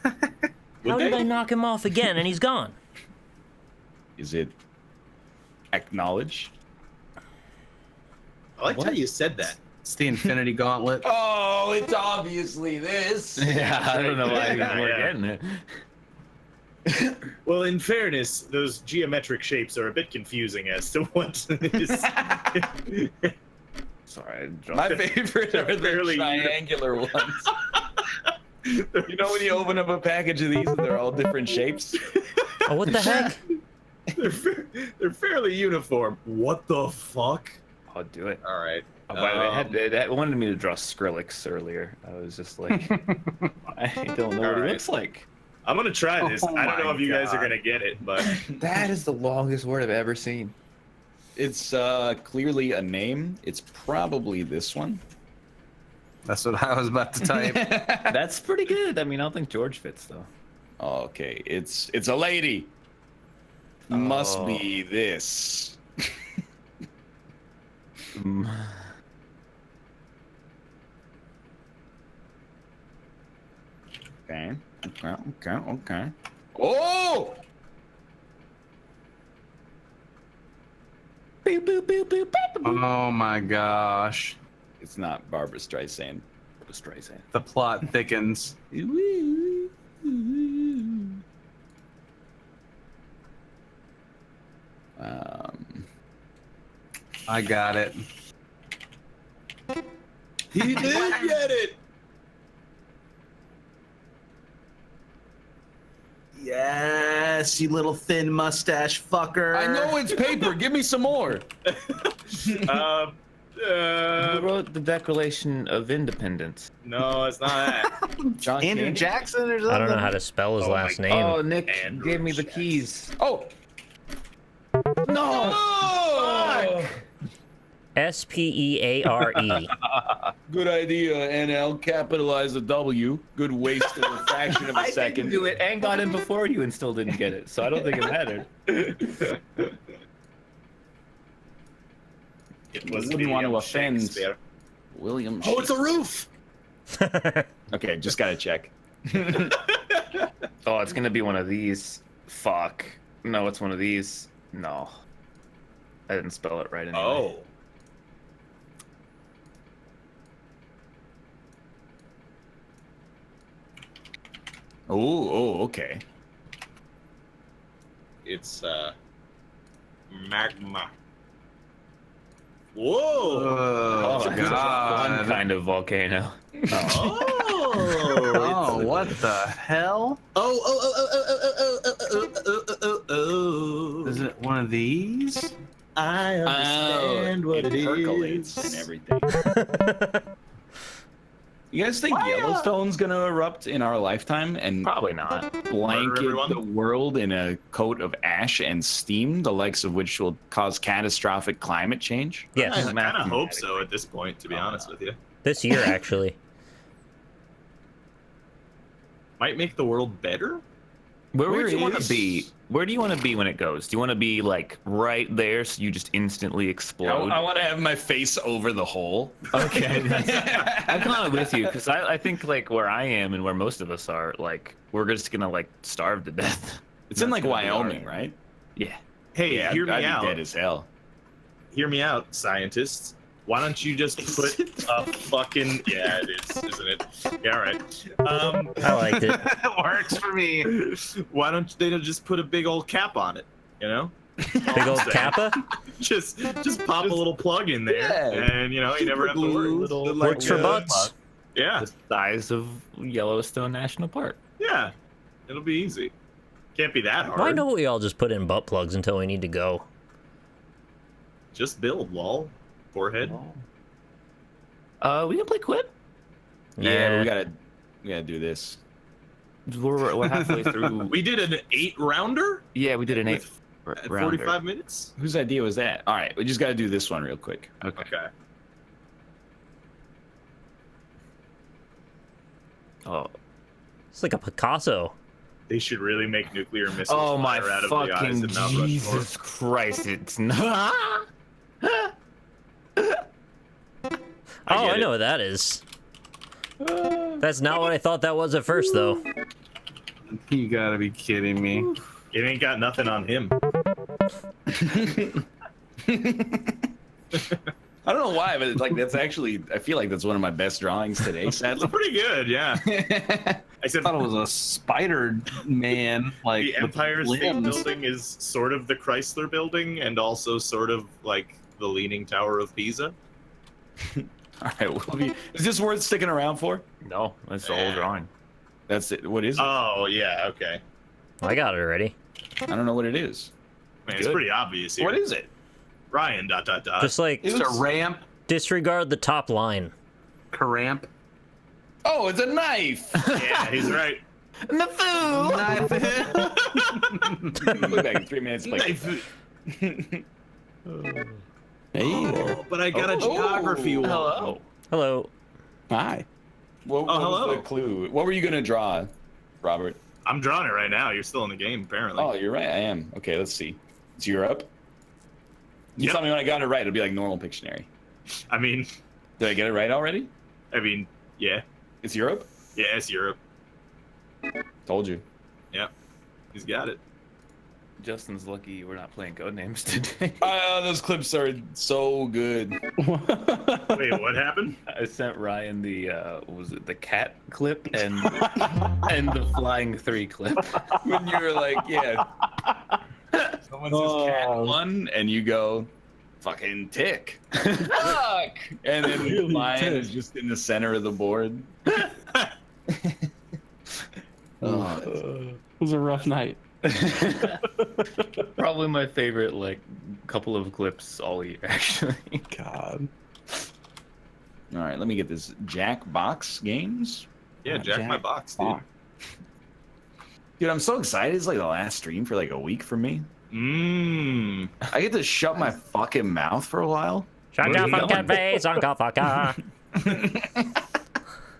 How did I knock him off again and he's gone? Is it acknowledged? I like how you said that. It's the Infinity Gauntlet. Oh, it's obviously this. Yeah, I don't know why Yeah, we're yeah. getting it. Well, in fairness, those geometric shapes are a bit confusing as to what is. Sorry, I dropped My it. favorite are the Fairly- triangular ones. You know when you open up a package of these and they're all different shapes? Oh, what the heck? They're fairly uniform. What the fuck? I'll do it. All right. Oh, by the way, that wanted me to draw Skrillex earlier. I was just like, I don't know what he Alright. looks like. I'm gonna try this. Oh I don't know my if you guys are God. gonna get it, but That is the longest word I've ever seen. It's clearly a name. It's probably this one. That's what I was about to type. That's pretty good. I mean, I don't think George fits though. Okay, it's a lady. Must be this. Mm. Okay. Oh! Oh my gosh. It's not Barbara Streisand. Streisand. The plot thickens. I got it. he did get it. Yes, you little thin mustache fucker. I know it's paper. Give me some more. Who wrote the Declaration of Independence? No, it's not that. John Andrew King? Jackson or something? I don't know how to spell his Oh last my- name. Oh, Nick Andrew gave me the Jackson. keys. Oh. No! Oh! Speare. Good idea, NL. Capitalize the W. Good waste of a fraction of a I second. didn't do it and got in before you and still didn't get it, so I don't think it mattered. It was Wouldn't want to William offend Shakespeare. William. Oh, it's a roof. Okay, just gotta check. Oh, it's gonna be one of these. Fuck. No, it's one of these. No. I didn't spell it right anyway. Oh. Oh, okay. It's magma. Whoa! It's a fun kind of volcano. Oh, what the hell? Oh! Is it one of these? I understand what it percolates is. and everything. You guys think Yellowstone's gonna erupt in our lifetime and Probably not. blanket everyone? the world in a coat of ash and steam, the likes of which will cause catastrophic climate change? I Yes, kind of hope so at this point, to be honest with you. this year actually. Might make the world better? Where Where would you want is- to be? Where do you want to be when it goes? Do you want to be like right there so you just instantly explode? I want to have my face over the hole. Okay, I'm kind of with you because I think like where I am and where most of us are, like we're just gonna like starve to death. It's in like That's gonna be Wyoming, hard. right? Yeah. Hey, Yeah, hear me I'd be out. dead as hell. Hear me out, scientists. Why don't you just put a fucking it is, isn't it? Yeah, all right. I liked it. Works for me. Why don't they just put a big old cap on it? You know, Big old Kappa. just pop a little plug in there, Yeah. and you know you never have to worry. Little, Works for butts. Yeah, The size of Yellowstone National Park. yeah, it'll be easy. Can't be that hard. Why don't we all just put in butt plugs until we need to go? Just build lol. Forehead. We can play Quip. Yeah, Nah. we gotta do this. We're halfway through. We did an 8-rounder Yeah, we did an 8 at rounder. 45 minutes. Whose idea was that? All right, we just gotta do this one real quick. Okay. Oh. It's like a Picasso. They should really make nuclear missiles Oh my fire out of the eyes fucking of Mount Rushmore. Jesus Christ! It's not. Oh, get I know it. what that is. That's not what I thought that was at first, though. You gotta be kidding me. It ain't got nothing on him. I don't know why, but it's like that's actually I feel like that's one of my best drawings today. Sadly. It's pretty good, yeah. I said I thought it was a Spider Man, like the with Empire State limbs. Building is sort of the Chrysler Building and also sort of like the Leaning Tower of Pisa. All right, is this worth sticking around for? No, that's the whole drawing. That's it. What is it? Oh yeah, okay. I got it already. I don't know what it is. Man, it's Good. pretty obvious here. What is it? Ryan ... Just like Just a ramp, disregard the top line. caramp. Oh, it's a knife. Yeah, he's right. Knife. We'll be back in 3 minutes. Like, Hey there. But I got a Oh. geography one. Hello. Hello. Hi. what hello. was the clue? What were you gonna draw, Robert? I'm drawing it right now. You're still in the game, apparently. Oh, you're right. I am. Okay, let's see. It's Europe. You Yep. tell me when I got it right. It'll be like normal Pictionary. I mean, Did I get it right already? yeah. It's Europe. Yeah, it's Europe. Told you. He's got it. Justin's lucky we're not playing Codenames today. Those clips are so good. Wait, what happened? I sent Ryan the what was it the cat clip and and the flying 3 clip. When you're like, yeah. Someone says cat one, and you go, fucking tick. Fuck. And then the Really lion tick. is just in the center of the board. It was a rough night. Probably my favorite like couple of clips all year actually. God. All right, let me get this. Jackbox Games. Yeah, Jack my box, dude. Fuck. Dude, I'm so excited. It's like the last stream for like a week for me. Mmm. I get to shut my fucking mouth for a while. Shut Where your are you fucking going? face, Uncle Fucker.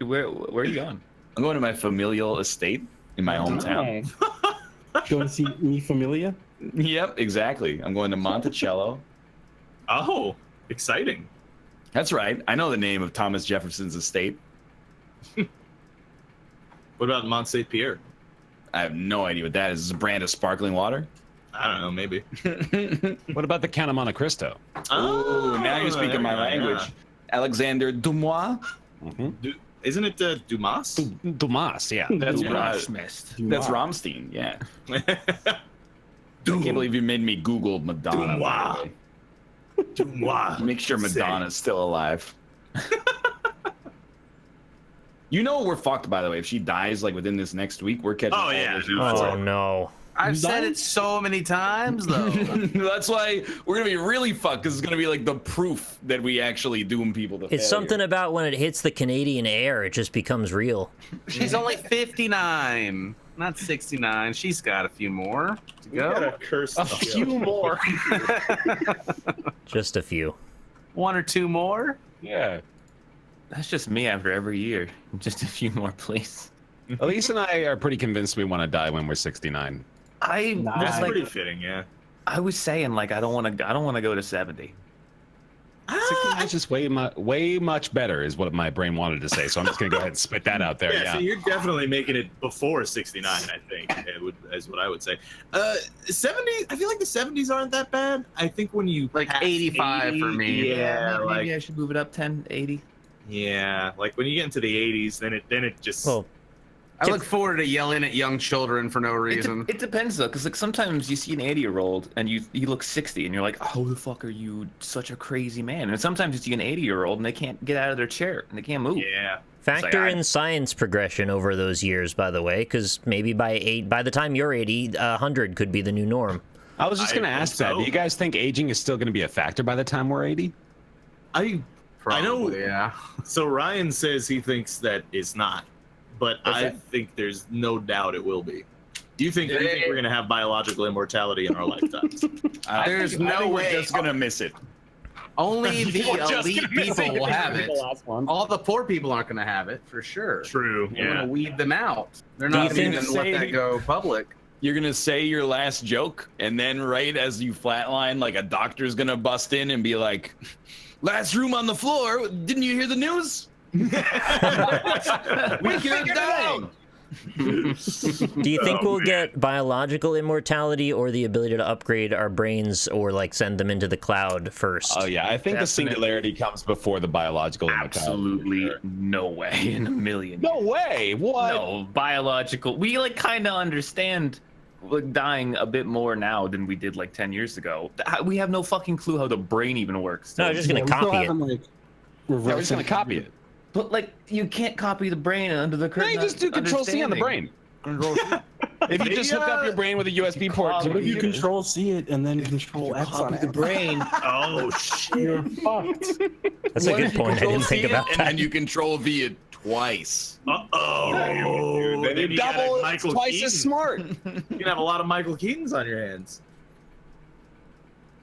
Where are you going? I'm going to my familial estate in my hometown. Going to see Mi Familia? Yep, exactly. I'm going to Monticello. Oh, exciting. That's right. I know the name of Thomas Jefferson's estate. What about Mont Saint Pierre? I have no idea what that is. Is it a brand of sparkling water? I don't know, maybe. What about the Count of Monte Cristo? Oh, now you're speaking my there you go, language. Alexander Dumois. Isn't it Dumas? Dumas, yeah. That's Dumas. right. That's Rammstein, yeah. I can't believe you made me Google Madonna. Dumois. Wow. Make sure Madonna's still alive. You know we're fucked, by the way. If she dies like within this next week, we're catching. Oh, yeah. Oh no. I've said it so many times, though. That's why we're gonna be really fucked, because it's gonna be like the proof that we actually doom people to It's failure. something about when it hits the Canadian air, it just becomes real. She's only 59, not 69. She's got a few more to We got go. a curse. A few more. Just a few. One or two more. Yeah. That's just me after every year. Just a few more, please. Elise and I are pretty convinced we want to die when we're 69. I That's was like, pretty fitting, yeah. I was saying like I don't want to go to 70. 69 is just way much better, is what my brain wanted to say. So I'm just gonna go ahead and spit that out there. Yeah, Yeah. so you're definitely making it before 69, I think, is what I would say. 70, I feel like the 70s aren't that bad. I think when you Like pass 85 for me. Yeah, maybe like I should move it up 10, 80. yeah, like when you get into the 80s, then it just Well, I look forward to yelling at young children for no reason. It depends though, because like sometimes you see an 80-year-old and you look 60 and you're like, oh, the fuck are you such a crazy man? And sometimes you see an 80-year-old and they can't get out of their chair and they can't move. yeah. factor like, in science progression over those years, by the way, because maybe by the time you're 80, 100 could be the new norm. I was just I gonna hope ask that. so. Do you guys think aging is still gonna be a factor by the time we're 80? I know. Probably, yeah. So Ryan says he thinks that it's not, but I think there's no doubt it will be. Do you think we're gonna have biological immortality in our lifetimes? There's I no think way. we're just gonna miss it. Only the elite people will have it. One. All the poor people aren't going to have it, for sure. True. We're going Yeah. to weed them out. They're Do you not think- going to let that go public. You're gonna say your last joke, and then right as you flatline, like a doctor's gonna bust in and be like, "Last room on the floor. Didn't you hear the news? We figured it out." Do you think we'll get biological immortality or the ability to upgrade our brains or like send them into the cloud first? Oh yeah, I think the singularity comes before the biological immortality. Absolutely no way in a million. No way. What? No, biological. We like kind of understand like dying a bit more now than we did like 10 years ago. We have no fucking clue how the brain even works. No, just gonna we still copy it. haven't, like, Yeah, we're just reversed gonna copy it. But like you can't copy the brain under the No, curtain. you just do Control C on the brain. If you just hook up your brain with a USB port to What if you the Control C it and then Control X on it? brain. Oh shit. You're fucked. That's a good point. I didn't think about And that. then you control V it twice. Uh-oh. Then you you got double, it's Michael twice Keaton. as smart. You can have a lot of Michael Keatons on your hands.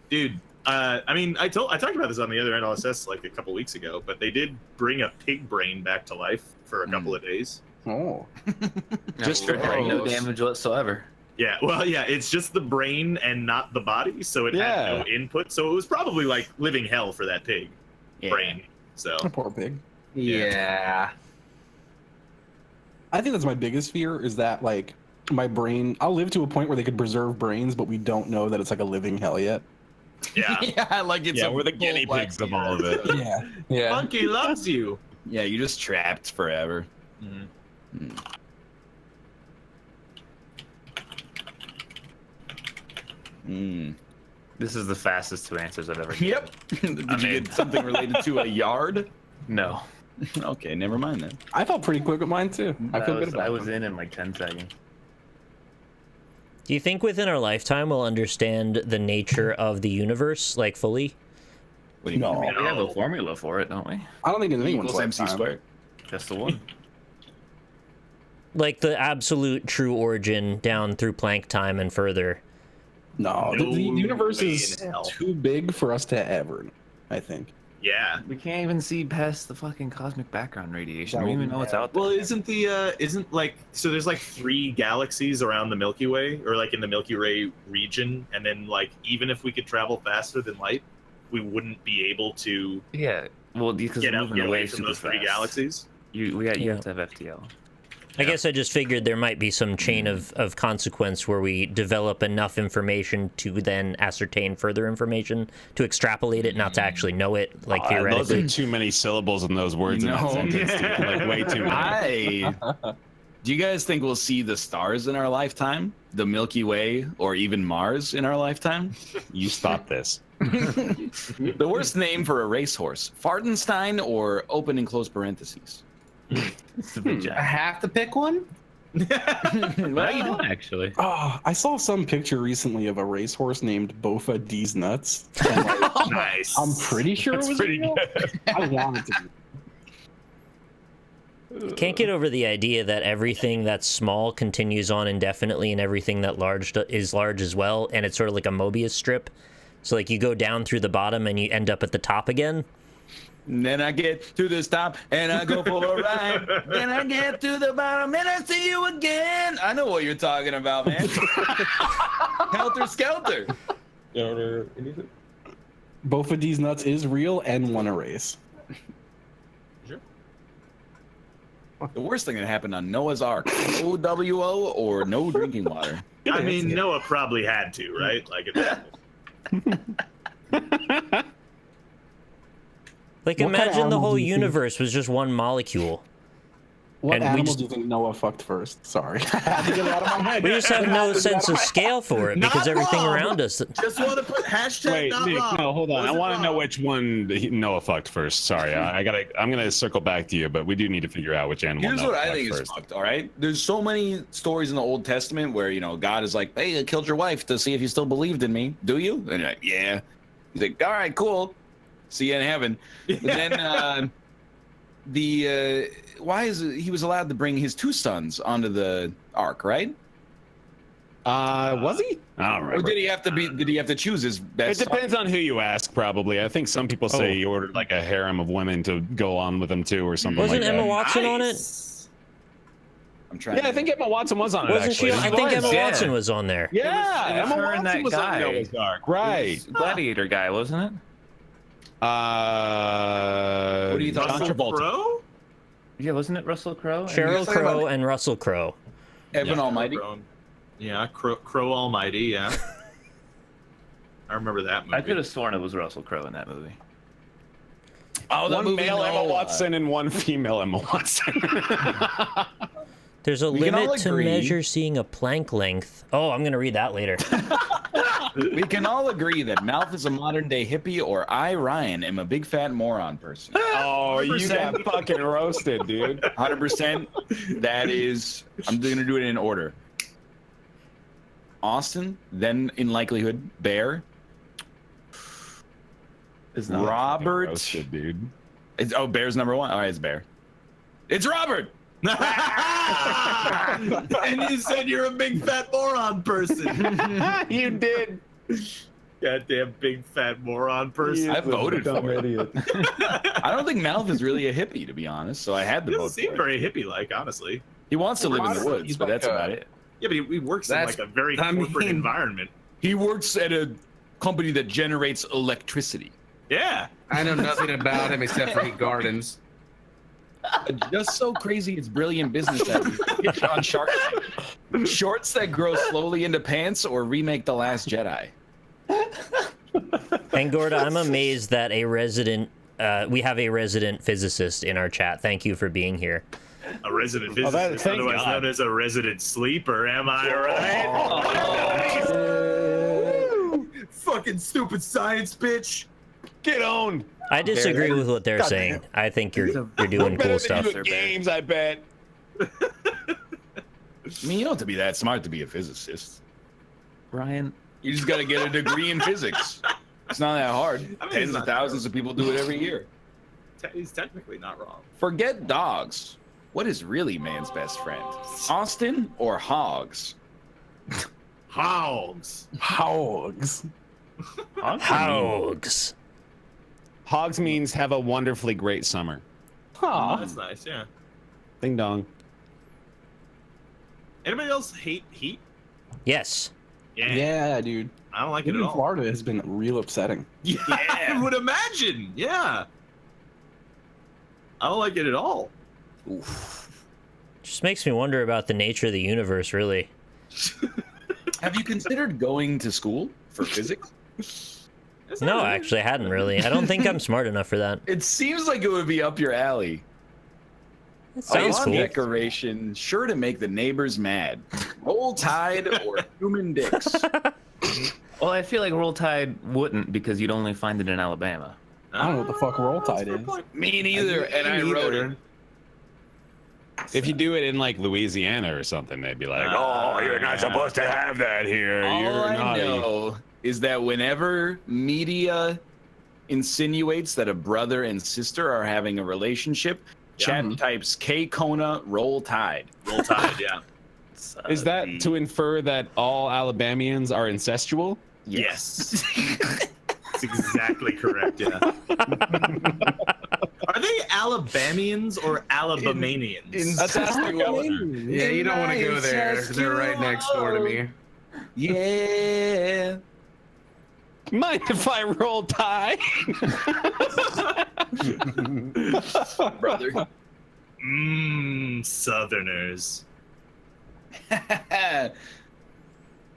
Dude, I mean, I talked about this on the other NLSS like a couple weeks ago, but they did bring a pig brain back to life for a couple of days. Oh. Just for Gross. no damage whatsoever. Yeah, well, yeah, it's just the brain and not the body, so it Yeah. had no input. So it was probably like living hell for that pig brain. So Poor pig. Yeah. I think that's my biggest fear is that, like, my brain, I'll live to a point where they could preserve brains, but we don't know that it's like a living hell yet. yeah, Yeah, like it's Yeah, a we're the full guinea black pigs of mirror. all of it. Yeah. Yeah. Monkey loves you. Yeah, you're just trapped forever. Mm. This is the fastest two answers I've ever given. Yep. Did you get something related to a yard? No. Okay, never mind then. I felt pretty quick with mine, too. I feel good about I was them. in like 10 seconds. Do you think within our lifetime we'll understand the nature of the universe, like fully? What do you No. mean? We have a formula for it, don't we? I don't think in anyone's Equals MC lifetime. squared. That's the one. Like the absolute true origin down through Planck time and further. No, the No universe way is in hell. too big for us to ever, I think. Yeah. We can't even see past the fucking cosmic background radiation. That We don't would even be know what's bad. out there. Well, isn't like so? There's like 3 galaxies around the Milky Way, or like in the Milky Way region, and then like even if we could travel faster than light, we wouldn't be able to Yeah. Well, because get we're out, moving get away away from super those 3 fast. galaxies. You Yeah. have to have FTL. I guess I just figured there might be some chain of consequence where we develop enough information to then ascertain further information, to extrapolate it, not to actually know it, like Those theoretically. are too many syllables in those words in that No. sentence, dude. Like way too many. I Do you guys think we'll see the stars in our lifetime? The Milky Way or even Mars in our lifetime? You stop this. The worst name for a racehorse, Fartenstein or open and close parentheses? I have to pick one. How you doing, actually? Oh, I saw some picture recently of a racehorse named Bofa D's Nuts. And, like, Nice. I'm pretty sure That's it was pretty real. good. I wanted to. Can't get over the idea that everything that's small continues on indefinitely, and everything that is large as well, and it's sort of like a Mobius strip. So like you go down through the bottom and you end up at the top again. And then I get to the top and I go for a ride. Then I get to the bottom and I see you again. I know what you're talking about, man. Helter Skelter. Bofa D's Nuts is real and won a race. The worst thing that happened on Noah's Ark, OWO or no drinking water. I mean, Noah probably had to, right? Like, Like What kind of imagine the animal whole do you think- universe was just one molecule. What And we animal just- do you think Noah fucked first? Sorry. I had to get it out of my head. We just have no sense of scale for it because Not everything wrong. around us. just want to put hashtag Wait, not Nick, wrong. no, hold on. I Wasn't want to know wrong. which one Noah fucked first. Sorry, I'm gonna circle back to you, but we do need to figure out which animal. Here's Noah what I fucked think is first. fucked, all right? There's so many stories in the Old Testament where, you know, God is like, hey, I killed your wife to see if you still believed in me. Do you? And you're like, yeah. He's like, all right, cool. See you in heaven. But then why is it, he was allowed to bring his 2 sons onto the ark, right? Was he? I don't Or remember. did he have to choose his It best son? depends on who you ask, probably. I think some people say he ordered like a harem of women to go on with him too, or something Wasn't like Emma that. Watson on it? Nice. I'm trying Yeah, I think Emma Watson was on it. Wasn't she? actually. I think Emma yeah. Watson was on there. Yeah, It was Emma her and Watson that was guy. on Noah's Ark. Right. Gladiator guy, wasn't it? What are you talking John Russell Travolta. Crowe? Yeah, wasn't it Russell Crowe? Sheryl talking about- Crow and Russell Crowe. Evan Almighty. Crow. Yeah, Crow Almighty, yeah. I remember that movie. I could have sworn it was Russell Crowe in that movie. Oh, that One movie male Emma Noah. Watson and one female Emma Watson. There's a We can all limit to agree- measure seeing a plank length. Oh, I'm gonna read that later. We can all agree that Malf is a modern day hippie, or I, Ryan, am a big fat moron person. Oh, you got fucking roasted, dude. 100%. That is, I'm gonna do it in order. Austin, then in likelihood, Bear, It's not Robert. Roasted, dude. Bear's number 1. All right, it's Bear. It's Robert. And you said you're a big fat moron person. You did. Goddamn big fat moron person. I voted Dumb for it. idiot. I don't think Malf is really a hippie, to be honest. So I had He to doesn't vote seem for it. very hippie-like, honestly. He wants to live in the woods, He's but like that's a- about it. Yeah, but he works in That's- like a very I corporate mean- environment. He works at a company that generates electricity. Yeah. I know nothing about him except for he gardens. Just so crazy, it's brilliant business that we pitch on Shark Tank. Shorts that grow slowly into pants, or remake The Last Jedi. And Gorda, I'm amazed that we have a resident physicist in our chat. Thank you for being here. A resident Oh, that- physicist, thank otherwise God. known as a resident sleeper, am I right? Fucking stupid science bitch. Get on. I disagree with what they're God saying. damn. I think you're doing Better cool than stuff. you at games, I bet. I mean, you don't have to be that smart to be a physicist. Ryan, You just got to get a degree in physics. It's not that hard. I mean, Tens it's of not thousands of people do it every year. He's technically not wrong. Forget dogs. What is really man's best friend? Austin or hogs? Hogs. Hogs. Hogs. Hogs means have a wonderfully great summer. Oh, that's nice, yeah. Ding dong. Anybody else hate heat? Yes. Yeah, dude. I don't like it Living at in all. Florida has been real upsetting. Yeah, I would imagine. Yeah. I don't like it at all. Just makes me wonder about the nature of the universe, really. Have you considered going to school for physics? No, actually, I hadn't really. I don't think I'm smart enough for that. It seems like it would be up your alley. That sounds lawn cool. decoration, sure to make the neighbors mad. Roll Tide or human dicks. Well, I feel like Roll Tide wouldn't because you'd only find it in Alabama. I don't know what the fuck Roll Tide is. Me neither, and I wrote it. If you do it in like Louisiana or something, they'd be like, "Oh, you're not supposed to have that here. All You're I naughty." know is that whenever media insinuates that a brother and sister are having a relationship, chat types K Kona Roll Tide. Roll Tide, yeah. Is that to infer that all Alabamians are incestual? Yes. That's exactly correct, yeah. Are they Alabamians or Alabamanians? That's Yeah, you don't want to go there. They're right next door to me. Yeah. Mind if I roll tie? Brother. Southerners.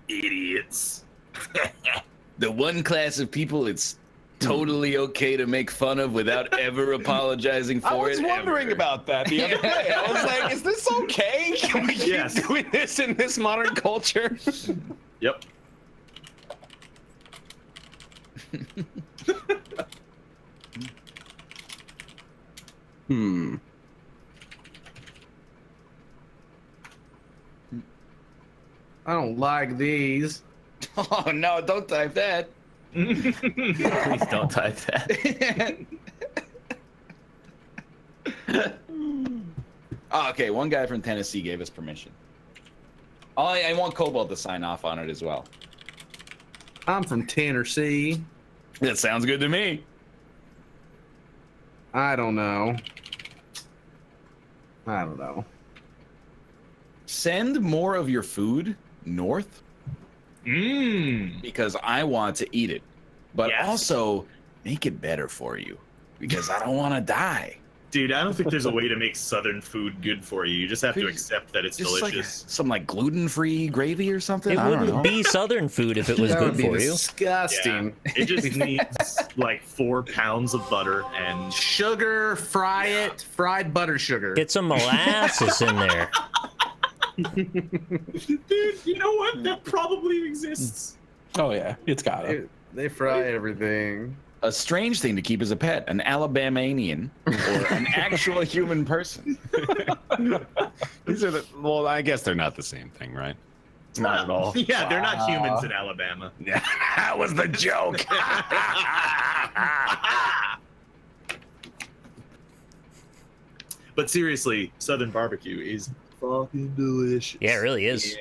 Idiots. The one class of people it's totally okay to make fun of without ever apologizing for it. I was wondering ever. about that the other day. I was like, is this okay? Can we keep doing this in this modern culture? Yep. I don't like these. Oh no, don't type that. Please don't type that. Oh, okay, one guy from Tennessee gave us permission. Oh, I want Cobalt to sign off on it as well. I'm from Tennessee. That sounds good to me. I don't know. Send more of your food north because I want to eat it, but also make it better for you because I don't want to die. Dude, I don't think there's a way to make Southern food good for you. You just have to accept that it's Just delicious. like some like gluten-free gravy or something. It I don't know. wouldn't be Southern food if it was That good would be for you. disgusting. Yeah. It just needs like 4 pounds of butter and Sugar, fry it, fried butter sugar. Get some molasses in there. dude, you know what? That probably exists. Oh yeah, it's got it. They fry everything. A strange thing to keep as a pet, an Alabamanian or an actual human person. These are the, well, I guess they're not the same thing, right? Not at all. Yeah, they're not humans in Alabama. Yeah, that was the joke. But seriously, Southern barbecue is fucking delicious. Yeah, it really is.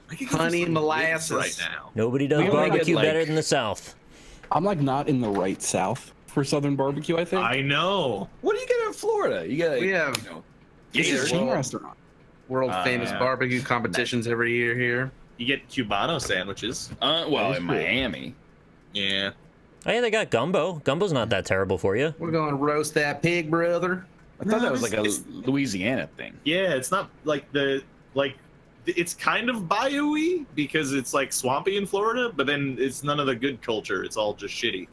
I could go for Honey some and molasses. ribs right now. Nobody does We only get, barbecue like- better than the South. I'm like not in the right South for Southern barbecue. I think. I know. What do you get in Florida? You get We have It's a Gator. chain restaurant. world famous yeah. barbecue competitions every year here. You get Cubano sandwiches. Well, in Miami. Yeah. Oh yeah, they got gumbo. Gumbo's not that terrible for you. We're going to roast that pig, brother. I thought that was like a it's- Louisiana thing. Yeah, it's not like it's kind of bayou-y because it's like swampy in Florida, but then it's none of the good culture. It's all just shitty.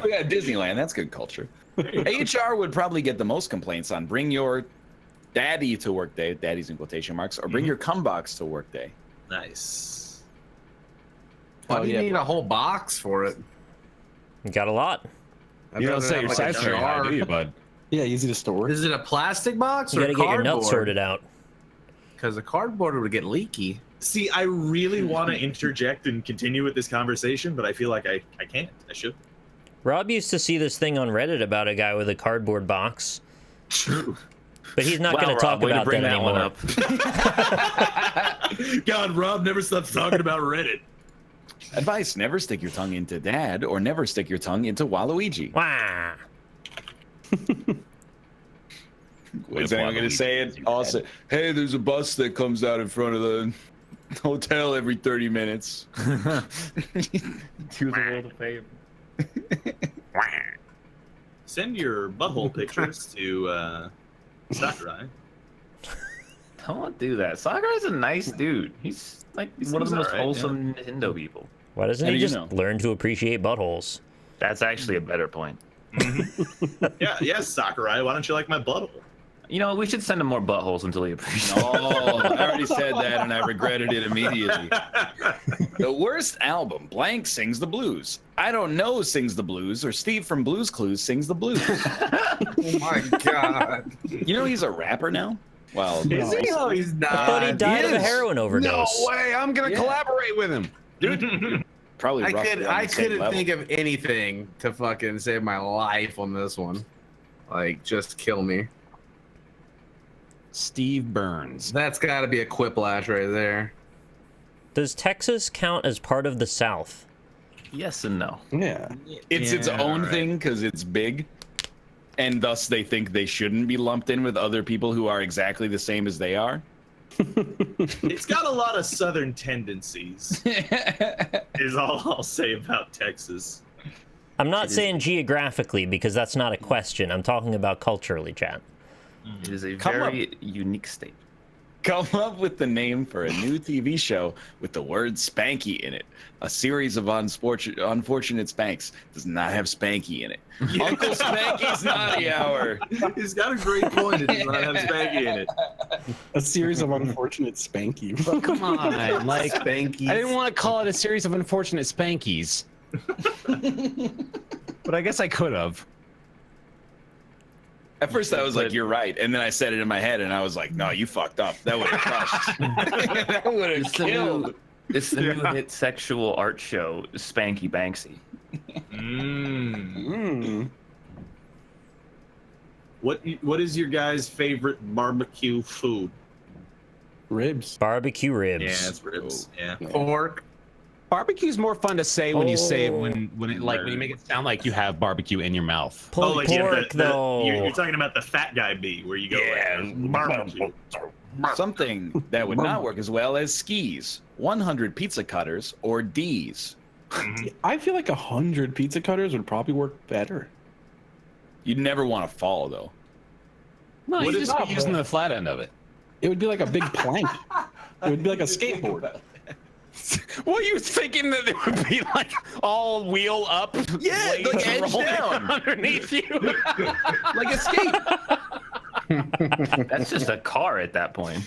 We got Disneyland. That's good culture. HR would probably get the most complaints on bring your daddy to work day, daddy's in quotation marks, or bring your cum box to work day. Nice. Why Oh, do you yeah. need a whole box for it? You got a lot. I'd You don't rather set have, your like, a size very high, jar. do you, bud? Yeah, easy to store. Is it a plastic box You or got to get your cardboard? nuts sorted out. Because the cardboard would get leaky. See, I really want to interject and continue with this conversation, but I feel like I can't. I should. Rob used to see this thing on Reddit about a guy with a cardboard box, True. but he's not Wow, going to talk Rob, way to about bring that that one anymore. up. God, Rob never stops talking about Reddit. Advice: never stick your tongue into dad, or never stick your tongue into Waluigi. Wah. Is anyone going to say it? Also, hey, there's a bus that comes out in front of the hotel every 30 minutes. Do the world a favor. Send your butthole pictures to Sakurai. Don't do that. Sakurai's a nice dude. He's like one of the most alright, wholesome Nintendo people. Why doesn't How he do you just know? learn to appreciate buttholes? That's actually a better point. Yeah, yes, Sakurai. Why don't you like my butthole? You know, we should send him more buttholes until he appreciates. Oh, I already said that and I regretted it immediately. The worst album, blank sings the blues. I don't know sings the blues, or Steve from Blues Clues sings the blues. Oh my god. You know he's a rapper now? Well, Is he? No, he's not. I thought he died of a heroin No overdose. way! I'm gonna collaborate with him. probably I roughly on I the same couldn't level. think of anything to fucking save my life on this one. Like, just kill me. Steve Burns. That's got to be a Quiplash right there. Does Texas count as part of the South? Yes and no. Yeah. It's its Yeah, own right. thing because it's big, and thus they think they shouldn't be lumped in with other people who are exactly the same as they are. It's got a lot of Southern tendencies, is all I'll say about Texas. I'm not saying geographically because that's not a question. I'm talking about culturally, chat. It is a Come very unique state. Come up with the name for a new TV show with the word Spanky in it. A series of unfortunate Spanks does not have Spanky in it. Uncle Spanky's Naughty Hour. He's got a great point. It does not have Spanky in it. A series of unfortunate Spanky. Come on, like Spankies. I didn't want to call it a series of unfortunate spankies, but I guess I could have. At first I was like, you're right. And then I said it in my head and I was like, no, you fucked up. That would have crushed. That would have killed. It's the new hit sexual art show, Spanky Banksy. What is your guys' favorite barbecue food? Ribs. Barbecue ribs. Yeah, it's ribs. Yeah. Pork. Barbecue's more fun to say when you say it Oh. when you make it sound like you have barbecue in your mouth. Pulled like, yeah, pork, though. You're talking about the fat guy bee, where you go, barbecue. Something that would not work as well as skis, 100 pizza cutters, or D's. I feel like 100 pizza cutters would probably work better. You'd never want to fall, though. No, What you is just up, be using bro? the flat end of it. It would be like a big plank. It would be like a skateboard. What are you thinking that it would be like all wheel up? Yeah, blades like edge rolling down. underneath you. Like a skate. That's just a car at that point.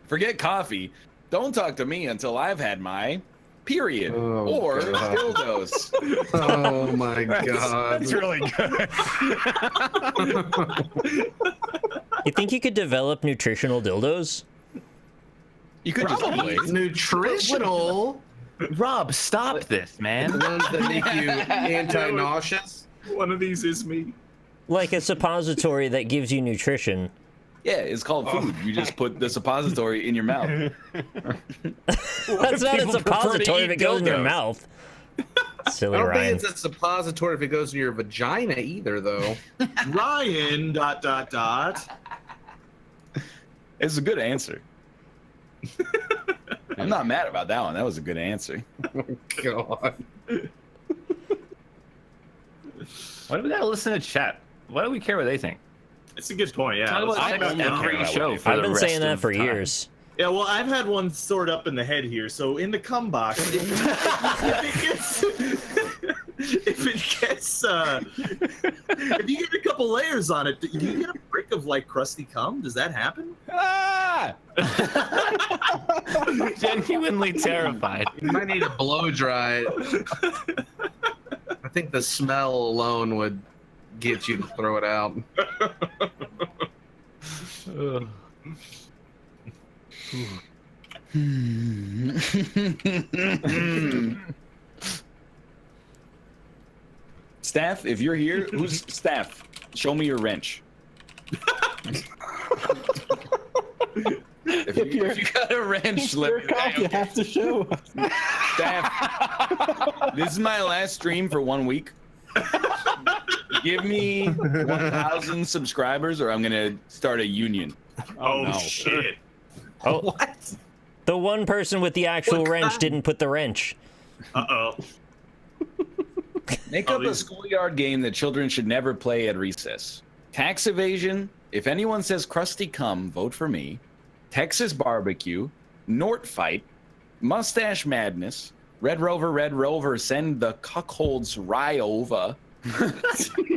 Forget coffee. Don't talk to me until I've had my period. Oh, or God. dildos. Oh my god. That's really good. You think you could develop nutritional dildos? You could Probably. just eat. Nutritional. Rob, stop this, The man. ones that make you anti-nauseous. One of these is me. Like a suppository that gives you nutrition. Yeah, it's called food. You just put the suppository in your mouth. That's not a people prefer to suppository if eat it goes in your dildos? mouth. Silly I don't Ryan. think it's a suppository if it goes in your vagina either, though. Ryan, ... It's a good answer. I'm not mad about that one. That was a good answer. God. Why do we gotta listen to chat? Why do we care what they think? It's a good point, yeah. Talk about Let's sex talk about every now. show for I've the been rest saying that of for time. years. Yeah, well, I've had one stored up in the head here. So in the cum box, if you get a couple layers on it, do you get a brick of like crusty cum? Does that happen? Ah! Genuinely terrified. You might need to blow dry it. I think the smell alone would get you to throw it out. Staff, if you're here, who's staff? Show me your wrench. if you got a wrench, let Your me cock, you have to show us. Staff, this is my last stream for 1 week. Give me 1,000 subscribers or I'm going to start a union. Oh, no. shit. Oh, What? the one person with the actual What wrench kind? didn't put the wrench. Uh-oh. Make Oh, up a these- schoolyard game that children should never play at recess. Tax evasion. If anyone says crusty cum, vote for me. Texas barbecue. Nort fight. Mustache madness. Red Rover, send the cuckolds rye over.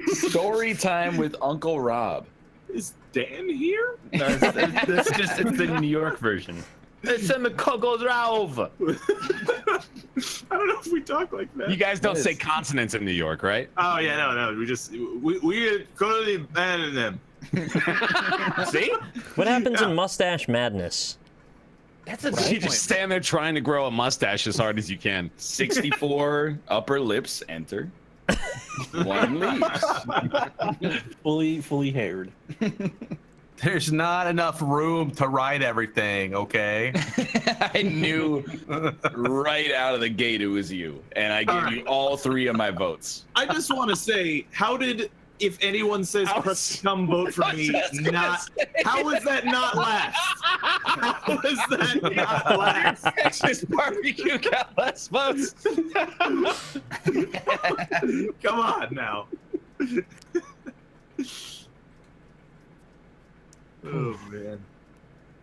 Story time with Uncle Rob. Is Dan here? No, it's just it's the New York version. It's in the Kogel Drive. I don't know if we talk like that. You guys don't say consonants in New York, right? Oh yeah, no. We totally abandon them. See? What happens in Mustache Madness? That's a You just stand there trying to grow a mustache as hard as you can. 64 upper lips enter. 1 leaves. Fully haired. There's not enough room to write everything, okay? I knew right out of the gate it was you, and I gave you all 3 of my votes. I just want to say, how did, if anyone says come vote for me, how was that not last? How was that not last? Texas barbecue got less votes. Come on now. Oh man,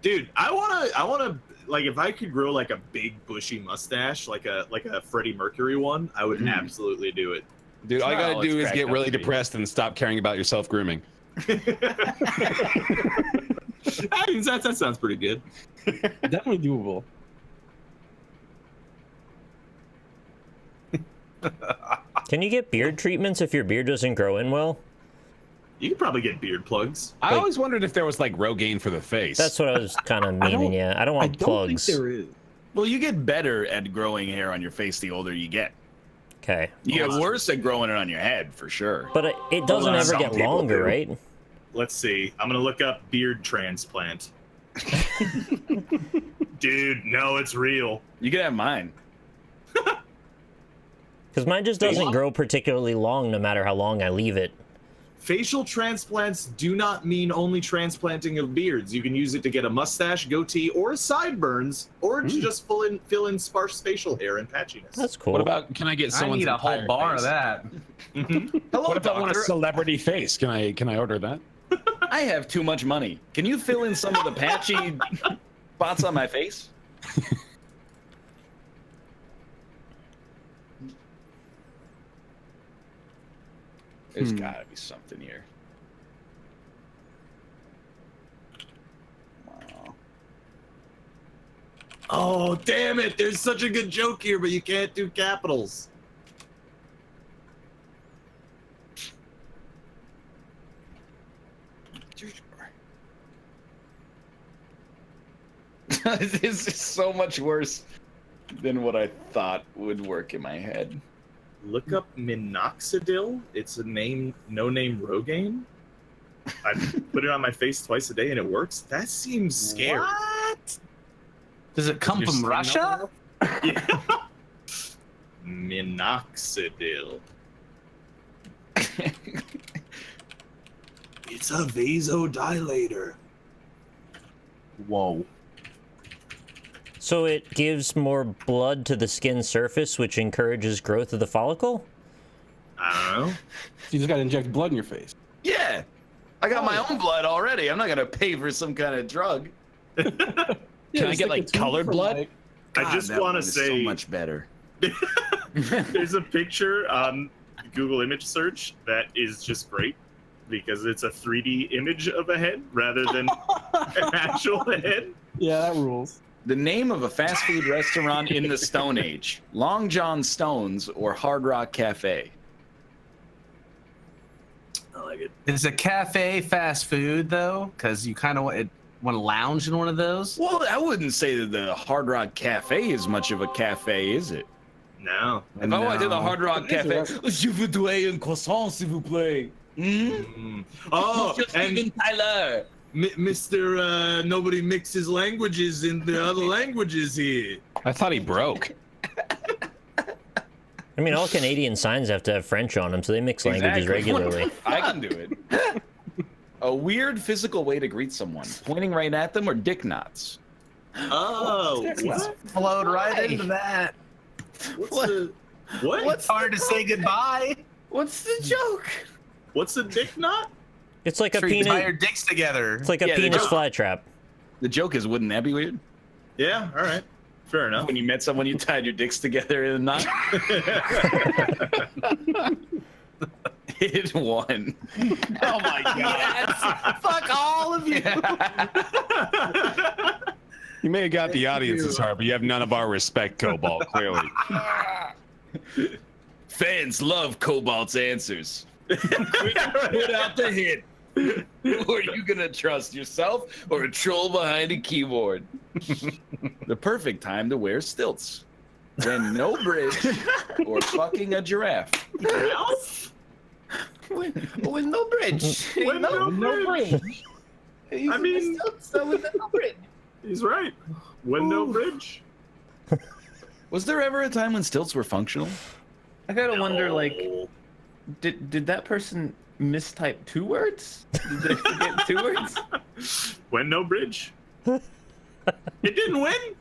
dude, I wanna like if I could grow like a big bushy mustache, like a Freddie Mercury one, I would absolutely do it. Dude, all you gotta do is cracked get up really to me. depressed and stop caring about your self-grooming. I mean, that sounds pretty good. Definitely doable. Can you get beard treatments if your beard doesn't grow in well? You could probably get beard plugs. I always wondered if there was like Rogaine for the face. That's what I was kind of meaning, yeah. I don't want plugs. think there is. Well, you get better at growing hair on your face the older you get. Okay. You get worse at growing it on your head, for sure. But it doesn't on, ever some get people longer, do. right? Let's see. I'm gonna look up beard transplant. Dude, no, it's real. You can have mine. Because mine just doesn't grow particularly long no matter how long I leave it. Facial transplants do not mean only transplanting of beards. You can use it to get a mustache, goatee, or sideburns, or to just fill in sparse facial hair and patchiness. That's cool. What about, can I get I someone's need a whole entire bar face? of that. Hello, What if I want a doctor. celebrity face? Can I order that? I have too much money. Can you fill in some of the patchy spots on my face? There's gotta be something here. Wow. Oh, damn it. There's such a good joke here, but you can't do capitals. This is so much worse than what I thought would work in my head. Look up minoxidil. It's a no-name Rogaine. I put it on my face twice a day and it works. That seems scary. What? Does it come Your from skin Russia? Yeah. Minoxidil. It's a vasodilator. Whoa. So it gives more blood to the skin surface, which encourages growth of the follicle? I don't know. You just gotta inject blood in your face. Yeah, I got my own blood already. I'm not gonna pay for some kind of drug. Can I get like colored blood? I just that want one to is say so much better. there's a picture on Google image search that is just great because it's a 3D image of a head rather than an actual head. Yeah, that rules. The name of a fast food restaurant in the Stone Age: Long John Stone's or Hard Rock Cafe. I like it. Is a cafe fast food though? Because you kind of want to lounge in one of those. Well, I wouldn't say that the Hard Rock Cafe is much of a cafe, is it? No. If I went to the No. Hard Rock Cafe, je voudrais un croissant, s'il vous plaît. Oh, and Tyler. Mr. Nobody mixes languages in the other languages here. I thought he broke. I mean, all Canadian signs have to have French on them, so they mix languages Exactly. regularly. I can do it. A weird physical way to greet someone: pointing right at them or dick knots. Oh, what? Flowed right into that. What's the what? It's hard to say goodbye. What's the joke? What's a dick knot? It's like a Sure, you tie your penis. dicks together. It's like a Yeah, the penis joke- flytrap. The joke is, wouldn't that be weird? Yeah, all right. Fair enough. When you met someone, you tied your dicks together in a knot. It won. Oh my god. Yes. Fuck all of you. You may have got the audience's heart, but you have none of our respect, Cobalt, clearly. Fans love Cobalt's answers. Put out the hit. Who are you gonna trust, yourself or a troll behind a keyboard? The perfect time to wear stilts. When no bridge or fucking a giraffe. With no bridge. With no bridge. I mean, with no bridge. he's right. With no bridge. Was there ever a time when stilts were functional? I gotta wonder, like, Oh. did that person mistype 2 words? Did they forget 2 words? When no bridge. It didn't win.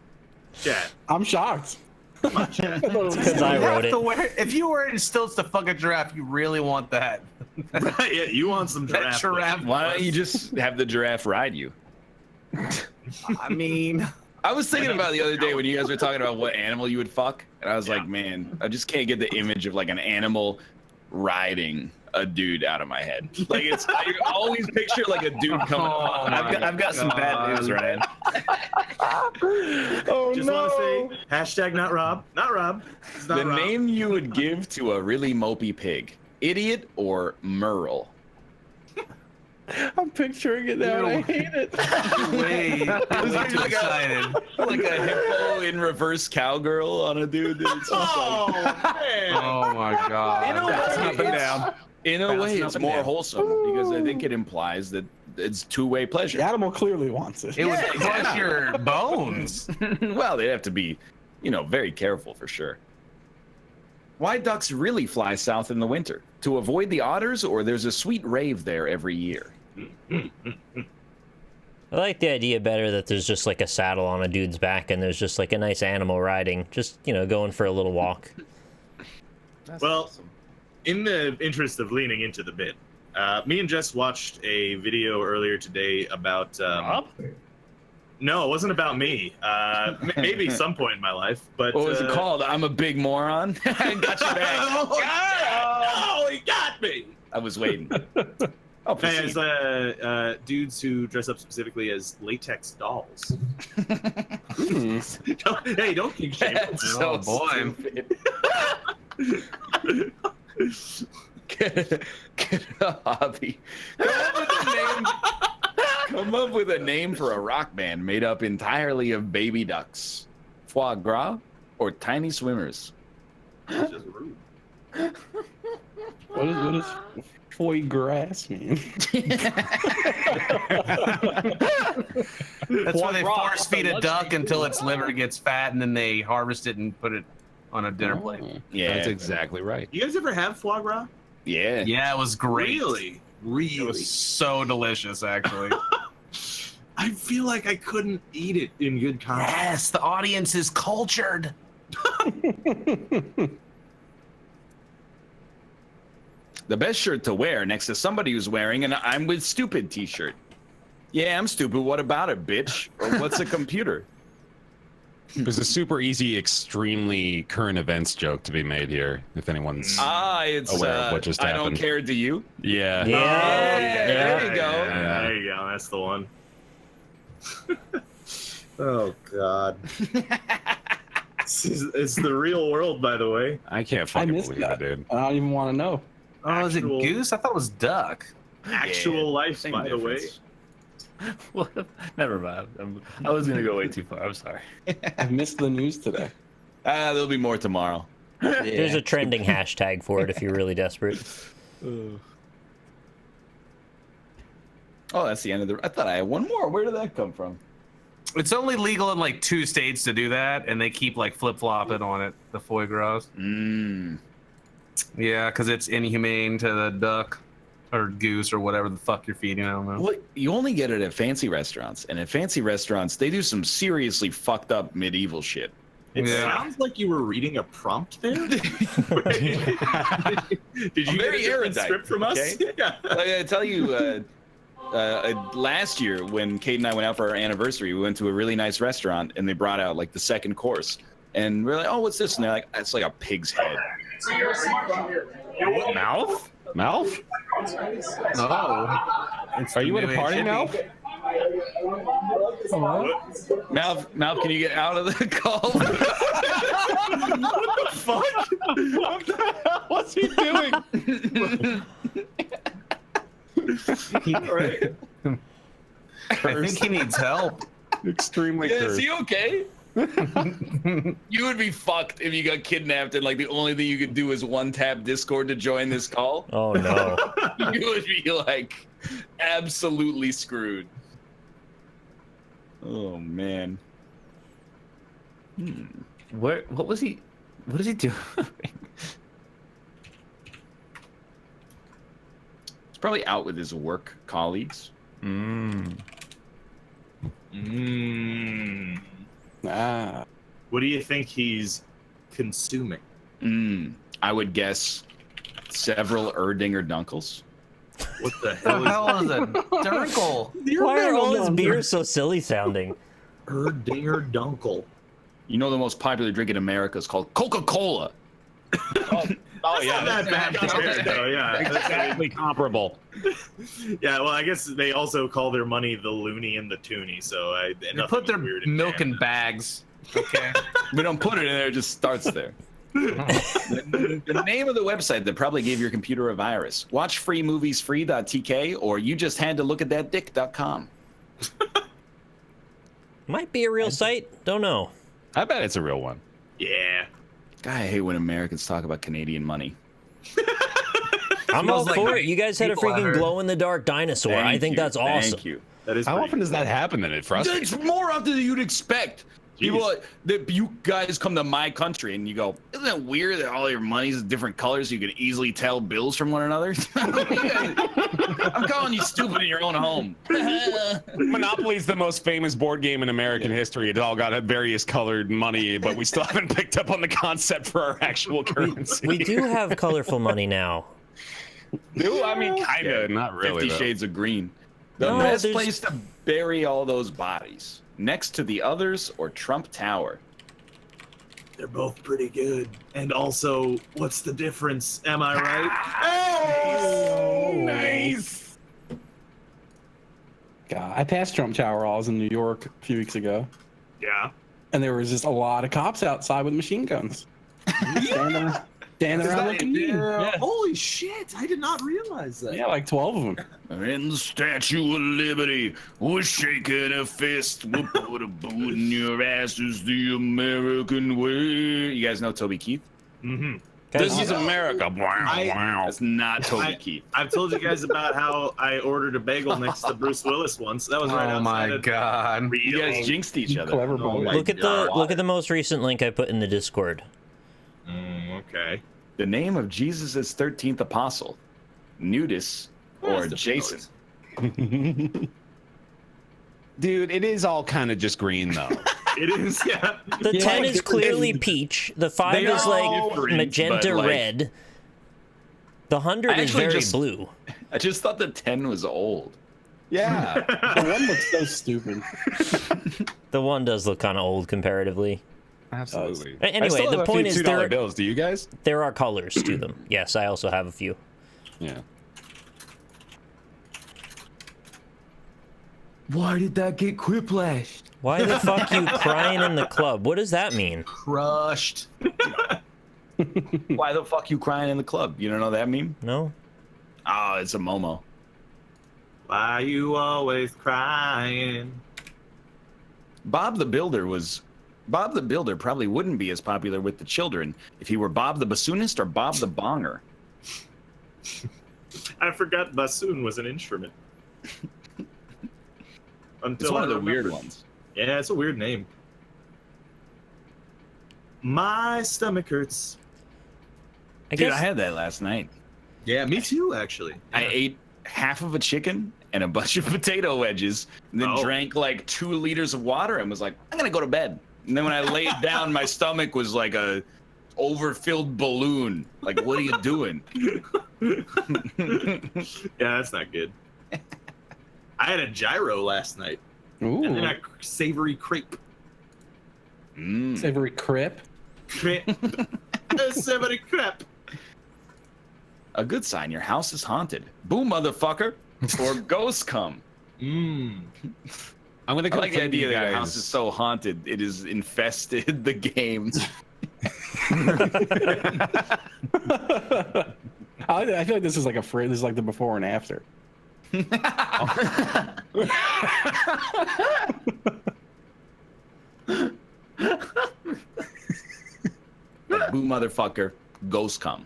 Chat. I'm shocked. Because I wrote it. If you were in stilts to fuck a giraffe, you really want that. Right, yeah, you want some That giraffe. giraffe. Why don't you just have the giraffe ride you? I mean, I was thinking about the other day when you guys were talking about what animal you would fuck, and I was like, man, I just can't get the image of like an animal riding a dude out of my head. Like I always picture like a dude coming. Oh, I've got some bad news, Ryan. Oh Just no. want to say, hashtag not Rob. Not Rob. It's not The Rob. name you would give to a really mopey pig: Idiot or Merle? I'm picturing it now, and I hate it. way too excited. Like a hippo in reverse cowgirl on a dude. It's just Oh my god. In a way, Up and it's- down. in a Bouncing way, up it's and more down. wholesome because I think it implies that it's two-way pleasure. The animal clearly wants it. It would crush your bones. Well, they'd have to be, very careful for sure. Why ducks really fly south in the winter? To avoid the otters, or there's a sweet rave there every year? I like the idea better that there's just like a saddle on a dude's back and there's just like a nice animal riding, just, going for a little walk. Well, in the interest of leaning into the bit, me and Jess watched a video earlier today about. No, it wasn't about me. Maybe some point in my life, but What was it called? I'm a big moron. I got you back. Oh, he got me. I was waiting. Oh, As proceed. dudes who dress up specifically as latex dolls. Hmm. Hey, don't keep shaming. That's so boy. stupid. Get a hobby. Come up with a name for a rock band made up entirely of baby ducks, foie gras, or tiny swimmers. That's just rude. What is foie gras mean? That's why they force feed a duck until its liver gets fat, and then they harvest it and put it on a dinner plate. Yeah, That's exactly right. You guys ever have foie gras? Yeah. Yeah, it was great. Really? It was so delicious, actually. I feel like I couldn't eat it in good conscience. Yes, the audience is cultured. The best shirt to wear next to somebody who's wearing an I'm with stupid t-shirt. Yeah, I'm stupid. What about it, bitch? Or what's a computer? There's a super easy, extremely current events joke to be made here, if anyone's It's aware of what just I don't happened. care, do you? Yeah. Yeah. There you go. Yeah. There you go. That's the one. Oh God. It's the real world, by the way. I can't I fucking missed believe that. it, dude. I don't even want to know. Oh, is it Actual- goose? I thought it was duck. Actual life, Same by the way. difference. Well, never mind. I was gonna go way too far. I'm sorry. I've missed the news today. There'll be more tomorrow. There's a trending hashtag for it if you're really desperate. Oh, that's the end of the. I thought I had one more. Where did that come from? It's only legal in like 2 states to do that, and they keep like flip-flopping on it, the foie gras. Mmm. Yeah, because it's inhumane to the duck or goose or whatever the fuck you're feeding. I don't know. Well, you only get it at fancy restaurants, and at fancy restaurants, they do some seriously fucked up medieval shit. It Yeah. sounds like you were reading a prompt there. Did you I'm get a very different erudite, script from us? okay? Yeah. Like I tell you, last year when Kate and I went out for our anniversary, we went to a really nice restaurant, and they brought out like the second course, and we're like, "Oh, what's this?" And they're like, "It's like a pig's head." What mouth? Malf? No. Are you at a party, Malf? Malf, can you get out of the call? What the hell? What's he doing? I think he needs help. Extremely Yeah, is cursed. he okay? You would be fucked if you got kidnapped and like the only thing you could do is one tap Discord to join this call. Oh no. You would be like absolutely screwed. Oh man. What was he? What is he doing? He's probably out with his work colleagues. Ah. What do you think he's consuming? I would guess several Erdinger Dunkels. What the What the hell hell is a Durkle? Why are all his beers so silly sounding? Erdinger Dunkel? You know the most popular drink in America is called Coca-Cola. Oh yeah, Not that bad compared, though. Yeah, exactly comparable. yeah. Well, I guess they also call their money the loony and the toonie. So They put their milk in bags. Okay. We don't put it in there; it just starts there. The name of the website that probably gave your computer a virus. Watch freemoviesfree.tk or you just had to look at that dick.com. Might be a real site. Don't know. I bet it's a real one. Yeah. God, I hate when Americans talk about Canadian money. I'm all like for it. You guys had a people I freaking heard. glow-in-the-dark dinosaur. I think that's awesome. Thank you. That is. How pretty often does that happen? Then it frustrates. It's more often than you'd expect. People, you guys come to my country and you go, isn't it weird that all your money's different colors so you can easily tell bills from one another? I'm calling you stupid in your own home. Monopoly's the most famous board game in American history. It all got various colored money, but we still haven't picked up on the concept for our actual currency. We do have colorful money now. Do? I mean, kind of, not really. 50 though. Shades of Green. The No, best there's- place to bury all those bodies. Next to the others or Trump Tower. They're both pretty good. And also, what's the difference? Am I right? Oh, nice. God, I passed Trump Tower. I was in New York a few weeks ago, Yeah. and there was just a lot of cops outside with machine guns. Standing around looking mean. Yeah. Holy shit! I did not realize that. Yeah, like 12 of them. And the Statue of Liberty was shaking a fist. We'll put a boot in your asses the American way. You guys know Toby Keith? Mm-hmm. This is America. Wow. That's not Toby Keith. I've told you guys about how I ordered a bagel next to Bruce Willis once. That was right Oh outside my of god. You guys jinxed each other. Clever Oh boy. my Look at the most recent link I put in the Discord. Okay. The name of Jesus' 13th apostle, Nudis or Jason. Dude, it is all kind of just green, though. It is, yeah. The Yeah, 10 like is clearly peach. The 5 They is are all like different, magenta but, like- red. The 100 I is actually very just- blue. I just thought the 10 was old. Yeah. The one looks so stupid. The 1 does look kind of old comparatively. Absolutely. Anyway, I still the have point a is few $2 bills. Do you guys? There are colors to them. Yes, I also have a few. Yeah. Why did that get Quiplashed? Why the fuck you crying in the club? What does that mean? Crushed. Why the fuck you crying in the club? You don't know that meme? No? Oh, it's a Momo. Why you always crying? Bob the Builder probably wouldn't be as popular with the children if he were Bob the Bassoonist or Bob the Bonger. I forgot bassoon was an instrument. Until It's one I of the remembered. weird ones. Yeah, it's a weird name. My stomach hurts. I Dude, guess I had that last night. Yeah, me too, actually. I ate half of a chicken and a bunch of potato wedges, and then Oh. drank like 2 liters of water and was like, I'm gonna go to bed. And then when I laid down, my stomach was like a overfilled balloon. Like, what are you doing? Yeah, that's not good. I had a gyro last night, and then Ooh. a savory crepe. Savory crip. Crepe. A savory crepe. A good sign. Your house is haunted. Boom, motherfucker. Or ghosts come. I'm gonna I like the complain to idea you that your house guys. is so haunted it has infested the games. I feel like this is like this is like the before and after. Boom, motherfucker. Ghosts come.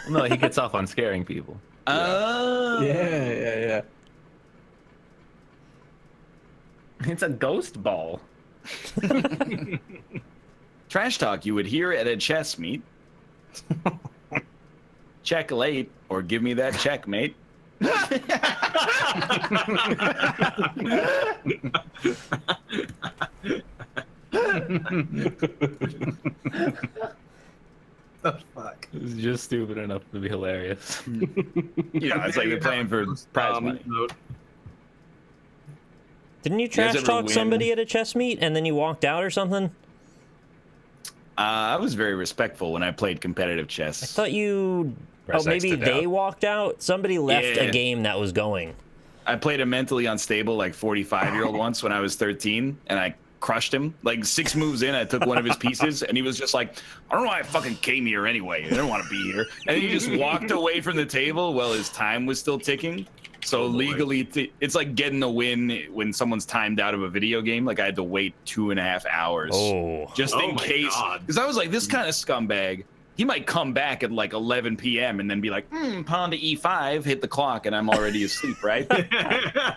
No, he gets off on scaring people. Oh. Yeah. It's a ghost ball. Trash talk you would hear at a chess meet. Check late or give me that checkmate. The fuck? It's just stupid enough to be hilarious. You know, it's like they're playing for prize money. Didn't you guys trash ever talk win? somebody at a chess meet and then you walked out or something? I was very respectful when I played competitive I chess. thought you. Press Oh, X maybe to they doubt. walked out. Somebody left Yeah. a game that was going. I played a mentally unstable, like 45-year-old once when I was 13, and I crushed him. Like 6 moves in, I took one of his pieces, and he was just like, I don't know why I fucking came here anyway. I don't want to be here. And he just walked away from the table while his time was still ticking. So legally, it's like getting a win when someone's timed out of a video game. Like I had to wait 2.5 hours. Oh. Just Oh in my case. God. Because I was like, this kind of scumbag, he might come back at like 11 p.m. and then be like, pawn to e5, hit the clock, and I'm already asleep, right? Yeah,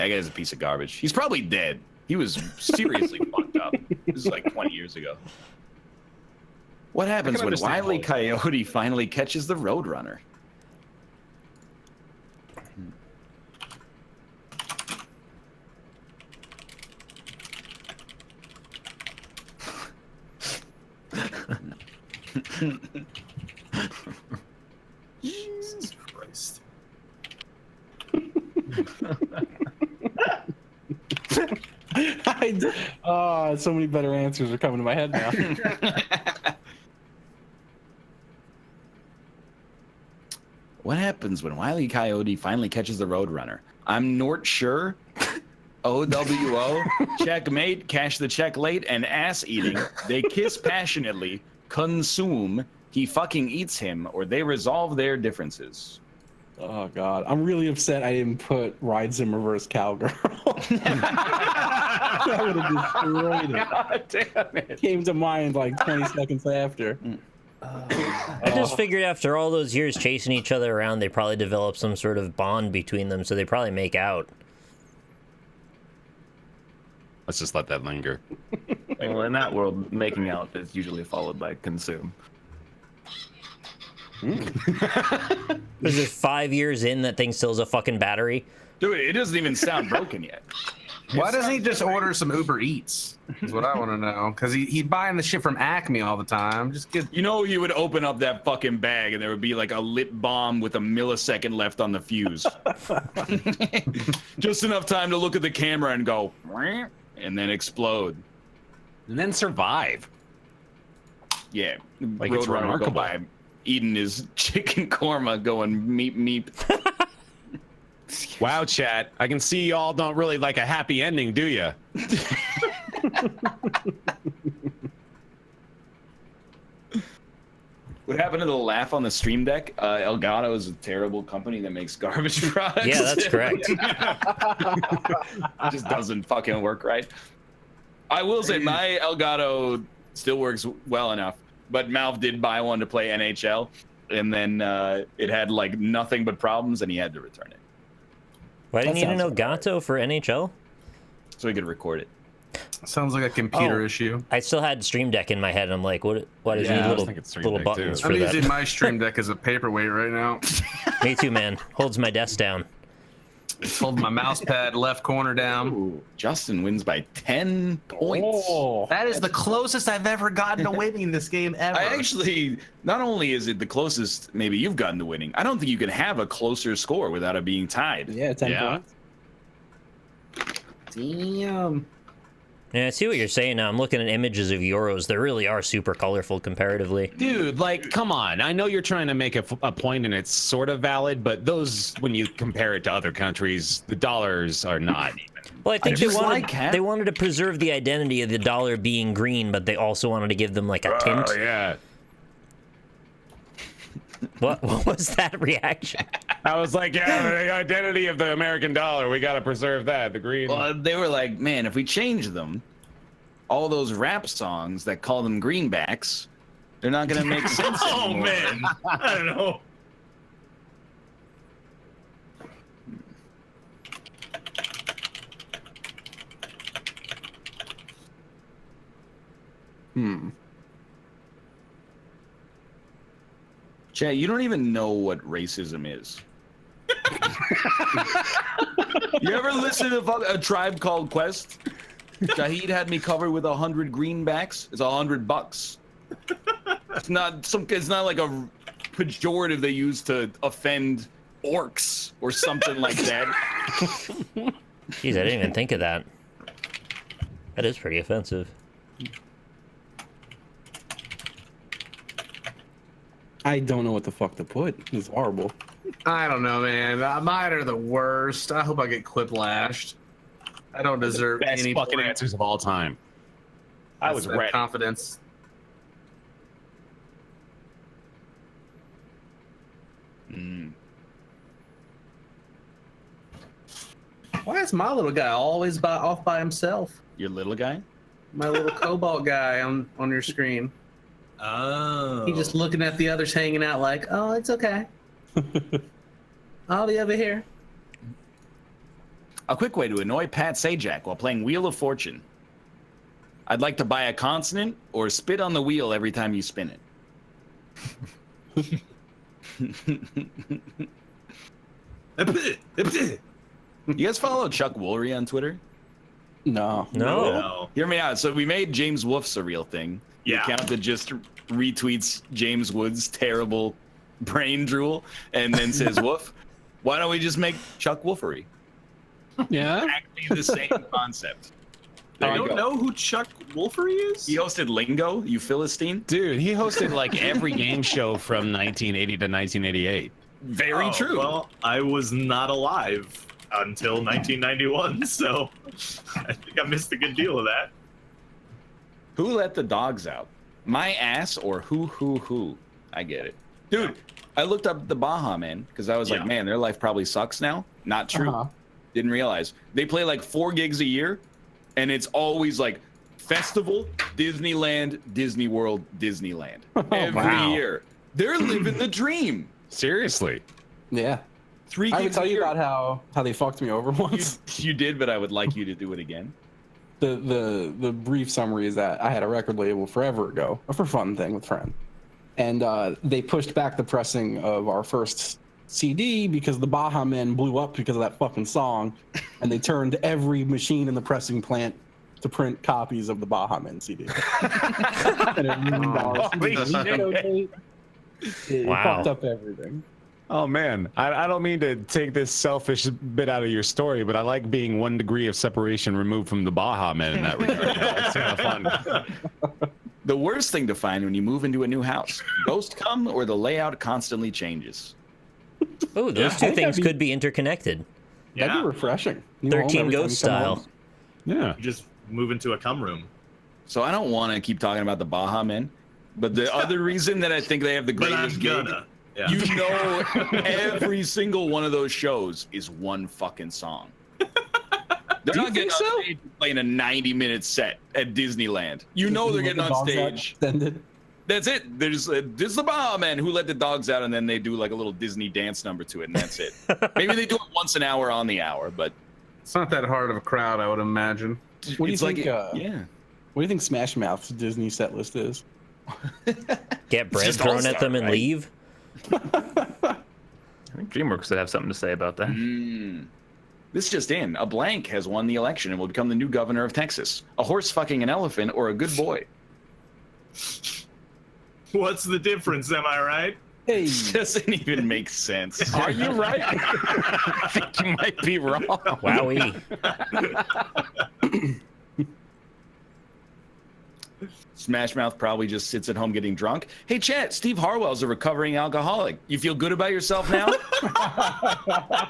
that guy's a piece of garbage. He's probably dead. He was seriously fucked up. This is like 20 years ago. What happens when understand Wile E. all of Coyote finally catches the Roadrunner? Jesus Christ. So many better answers are coming to my head now. What happens when Wile E. Coyote finally catches the Roadrunner? I'm not sure. OWO, checkmate, cash the check late, and ass eating. They kiss passionately, consume. He fucking eats him, or they resolve their differences. Oh god, I'm really upset I didn't put Ride Sim Reverse Cowgirl. I would have destroyed it. God damn it. Came to mind like 20 seconds after. I just figured after all those years chasing each other around, they probably developed some sort of bond between them, so they probably make out. Let's just let that linger. Well, in that world, making out is usually followed by consume. Is it 5 years in that thing still has a fucking battery? Dude, it doesn't even sound broken yet. Why doesn't he just order some Uber Eats? Is what I want to know. Because he's buying the shit from Acme all the time. Just get. You know, he would open up that fucking bag and there would be like a lit bomb with a millisecond left on the fuse. Just enough time to look at the camera and go, "Wah," and then explode. And then survive. Yeah, Like it's Roadrunner would go remarkable. by eating his chicken korma, going meep meep. Wow, chat. I can see y'all don't really like a happy ending, do you? What happened to the laugh on the stream deck? Elgato is a terrible company that makes garbage products. Yeah, that's correct. It just doesn't fucking work right. I will say my Elgato still works well enough, but Malv did buy one to play NHL, and then it had like nothing but problems, and he had to return it Why do you That need an sounds Elgato for NHL? so he could record it. Sounds like a computer Oh. issue. I still had Stream Deck in my head, and I'm like, what does Yeah, he I need was little, thinking Stream little Deck, buttons too. for I'm that? using my Stream Deck as a paperweight right now. Me too, man. Holds my desk down. Just hold my mouse pad left corner down. Ooh, Justin wins by 10 points. Oh, That is the closest I've ever gotten to winning this game ever. I actually, not only is it the closest maybe you've gotten to winning, I don't think you can have a closer score without it being tied. yeah, 10 Yeah. points. Damn. Yeah, I see what you're saying now. I'm looking at images of euros. They really are super colorful comparatively. Dude, like, come on. I know you're trying to make a point and it's sort of valid, but those, when you compare it to other countries, the dollars are not even. Well, I think I they wanted to preserve the identity of the dollar being green, but they also wanted to give them like a tint. Oh, yeah. What was that reaction? I was like, yeah, the identity of the American dollar, we got to preserve that, the green. Well, they were like, man, if we change them, all those rap songs that call them greenbacks, they're not going to make sense anymore. Man, I don't know. Chad, you don't even know what racism is. You ever listen to A Tribe Called Quest? Shahid had me covered with 100 greenbacks. It's $100. It's not like a pejorative they use to offend orcs or something like that. Jeez, I didn't even think of that. That is pretty offensive. I don't know what the fuck to put. It's horrible. I don't know, man. Mine are the worst. I hope I get Quiplashed. I don't deserve Best any fucking point. answers of all time. I was That's ready. confidence. Why is my little guy always off by himself? Your little guy? My little Cobalt guy on your screen. Oh. He's just looking at the others hanging out like, oh, it's okay. I'll be over here. A quick way to annoy Pat Sajak while playing Wheel of Fortune. I'd like to buy a consonant or spit on the wheel every time you spin it. You guys follow Chuck Woolery on Twitter? No. No. Hear me out. So we made James Wolf's a real thing. Yeah. The account that just retweets James Wood's terrible brain drool and then says, Woof, why don't we just make Chuck Woolery? Yeah. Exactly the same concept. I There you don't go. know who Chuck Woolery is. He hosted Lingo, you Philistine. Dude, he hosted like every game show from 1980 to 1988. Very true. Well, I was not alive until 1991, so I think I missed a good deal of that. Who let the dogs out? My ass or who? I get it. Dude, I looked up the Baja Men because I was like, Yeah. man, their life probably sucks now. Not true. Didn't realize. They play like 4 gigs a year, and it's always like festival, Disneyland, Disney World, Disneyland. Every wow. year. They're living the dream. Seriously. Yeah. 3 I would gigs tell a you year. about how they fucked me over once. You did, but I would like you to do it again. The brief summary is that I had a record label forever ago, a for fun thing with friend, and they pushed back the pressing of our first CD because the Baja Men blew up because of that fucking song, and they turned every machine in the pressing plant to print copies of the Baja Men CD. And it ruined our Holy CD. It Wow. fucked up everything. Oh man, I don't mean to take this selfish bit out of your story, but I like being 1 degree of separation removed from the Baja Men in that regard. You know, it's kind of fun. The worst thing to find when you move into a new house, ghosts come or the layout constantly changes. Oh, those two think things that'd be- could be interconnected. That'd Yeah, be refreshing. New home 13 every time Ghost you come style. home. Yeah. you just move into a cum room. So I don't want to keep talking about the Baja Men, but the other reason that I think they have the But I'm greatest gig, gonna. Yeah. you know, every single one of those shows is one fucking song. They're Do you not getting think so? on stage playing a 90-minute set at Disneyland. You know they're getting The on dogs out stage. extended. That's it. There's this is the Baja Men who let the dogs out, and then they do like a little Disney dance number to it, and that's it. Maybe they do it once an hour on the hour, but It's not that hard of a crowd, I would imagine. What do you it's like think, yeah. What do you think Smash Mouth's Disney set list is? Get bread just thrown All-Star, at them and right? leave. I think DreamWorks would have something to say about that. This just in. A blank has won the election and will become the new governor of Texas. A horse fucking an elephant or a good boy. What's the difference? Am I right? Hey, Doesn't even make sense. Are you right? I think you might be wrong. Wowee. Smash Mouth probably just sits at home getting drunk. Hey, chat, Steve Harwell's a recovering alcoholic. You feel good about yourself now?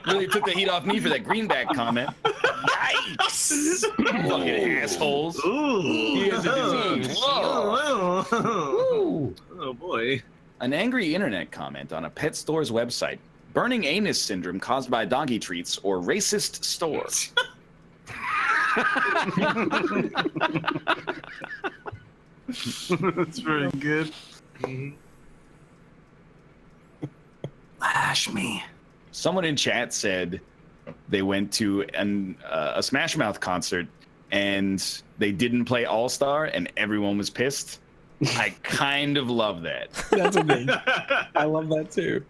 Really took the heat off me for that greenback comment. Yikes! Fucking assholes. Ooh. He has a disease. Oh boy. An angry internet comment on a pet store's website. Burning anus syndrome caused by doggy treats or racist store. That's very good. Lash me. Someone in chat said they went to a Smash Mouth concert and they didn't play All Star and everyone was pissed. I kind of love that. That's a thing. I love that too.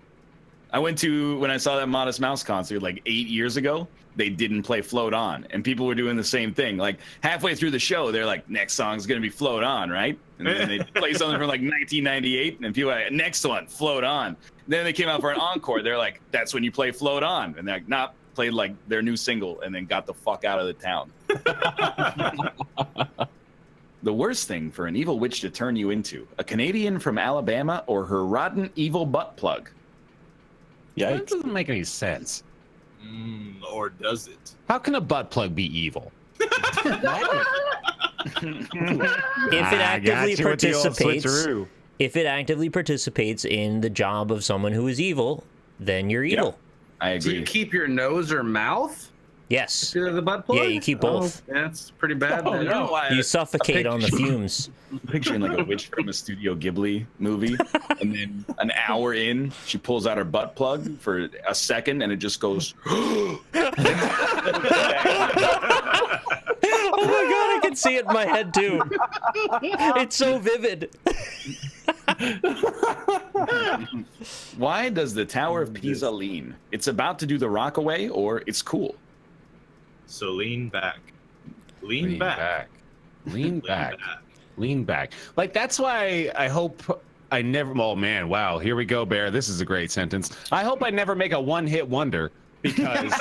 I went to, when I saw that Modest Mouse concert like 8 years ago, they didn't play Float On, and people were doing the same thing. Like halfway through the show, they're like, next song's gonna be Float On, right? And then they play something from like 1998, and people are like, next one, Float On. Then they came out for an encore. They're like, that's when you play Float On. And they're like, nah, played like their new single and then got the fuck out of the town. The worst thing for an evil witch to turn you into, a Canadian from Alabama or her rotten evil butt plug. That Yikes. doesn't make any sense. Or does it? How can a butt plug be evil? If it actively participates, if it actively participates in the job of someone who is evil, then you're evil. I Do agree. you keep your nose or mouth? Yes. You're the butt plug? Yeah, you keep both. Oh, that's pretty bad. Oh, then. no, You suffocate on the fumes. Picturing like a witch from a Studio Ghibli movie, and then an hour in, she pulls out her butt plug for a second, and it just goes. Oh my god, I can see it in my head too. It's so vivid. Why does the Tower of Pisa lean? It's about to do the Rockaway, or it's cool. So lean back. Lean back. Lean back. Lean back. Like, that's why I hope I never. Oh man, wow. Here we go, Bear. This is a great sentence. I hope I never make a one-hit wonder, because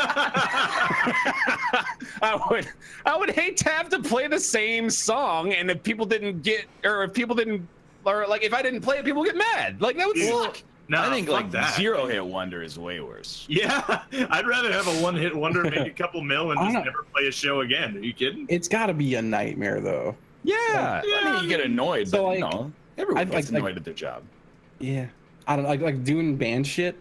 I would hate to have to play the same song, and if people didn't get, or if people didn't, or like if I didn't play it, people get mad. Like that would suck. No, I think fuck like that. Zero Hit Wonder is way worse. Yeah, I'd rather have a one-hit wonder, make a couple mil, and I just don't- never play a show again. Are you kidding? It's got to be a nightmare though. Yeah. I mean, you get annoyed, So, but like, no, everyone I'd gets like- annoyed at their job. Yeah. I don't like doing band shit.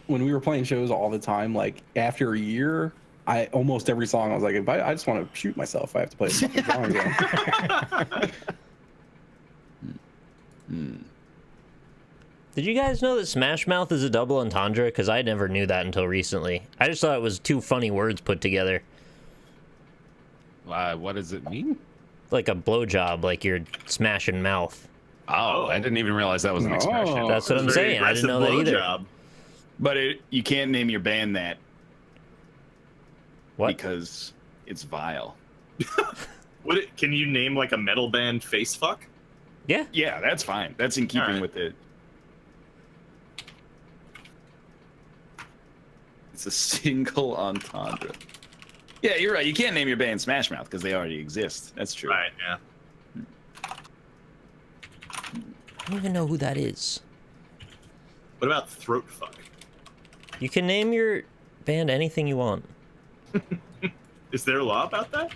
When we were playing shows all the time, like after a year, I almost every song I was like, if I just want to shoot myself, I have to play the fucking song again. Did you guys know that Smash Mouth is a double entendre? Because I never knew that until recently. I just thought it was two funny words put together. What does it mean? Like a blowjob, like you're smashing mouth. Oh, I didn't even realize that was an Oh. expression. That's what I'm Very saying. I didn't know that aggressive either. blowjob. But you can't name your band that What? because it's vile. Can you name like a metal band face fuck? Yeah. Yeah, that's fine. That's in keeping Alright. with it. It's a single entendre. Yeah, you're right. You can't name your band Smash Mouth because they already exist. That's true. Right, yeah. I don't even know who that is. What about throat fuck? You can name your band anything you want. Is there a law about that?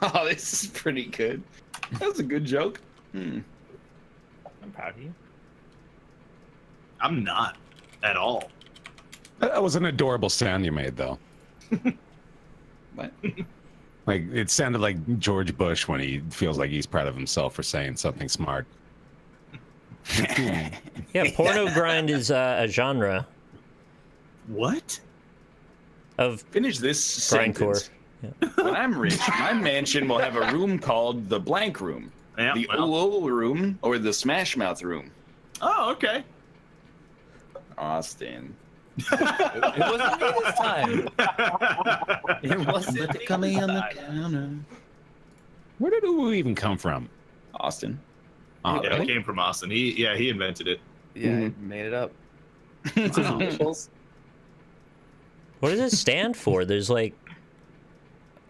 Oh, this is pretty good. That was a good joke. I'm proud of you. I'm not at all. That was an adorable sound you made, though. What? Like, it sounded like George Bush when he feels like he's proud of himself for saying something smart. Yeah, porno grind is a genre What? of Finish this grindcore. sentence. When I'm rich, my mansion will have a room called the blank room, Yeah, the well. OO room, or the Smash Mouth room. Oh, okay. Austin. It wasn't me this time. It wasn't me Coming on the this time. counter. Where did we even come from? Austin. Oh, Yeah, really? it came from Austin. He invented it. Yeah, I made it up. It's his initials. What does it stand for? There's like,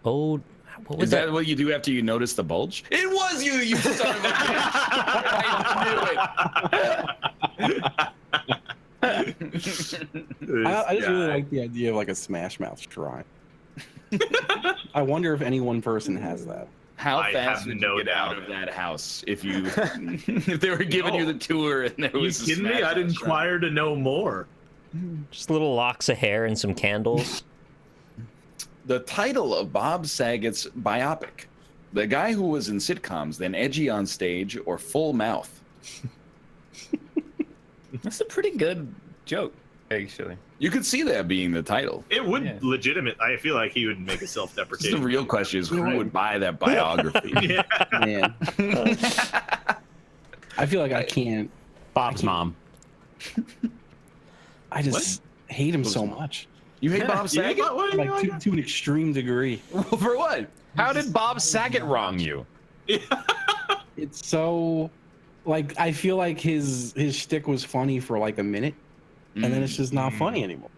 what was Is that what you do after you notice the bulge? It was you, you son of a bitch! I knew it. I just really like the idea of like a Smash Mouth shrine. I wonder if any one person has that. How I fast have would no you get out doubt. of that house if you if they were giving you the tour and there You was a kidding me? Smash I'd Mouth shrine? inquire to know more. just little locks of hair and some candles? The title of Bob Saget's biopic: The Guy Who Was in Sitcoms, Then Edgy on Stage, or Full Mouth. That's a pretty good joke, actually. You could see that being the title. It would Yeah. legitimate. I feel like he would make a The self-deprecating. real question is who would buy that biography? Yeah. Man. I feel like I can't. Bob's mom. I just hate him so much. You hate Bob Yeah, Saget? but what- Like to an extreme degree. For what? How did Bob Saget wrong you? It's so like I feel like his shtick was funny for like a minute, and then it's just not funny anymore.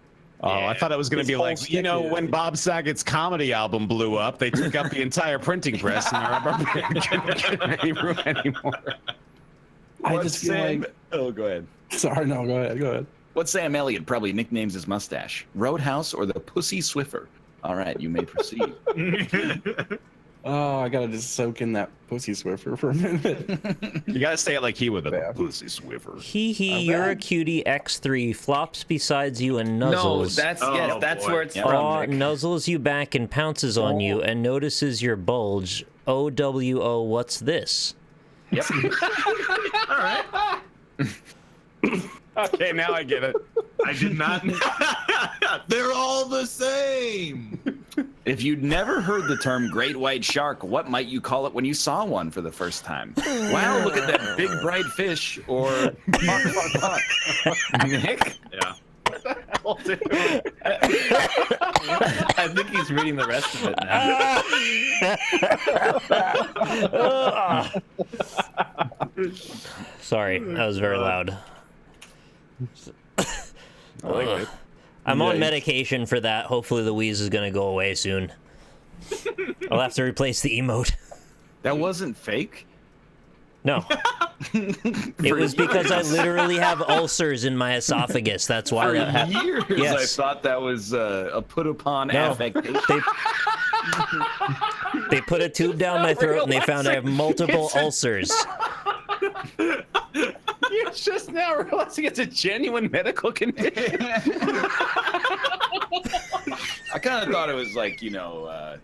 Oh, I thought it was going to His be whole like, stick when is- Bob Saget's comedy album blew up, they took out the entire printing press and couldn't get any room anymore. I What just feel Sam- like. Oh, go ahead. Sorry, no, go ahead, go ahead. What Sam Elliott probably nicknames his mustache? Roadhouse or the Pussy Swiffer? All right, you may proceed. Oh, I gotta just soak in that pussy Swiffer for a minute. You got to say it like he would. Yeah. Pussy Swiffer. Hee hee, you're a cutie. X3 flops besides you and No, nuzzles. that's Oh, yes, that's boy. where it's Yeah. Aw, from. Nick. nuzzles you back and pounces on you and notices your bulge. OWO, what's this? Yep. All right. Okay, now I get it. I did not. They're all the same. If you'd never heard the term great white shark, what might you call it when you saw one for the first time? Wow, look at that big bright fish, or Nick? Yeah. I think he's reading the rest of it now. Sorry, that was very loud. I like it. I'm on Yikes. medication for that. Hopefully the wheeze is gonna go away soon. I'll have to replace the emote. that wasn't fake? No. It was because I literally have ulcers in my esophagus. That's why For that happened. years, Yes. I thought that was a put upon No. affectation. They put a tube down my throat and they found I have multiple ulcers. You're just now realizing it's a genuine medical condition. I kind of thought it was like, I'm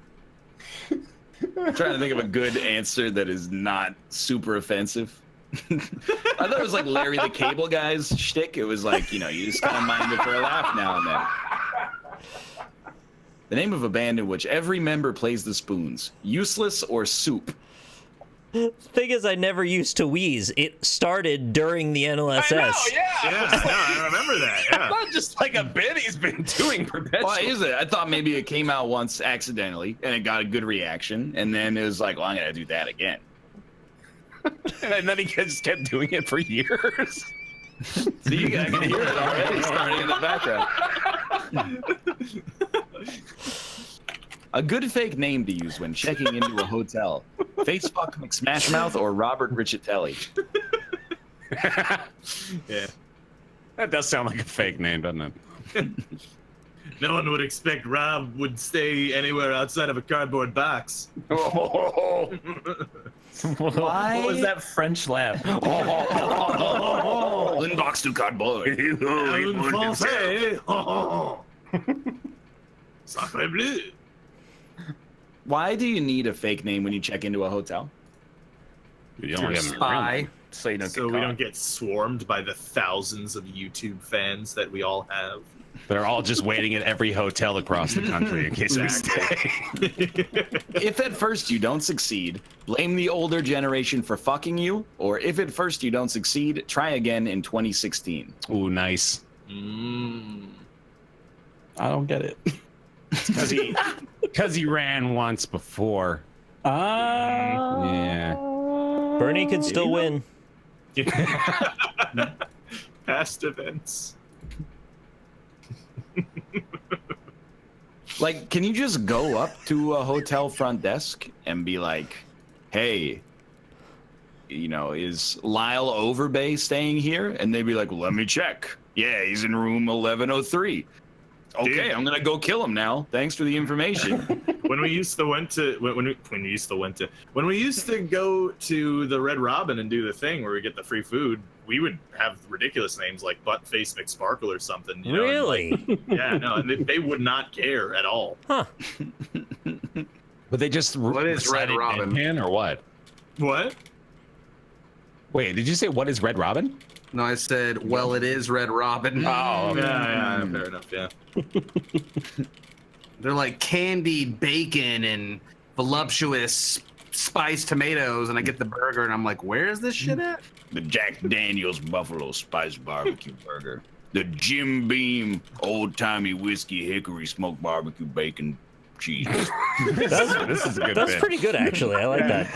trying to think of a good answer that is not super offensive. I thought it was like Larry the Cable Guy's shtick. It was like, you just kind of mind it for a laugh now and then. The name of a band in which every member plays the spoons. Useless or Soup? Thing is, I never used to wheeze. It started during the NLSS. Yeah. No, I remember that. Yeah. Not just like a bit he's been doing perpetually. Why is it? I thought maybe it came out once accidentally and it got a good reaction. And then it was like, well, I'm going to do that again. And then he just kept doing it for years. See, I can hear it already starting in the background. A good fake name to use when checking into a hotel. Facefuck McSmashmouth or Robert Riccitelli. Yeah. That does sound like a fake name, doesn't it? No one would expect Rob would stay anywhere outside of a cardboard box. What was that French laugh? Inbox to cardboard. En français. Sacre bleu. Why do you need a fake name when you check into a hotel? You don't have any Spy, so you don't So get we caught. don't get swarmed by the thousands of YouTube fans that we all have. They're all just waiting at every hotel across the country in case we stay. If at first you don't succeed, blame the older generation for fucking you, or if at first you don't succeed, try again in 2016. Ooh, nice. I don't get it. Because he ran once before. Yeah. Bernie could still win. Past events. Like, can you just go up to a hotel front desk and be like, hey, you know, is Lyle Overbay staying here? And they'd be like, let me check. Yeah, he's in room 1103. Okay, Dude. I'm gonna go kill him now. Thanks for the information. When we used to go to the Red Robin and do the thing where we get the free food, we would have ridiculous names like Buttface McSparkle or something. You know, and, Really? like, yeah, no, and they would not care at all. Huh. But they just What is Red recited Robin? Deadpan or what? What? Wait, did you say what is Red Robin? No, I said, well, it is Red Robin. Oh, Yeah, fair enough. Yeah. They're like candied bacon and voluptuous spiced tomatoes, and I get the burger, and I'm like, where is this shit at? The Jack Daniels Buffalo Spice Barbecue Burger. The Jim Beam Old Timey Whiskey Hickory Smoked Barbecue Bacon Cheese. this is a good That's bit. pretty good, actually. I like that.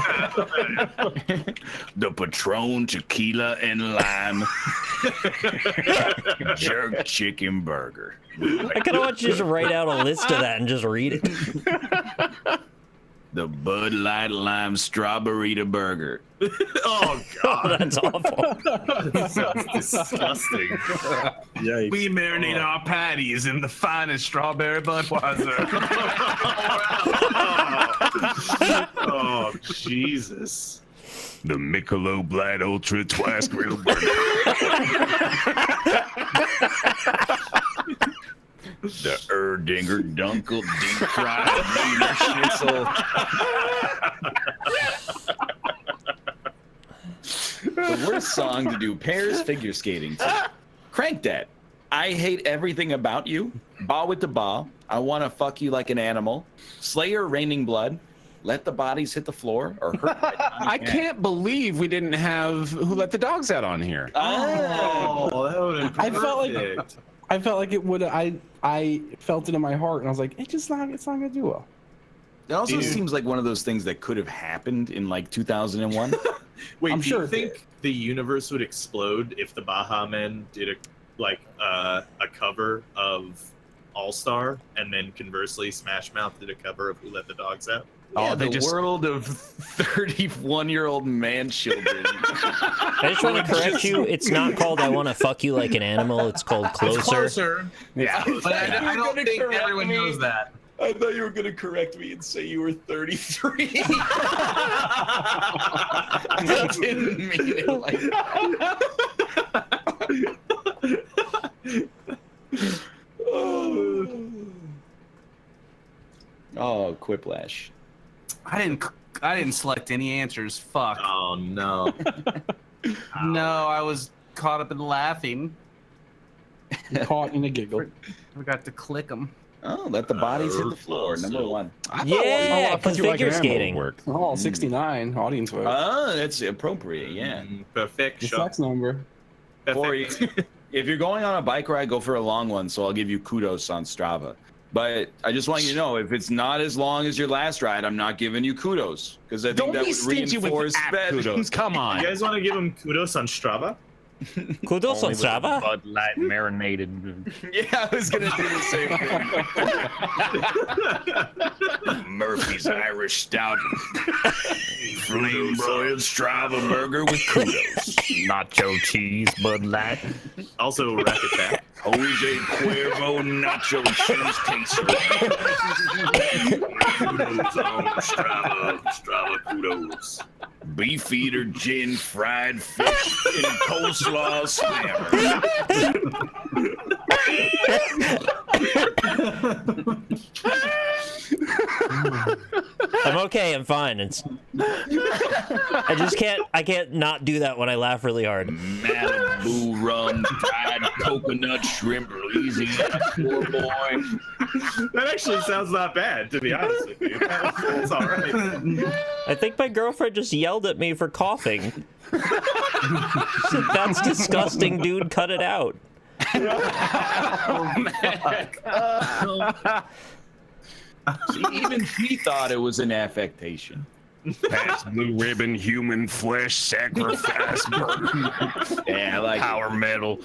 The Patron Tequila and Lime Jerk Chicken Burger. I kind of want you to just write out a list of that and just read it. The Bud Light Lime Strawberry Burger. Oh God, That's awful. that sounds disgusting. We marinate our patties in the finest strawberry Budweiser. Oh Jesus. The Michelob Light Ultra Twice Grilled Burger. The Erdinger Dunkel Deep Fried Wiener Schnitzel. The worst song to do pairs figure skating to. Crank that. I hate everything about you. Ba with the ba. I want to fuck you like an animal. Slayer Raining Blood. Let the bodies hit the floor or hurt. I can't believe we didn't have Who Let the Dogs Out on here. Oh, that would have been I felt like- perfect. I felt like it would. I felt it in my heart, and I was like, it's not gonna do well. It also Dude. seems like one of those things that could have happened in like 2001. Wait, I'm do sure you it think the universe would explode if the Baha Men did a cover of All Star, and then conversely Smash Mouth did a cover of Who Let the Dogs Out? Oh, they the just- world of 31-year-old man children. I just want to correct you. It's not called I Want to Fuck You Like an Animal. It's called Closer. It's closer. Yeah. But I don't think everyone knows that. I thought you were going to correct me and say you were 33. I didn't mean it like that. Oh, Quiplash. I didn't select any answers. Fuck. Oh no. No, I was caught up in laughing. Caught in a giggle. Forgot to click them. Oh, let the bodies hit the floor. Number one. Yeah, because figure Animal skating. worked. Oh, 69 audience vote. Oh, that's appropriate. Yeah. Perfect the shot. sex number. Corey, if you're going on a bike ride, go for a long one. So I'll give you kudos on Strava. But I just want you to know, if it's not as long as your last ride, I'm not giving you kudos because I think Don't that be would stingy with reinforce app that. kudos. Come You on. guys want to give him kudos on Strava? Kudos on Strava? Bud Light marinated. Yeah, I was gonna do the same thing. Murphy's Irish Stout, flame broiled Strava burger with kudos. Nacho cheese, Bud Light. Also, Rack Attack. Jose Cuervo nacho cheese queso. Kudos on Strava kudos. Beefeater gin fried fish in coleslaw spammer. I'm okay. I'm fine. It's. I just can't. I can't not do that when I laugh really hard. Malibu rum, fried coconut shrimp, easy, poor boy. That actually sounds not bad, to be honest with you. That's all right. I think my girlfriend just yelled at me for coughing. She said, "That's disgusting, dude. Cut it out." See, even she thought it was an affectation. Past blue ribbon, human flesh, sacrifice, burger. Yeah, I like Power metal.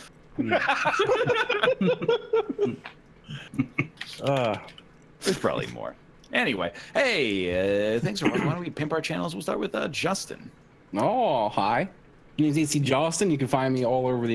There's probably more. Anyway, hey, thanks for watching. Why don't we pimp our channels? We'll start with Justin. Oh, hi. My name's HCJustin. You can find me all over the